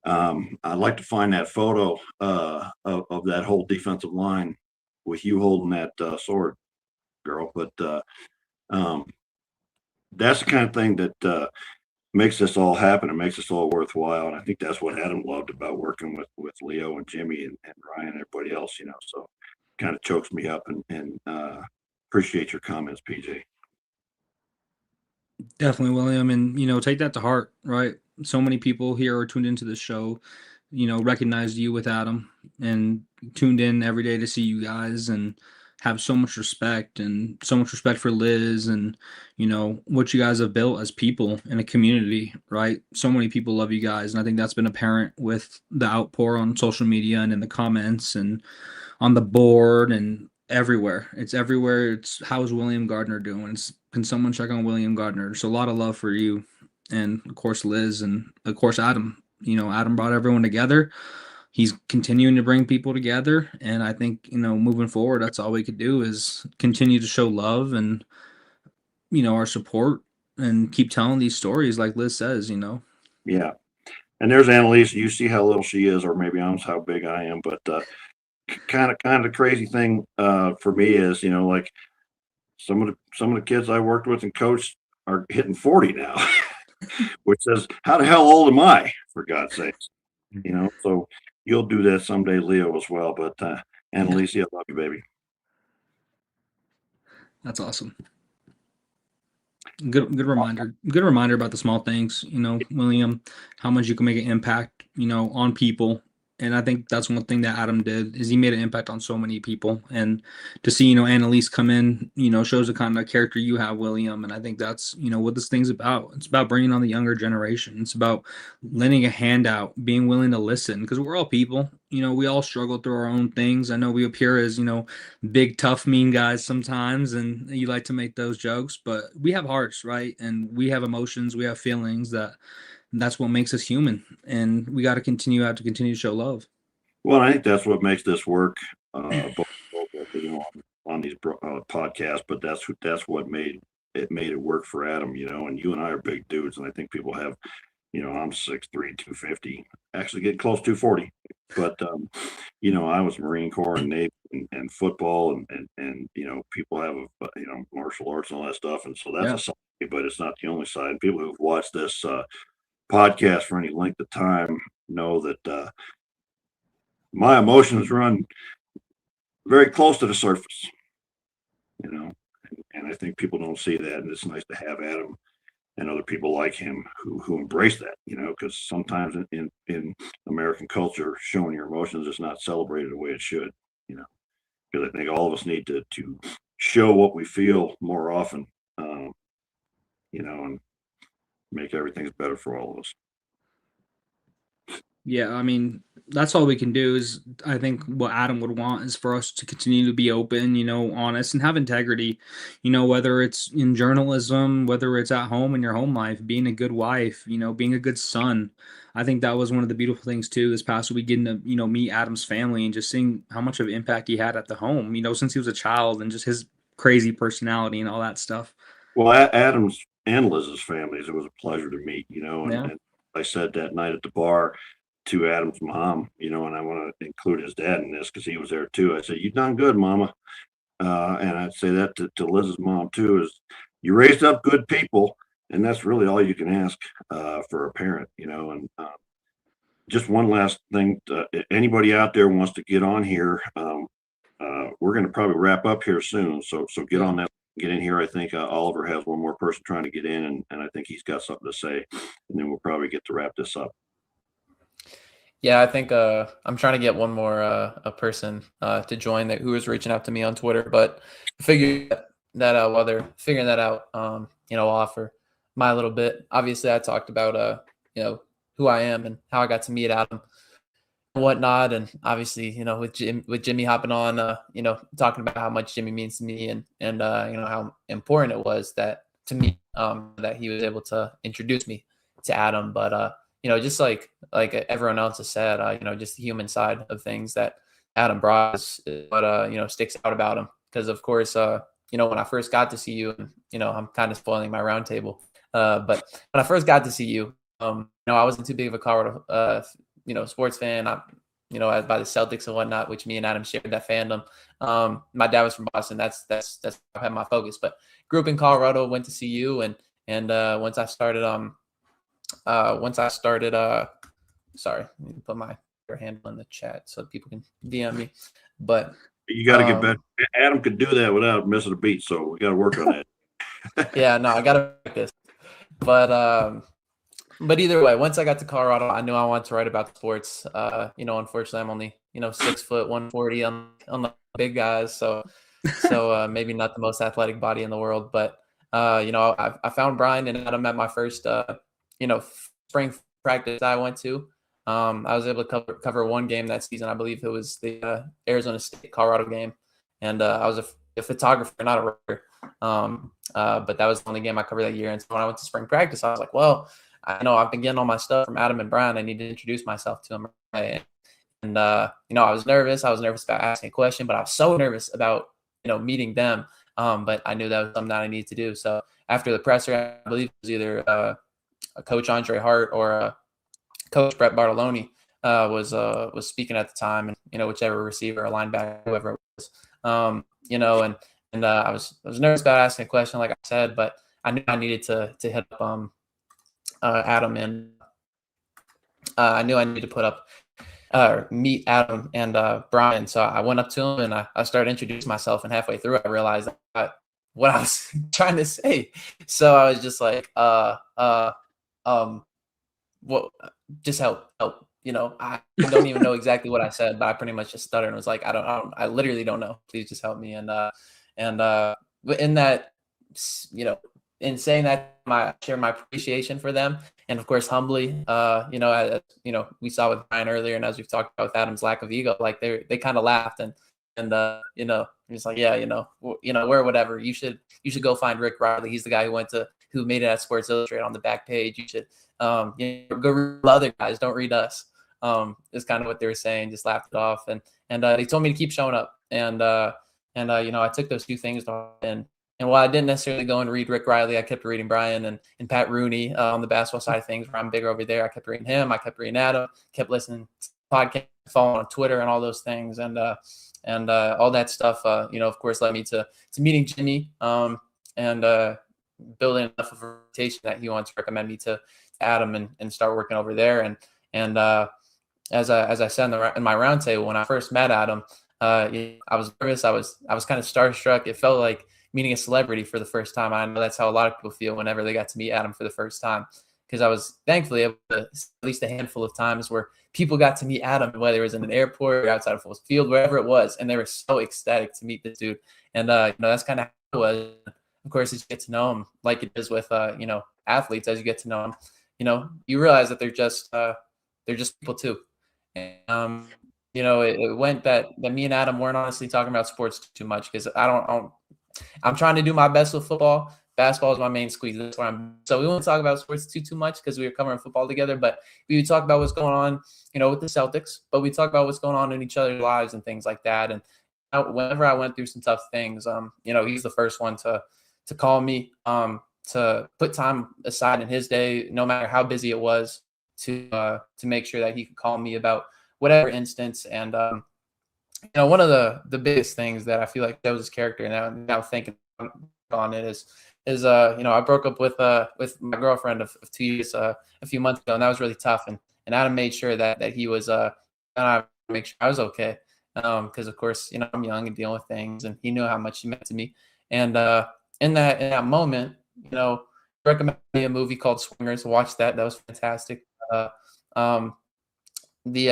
I'd like to find that photo of that whole defensive line with you holding that sword, girl. But that's the kind of thing that makes this all happen and makes this all worthwhile. And I think that's what Adam loved about working with Leo and Jimmie and Ryan and everybody else. So kind of chokes me up, and appreciate your comments, PJ. Definitely, William, and take that to heart, right? So many people here are tuned into the show, recognized you with Adam and tuned in every day to see you guys and have so much respect for Liz and what you guys have built as people in a community, right? So many people love you guys, and I think that's been apparent with the outpour on social media and in the comments and on the board and everywhere. It's everywhere. It's how's William Gardner doing? Can someone check on William Gardner? There's a lot of love for you, and of course Liz, and of course Adam. Adam brought everyone together. He's continuing to bring people together, and I think moving forward, that's all we could do is continue to show love and our support and keep telling these stories like Liz says. Yeah, and there's Annalise. You see how little she is, or maybe I'm how big I am, but kind of crazy thing for me is like some of the kids I worked with and coached are hitting 40 now, which says, how the hell old am I, for God's sakes? So you'll do that someday, Leo, as well. But Annalise, I love you, baby. That's awesome. Good reminder. Good reminder about the small things, William, how much you can make an impact, on people. And I think that's one thing that Adam did is he made an impact on so many people. And to see, Annalise come in, shows the kind of character you have, William. And I think that's, what this thing's about. It's about bringing on the younger generation. It's about lending a hand out, being willing to listen, because we're all people. We all struggle through our own things. I know we appear as, big, tough, mean guys sometimes, and you like to make those jokes, but we have hearts, right? And we have emotions, we have feelings that's what makes us human, and we got to continue to show love. Well, I think that's what makes this work, both on these podcasts. But that's what made it work for Adam. And you and I are big dudes, and I think people have, I'm 6'3", 250, actually getting close to 240. But I was Marine Corps and Navy and football, and people have martial arts and all that stuff, and so that's a side, but it's not the only side. And people who've watched this podcast for any length of time know that my emotions run very close to the surface, and I think people don't see that, and it's nice to have Adam and other people like him who embrace that, because sometimes in American culture, showing your emotions is not celebrated the way it should, because I think all of us need to show what we feel more often, and make everything better for all of us. Yeah, I mean, that's all we can do is I think what Adam would want is for us to continue to be open, honest and have integrity, whether it's in journalism, whether it's at home in your home life, being a good wife, being a good son. I think that was one of the beautiful things too this past week getting to, meet Adam's family and just seeing how much of impact he had at the home, since he was a child and just his crazy personality and all that stuff. Well, Adam's and Liz's families, it was a pleasure to meet, and I said that night at the bar to Adam's mom, and I want to include his dad in this because he was there too. I said, "You done good, Mama," and I'd say that to Liz's mom too. Is you raised up good people, and that's really all you can ask for a parent, And just one last thing: anybody out there wants to get on here, we're going to probably wrap up here soon. So get on that. Get in here. I think Oliver has one more person trying to get in, and I think he's got something to say, and then we'll probably get to wrap this up. Yeah, I think I'm trying to get one more a person to join who was reaching out to me on Twitter, but figure that out while they're figuring that out. I'll offer my little bit. Obviously, I talked about who I am and how I got to meet Adam and whatnot, and obviously with Jimmie hopping on, talking about how much Jimmie means to me and how important it was that to me that he was able to introduce me to Adam, but just like everyone else has said, just the human side of things that Adam brought is what sticks out about him. Because of course, when I first got to see you, and I'm kind of spoiling my roundtable, but when I first got to see you, I wasn't too big of a Colorado, sports fan. By the Celtics and whatnot, which me and Adam shared that fandom. My dad was from Boston. That's I had my focus, but grew up in Colorado. Went to see you, and once I started, sorry, let me put my handle in the chat so people can DM me. But you got to get better. Adam could do that without missing a beat, so we got to work on that. Yeah, no, I got to practice. But either way, once I got to Colorado, I knew I wanted to write about sports. Unfortunately, I'm only 6 foot 140 on the big guys, so maybe not the most athletic body in the world. But I found Brian and Adam at my first spring practice I went to. I was able to cover one game that season. I believe it was the Arizona State Colorado game, and I was a photographer, not a writer. But that was the only game I covered that year. And so when I went to spring practice, I was like, well, I know I've been getting all my stuff from Adam and Brian. I need to introduce myself to them. And I was nervous. I was nervous about asking a question, but I was so nervous about meeting them. But I knew that was something that I needed to do. So after the presser, I believe it was either a Coach Andre Hart or Coach Brett Bartoloni was speaking at the time, and whichever receiver or linebacker, whoever it was, and I was nervous about asking a question, like I said, but I knew I needed to hit up Adam, and I knew I needed to put up meet Adam and Brian. So I went up to him and I started introducing myself, and halfway through I realized what I was trying to say. So I was just like, what? Just help. I don't even know exactly what I said, but I pretty much just stuttered and was like, I literally don't know. Please just help me. And in that, in saying that, I share my appreciation for them. And of course, humbly, we saw with Brian earlier, and as we've talked about with Adam's lack of ego, like they kind of laughed and it's like, yeah, we're whatever. You should go find Rick Riley. He's the guy who made it at Sports Illustrated on the back page. You should go read other guys. Don't read us. Is kind of what they were saying. Just laughed it off, and they told me to keep showing up, and I took those two things and while I didn't necessarily go and read Rick Riley, I kept reading Brian and Pat Rooney on the basketball side of things, where I'm bigger over there. I kept reading him. I kept reading Adam. Kept listening to podcasts, following on Twitter, and all those things, and all that stuff. Of course, led me to meeting Jimmie and building enough of a reputation that he wanted to recommend me to Adam and start working over there. And as I said in my roundtable when I first met Adam, I was nervous. I was kind of starstruck. It felt like meeting a celebrity for the first time. I know that's how a lot of people feel whenever they got to meet Adam for the first time, because I was thankfully able to, at least a handful of times where people got to meet Adam, whether it was in an airport or outside of full field, wherever it was, and they were so ecstatic to meet this dude. And that's kind of how it was. Of course, as you get to know him, like it is with athletes, as you get to know them, you realize that they're just people too. And it went that me and Adam weren't honestly talking about sports too much, because I'm trying to do my best with football. Basketball is my main squeeze. That's where so we won't talk about sports too much, because we were covering football together. But we would talk about what's going on, with the Celtics. But we talk about what's going on in each other's lives and things like that. And whenever I went through some tough things, he's the first one to call me, to put time aside in his day, no matter how busy it was, to make sure that he could call me about whatever instance. And one of the biggest things that I feel like that was his character, and now thinking on it is I broke up with my girlfriend of 2 years a few months ago, and that was really tough. And Adam made sure that he was make sure I was okay, because of course I'm young and dealing with things, and he knew how much he meant to me. And in that moment, recommended me a movie called Swingers. Watch that. That was fantastic. The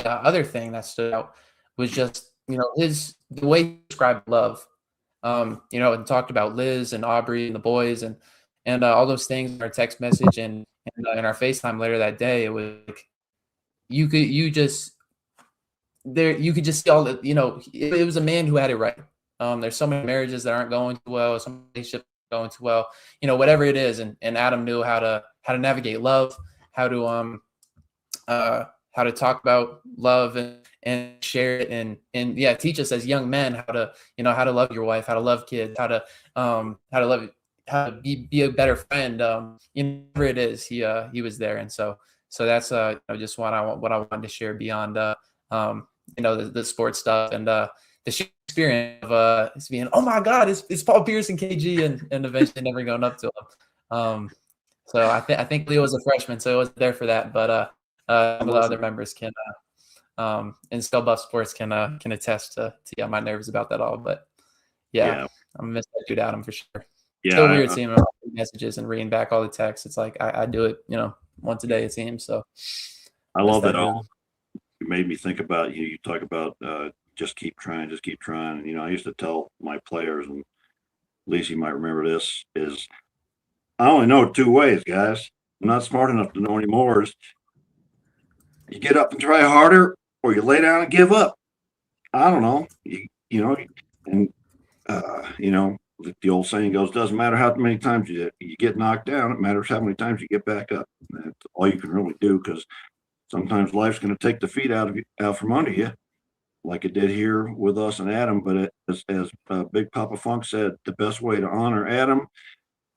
other thing that stood out was just the way he described love. And talked about Liz and Aubrey and the boys and all those things in our text message and in our FaceTime later that day. It was like you could just see all the, it was a man who had it right. There's so many marriages that aren't going too well, some relationships going too well, whatever it is. And Adam knew how to navigate love, how to talk about love and share it and teach us as young men how to love your wife, how to love kids, how to be a better friend. Whatever it is, he was there. And so that's just what I wanted to share beyond the sports stuff and the experience of being, oh my God, it's Paul Pierce and KG and eventually never going up to him. So I think Leo was a freshman, so he wasn't there for that, but some of the other members can and Still Buff Sports can attest to my nerves about that all. But I'm gonna miss that dude Adam for sure. Yeah, still weird seeing him messages and reading back all the texts. It's like I do it, once a day it seems. So I love that all. You made me think about you talk about just keep trying. And I used to tell my players, and Lacey might remember this, is I only know two ways, guys. I'm not smart enough to know any more. You get up and try harder, or you lay down and give up. I don't know. The old saying goes, doesn't matter how many times you get knocked down, it matters how many times you get back up. That's all you can really do, because sometimes life's going to take the feet out from under you, like it did here with us and Adam. But as Big Papa Funk said, the best way to honor Adam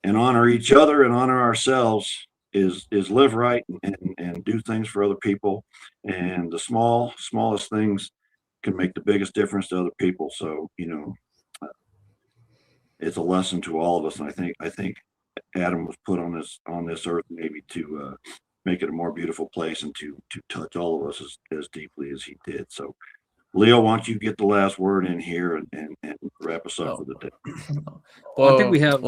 and honor each other and honor ourselves is live right and do things for other people. And the smallest things can make the biggest difference to other people. So, it's a lesson to all of us. And I think Adam was put on this earth maybe to make it a more beautiful place and to touch all of us as deeply as he did. So, Leo, why don't you get the last word in here and wrap us up for the day? Well, I think we have.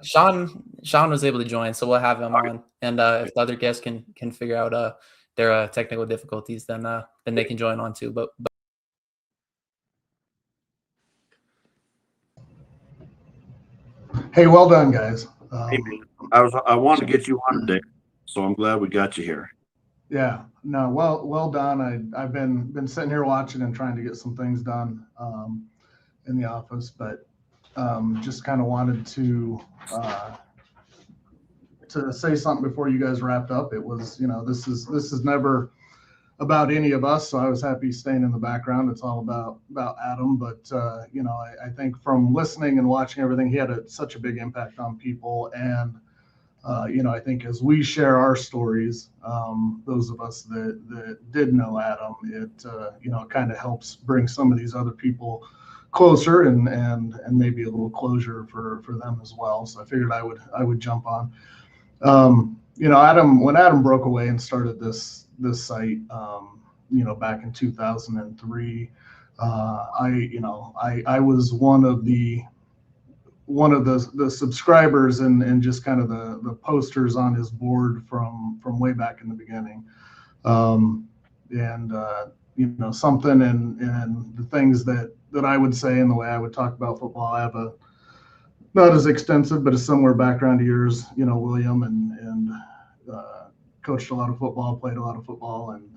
Sean was able to join, so we'll have him on. And if the other guests can figure out their technical difficulties, then they can join on too. But hey, well done, guys. I wanted to get you on today, so I'm glad we got you here. Yeah, no, well done. I've been sitting here watching and trying to get some things done in the office, but just kind of wanted to say something before you guys wrapped up. It was, this is never about any of us, so I was happy staying in the background. It's all about Adam, but I think from listening and watching everything, he had such a big impact on people. And I think as we share our stories, those of us that did know Adam, it kind of helps bring some of these other people closer and maybe a little closure for them as well. So I figured I would jump on. When Adam broke away and started this site, back in 2003, I was one of the subscribers and just kind of the posters on his board from way back in the beginning. Something and the things that I would say and the way I would talk about football, I have a not as extensive but a similar background to yours, William, and coached a lot of football, played a lot of football, and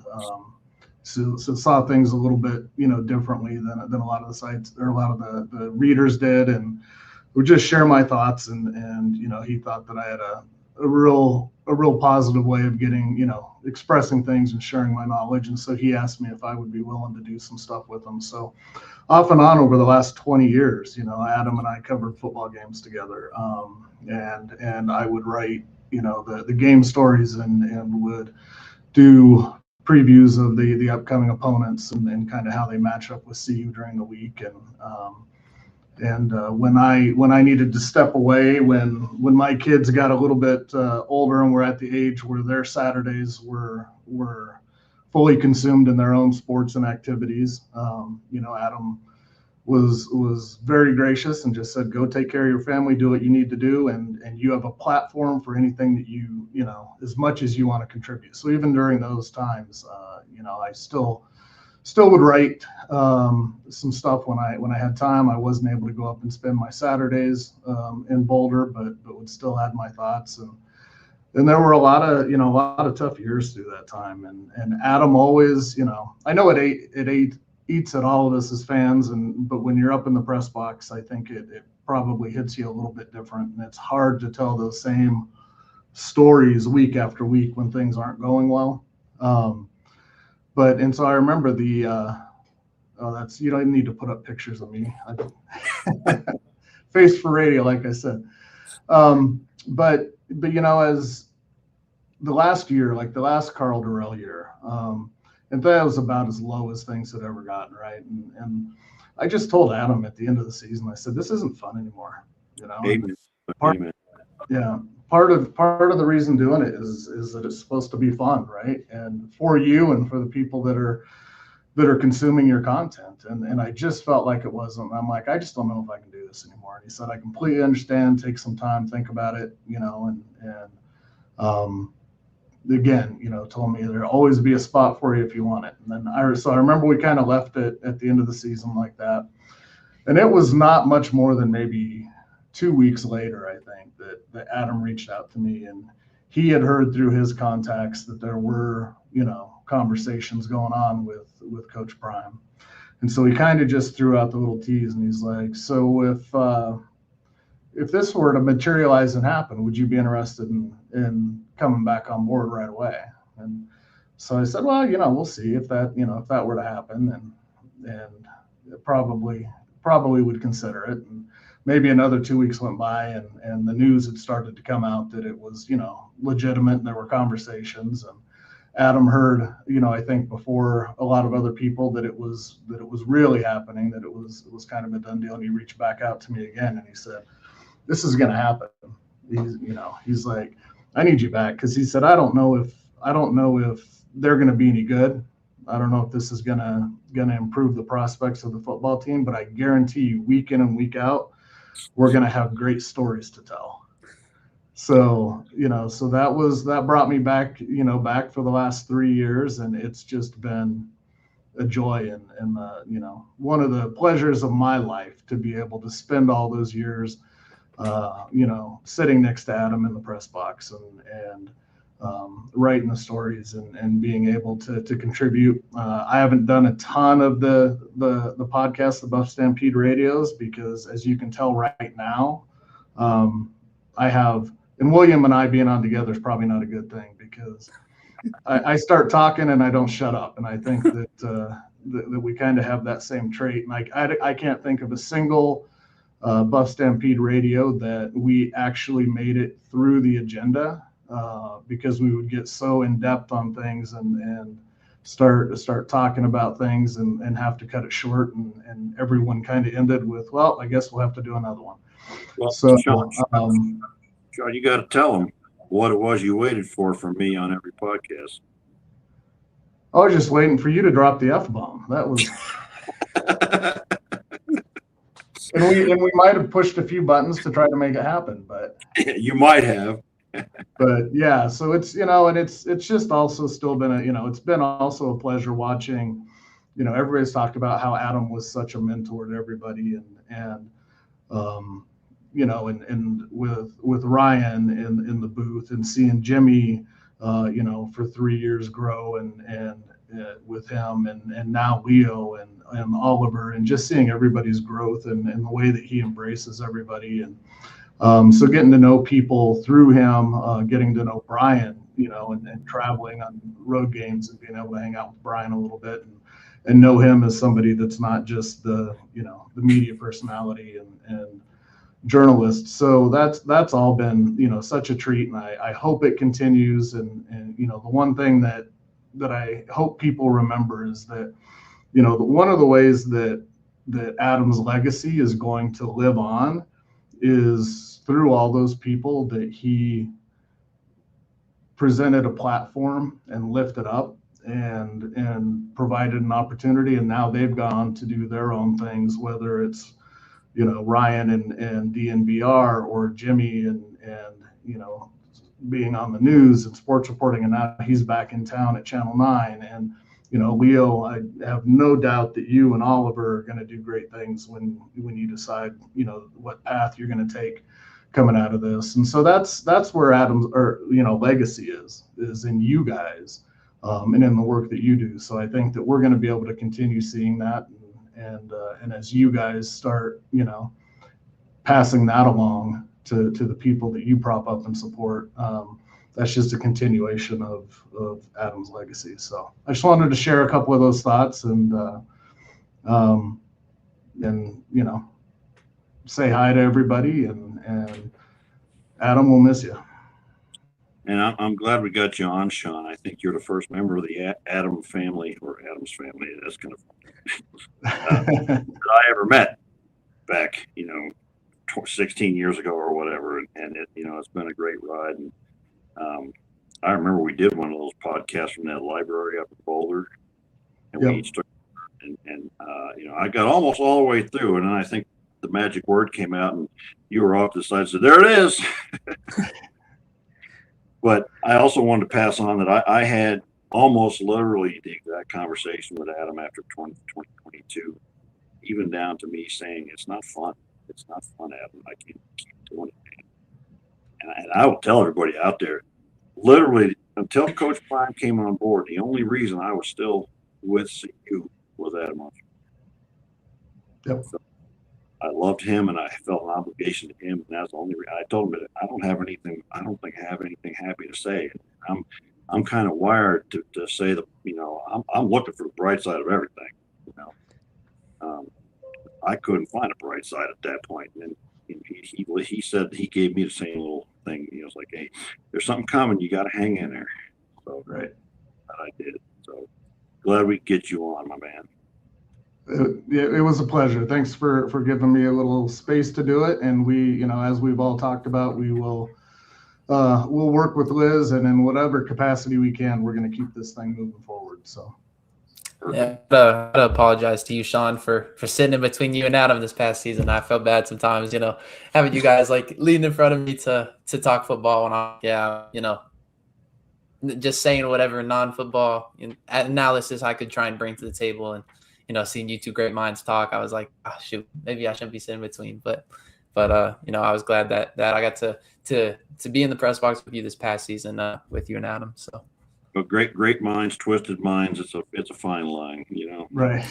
so saw things a little bit differently than a lot of the sites or a lot of the readers did, and would just share my thoughts, and he thought that I had a real positive way of getting expressing things and sharing my knowledge, and so he asked me if I would be willing to do some stuff with him. So off and on over the last 20 years, Adam and I covered football games together, and I would write the game stories and would do previews of the upcoming opponents and kind of how they match up with CU during the week, and when I needed to step away, when my kids got a little bit older and were at the age where their Saturdays were fully consumed in their own sports and activities, Adam was very gracious and just said, go take care of your family, do what you need to do, and you have a platform for anything that you as much as you want to contribute. So even during those times, I still would write some stuff when I had time. I wasn't able to go up and spend my Saturdays in Boulder, but would still add my thoughts, and there were a lot of tough years through that time, and Adam always, I know it eats at all of us as fans, but when you're up in the press box, I think it probably hits you a little bit different, and it's hard to tell those same stories week after week when things aren't going well. So I remember that's, you don't even need to put up pictures of me. Face for radio, like I said. But as the last year, like the last Carl Durrell year, and that was about as low as things had ever gotten, right? And I just told Adam at the end of the season, I said, this isn't fun anymore, Amen. Part of the reason doing it is that it's supposed to be fun, right? And for you and for the people that are consuming your content. And I just felt like it wasn't. I'm like, I just don't know if I can do this anymore. And he said, I completely understand. Take some time, think about it, again, told me there'll always be a spot for you if you want it. And then I remember we kind of left it at the end of the season like that. And it was not much more than maybe 2 weeks later, I think, that Adam reached out to me, and he had heard through his contacts that there were, conversations going on with Coach Prime. And so he kind of just threw out the little tease, and he's like, so if this were to materialize and happen, would you be interested in coming back on board right away? And so I said, well, we'll see if that were to happen, and probably would consider it. And maybe another 2 weeks went by, and the news had started to come out that it was, legitimate, and there were conversations. And Adam heard, I think before a lot of other people that it was really happening, that it was kind of a done deal. And he reached back out to me again, and he said, this is going to happen. He's like, I need you back, because he said, I don't know if they're going to be any good. I don't know if this is going to improve the prospects of the football team, but I guarantee you, week in and week out, we're going to have great stories to tell. So, so that brought me back, back for the last 3 years, and it's just been a joy and one of the pleasures of my life to be able to spend all those years, sitting next to Adam in the press box and writing the stories and being able to contribute. I haven't done a ton of the podcast, the BuffStampede Radios, because as you can tell right now, I have, and William and I being on together is probably not a good thing, because I start talking and I don't shut up. And I think that we kind of have that same trait. And I can't think of a single BuffStampede Radio that we actually made it through the agenda, because we would get so in depth on things and start talking about things and have to cut it short, and everyone kind of ended with, well, I guess we'll have to do another one. Well, So Sean, you got to tell them what it was you waited for from me on every podcast. I was just waiting for you to drop the F-bomb. That was And we might have pushed a few buttons to try to make it happen, but You might have. but yeah, so it's, and it's just also still been it's been also a pleasure watching, everybody's talked about how Adam was such a mentor to everybody, and and with Ryan in the booth, and seeing Jimmie, for 3 years grow, and with him, and now Leo and Oliver, and just seeing everybody's growth and the way that he embraces everybody. And so getting to know people through him, getting to know Brian, and traveling on road games and being able to hang out with Brian a little bit, and know him as somebody that's not just the media personality and journalist. So that's all been, such a treat, and I hope it continues. And the one thing that I hope people remember is that, one of the ways that Adam's legacy is going to live on is through all those people that he presented a platform and lifted up and provided an opportunity. And now they've gone to do their own things, whether it's, Ryan and DNVR, or Jimmie and being on the news and sports reporting. And now he's back in town at Channel 9. And, Leo, I have no doubt that you and Oliver are going to do great things when you decide, what path you're going to take coming out of this. And so that's where Adam's legacy is in you guys, and in the work that you do. So I think that we're going to be able to continue seeing that. And as you guys start, passing that along to the people that you prop up and support, that's just a continuation of Adam's legacy. So I just wanted to share a couple of those thoughts and say hi to everybody, and Adam, we'll miss you. And I'm glad we got you on, Sean. I think you're the first member of the Adam family, or Adam's family. That's kind of that I ever met back, 16 years ago or whatever. And it, it's been a great ride. And I remember we did one of those podcasts from that library up in Boulder, and we each took, and I got almost all the way through, and then I think the magic word came out, and you were off to the side and said, "There it is." But I also wanted to pass on that I had almost literally the exact conversation with Adam after 2022, even down to me saying, "It's not fun. It's not fun, Adam. I can't keep doing it." And I will tell everybody out there, literally until Coach Prime came on board, the only reason I was still with CU was Adam Munsterteiger. Yep. So I loved him, and I felt an obligation to him, and that's the only reason. I told him that I don't think I have anything happy to say. I'm kind of wired to say that, I'm looking for the bright side of everything. I couldn't find a bright side at that point, and he said, he gave me the same little thing. He was like, "Hey, there's something coming. You got to hang in there." So right, that I did. So glad we could get you on, my man. It was a pleasure. Thanks for giving me a little space to do it. And we, as we've all talked about, we will we'll work with Liz, and in whatever capacity we can, we're going to keep this thing moving forward. So yeah, I apologize to you, Sean, for sitting in between you and Adam this past season. I felt bad sometimes, having you guys like leading in front of me to talk football, and just saying whatever non-football analysis I could try and bring to the table. And seeing you two great minds talk, I was like, oh, shoot, maybe I shouldn't be sitting between. But I was glad that I got to be in the press box with you this past season, with you and Adam. So, but great minds, twisted minds. It's a fine line, Right.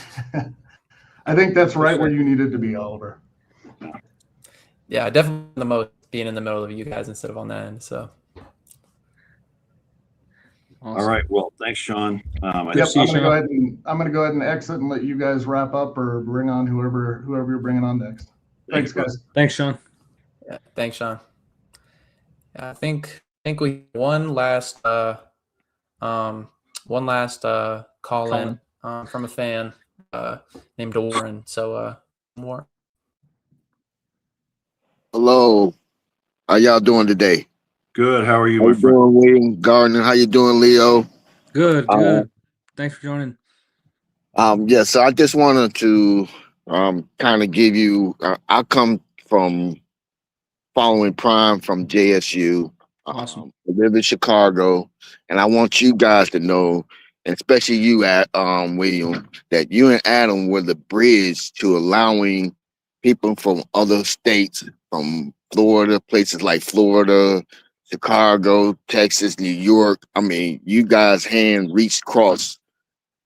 I think that's right where you needed to be, Oliver. Yeah, definitely the most being in the middle of you guys instead of on that end. So. Awesome. All right. Well, thanks, Sean. I'm going to go ahead and exit and let you guys wrap up, or bring on whoever you're bringing on next. Thanks, guys. Thanks, Sean. Yeah, thanks, Sean. I think we have one last call in from a fan named Warren. So more. Hello. How y'all doing today? Good. How are you, How my you friend? doing, William Gardner? How you doing, Leo? Good. Thanks for joining. Yeah, so I just wanted to kind of give you. I come from following Prime from JSU. Awesome. I live in Chicago, and I want you guys to know, and especially you, at William, that you and Adam were the bridge to allowing people from other states, from Florida, places like Florida, Chicago, Texas, New York. I mean, you guys' hand reached across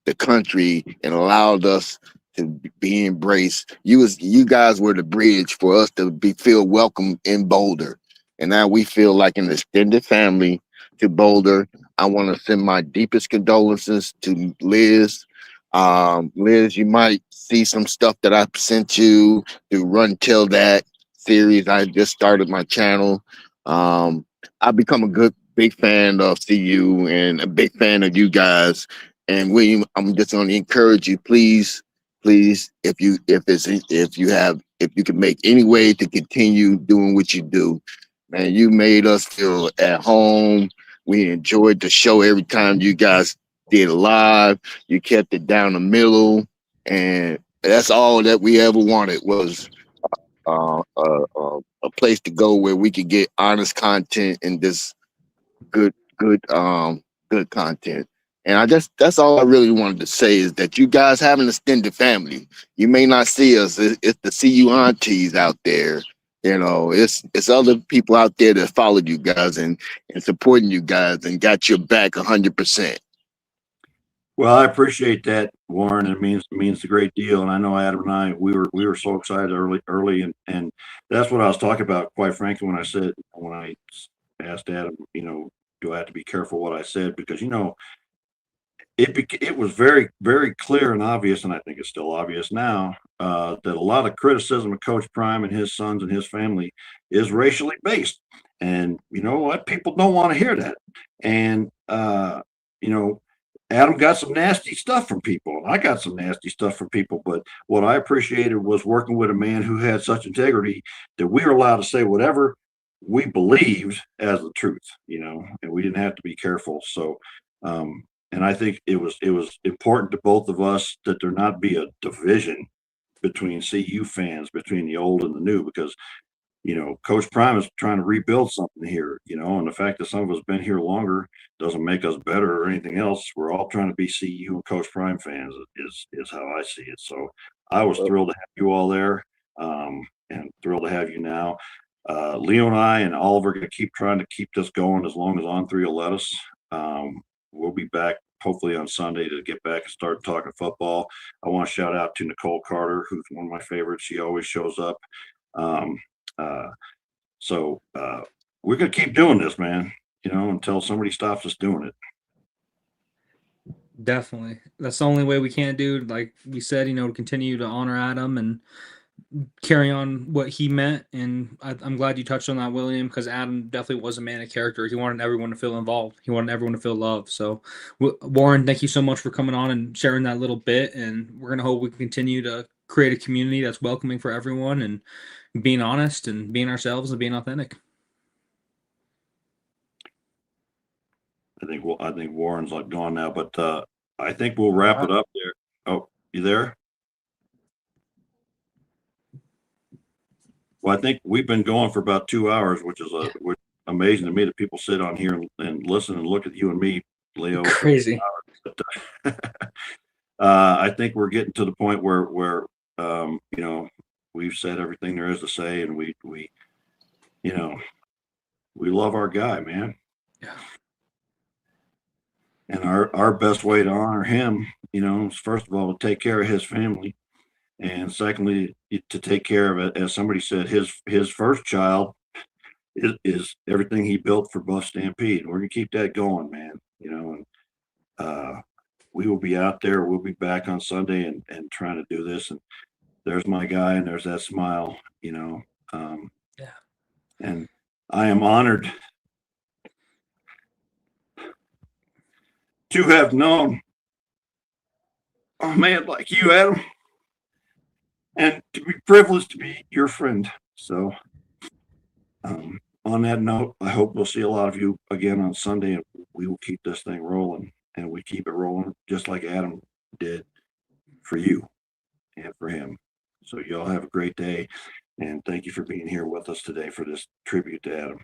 the country and allowed us to be embraced. You guys were the bridge for us to feel welcome in Boulder. And now we feel like an extended family to Boulder. I want to send my deepest condolences to Liz. Liz, you might see some stuff that I sent you through Run Till That series. I just started my channel. I've become a big fan of CU and a big fan of you guys. And William, I'm just going to encourage you, please, if you can make any way to continue doing what you do, man. You made us feel at home. We enjoyed the show every time you guys did live. You kept it down the middle, and that's all that we ever wanted was a place to go where we could get honest content and this good content. And that's all I really wanted to say is that you guys have an extended family. You may not see us. It's the CU aunties out there. You know, it's other people out there that followed you guys and supporting you guys and got your back 100%. Well, I appreciate that, Warren. It means a great deal. And I know Adam and I, we were so excited early, and that's what I was talking about, quite frankly, when I asked Adam, do I have to be careful what I said? Because, it was very, very clear and obvious, and I think it's still obvious now, that a lot of criticism of Coach Prime and his sons and his family is racially based. And you know what? People don't want to hear that. And, Adam got some nasty stuff from people. I got some nasty stuff from people. But what I appreciated was working with a man who had such integrity that we were allowed to say whatever we believed as the truth, and we didn't have to be careful. So, and I think it was important to both of us that there not be a division between CU fans, between the old and the new, because, Coach Prime is trying to rebuild something here, and the fact that some of us been here longer doesn't make us better or anything else. We're all trying to be CU and Coach Prime fans is how I see it. So I was thrilled to have you all there, and thrilled to have you now. Leo and I and Oliver are going to keep trying to keep this going as long as On3 will let us. We'll be back hopefully on Sunday to get back and start talking football. I want to shout out to Nicole Carter, who's one of my favorites. She always shows up. So we're going to keep doing this, man, until somebody stops us doing it. Definitely. That's the only way we can do. Like we said, to continue to honor Adam and carry on what he meant. And I'm glad you touched on that, William, because Adam definitely was a man of character. He wanted everyone to feel involved. He wanted everyone to feel loved. So Warren, thank you so much for coming on and sharing that little bit. And we're going to hope we can continue to create a community that's welcoming for everyone and being honest and being ourselves and being authentic. I think Warren's gone now, but I think we'll wrap it up there. Oh, you there? Well, I think we've been going for about 2 hours, which is amazing to me that people sit on here and listen and look at you and me, Leo. Crazy. I think we're getting to the point where we've said everything there is to say, and we love our guy, man. Yeah. And our best way to honor him, is first of all to take care of his family, and secondly to take care of it. As somebody said, his first child is everything he built for Buff Stampede. We're gonna keep that going, man. And we will be out there. We'll be back on Sunday and trying to do this. And there's my guy, and there's that smile. Yeah. And I am honored to have known a man like you, Adam, and to be privileged to be your friend. So on that note, I hope we'll see a lot of you again on Sunday, and we will keep this thing rolling, and we keep it rolling just like Adam did for you and for him. So y'all have a great day, and thank you for being here with us today for this tribute to Adam.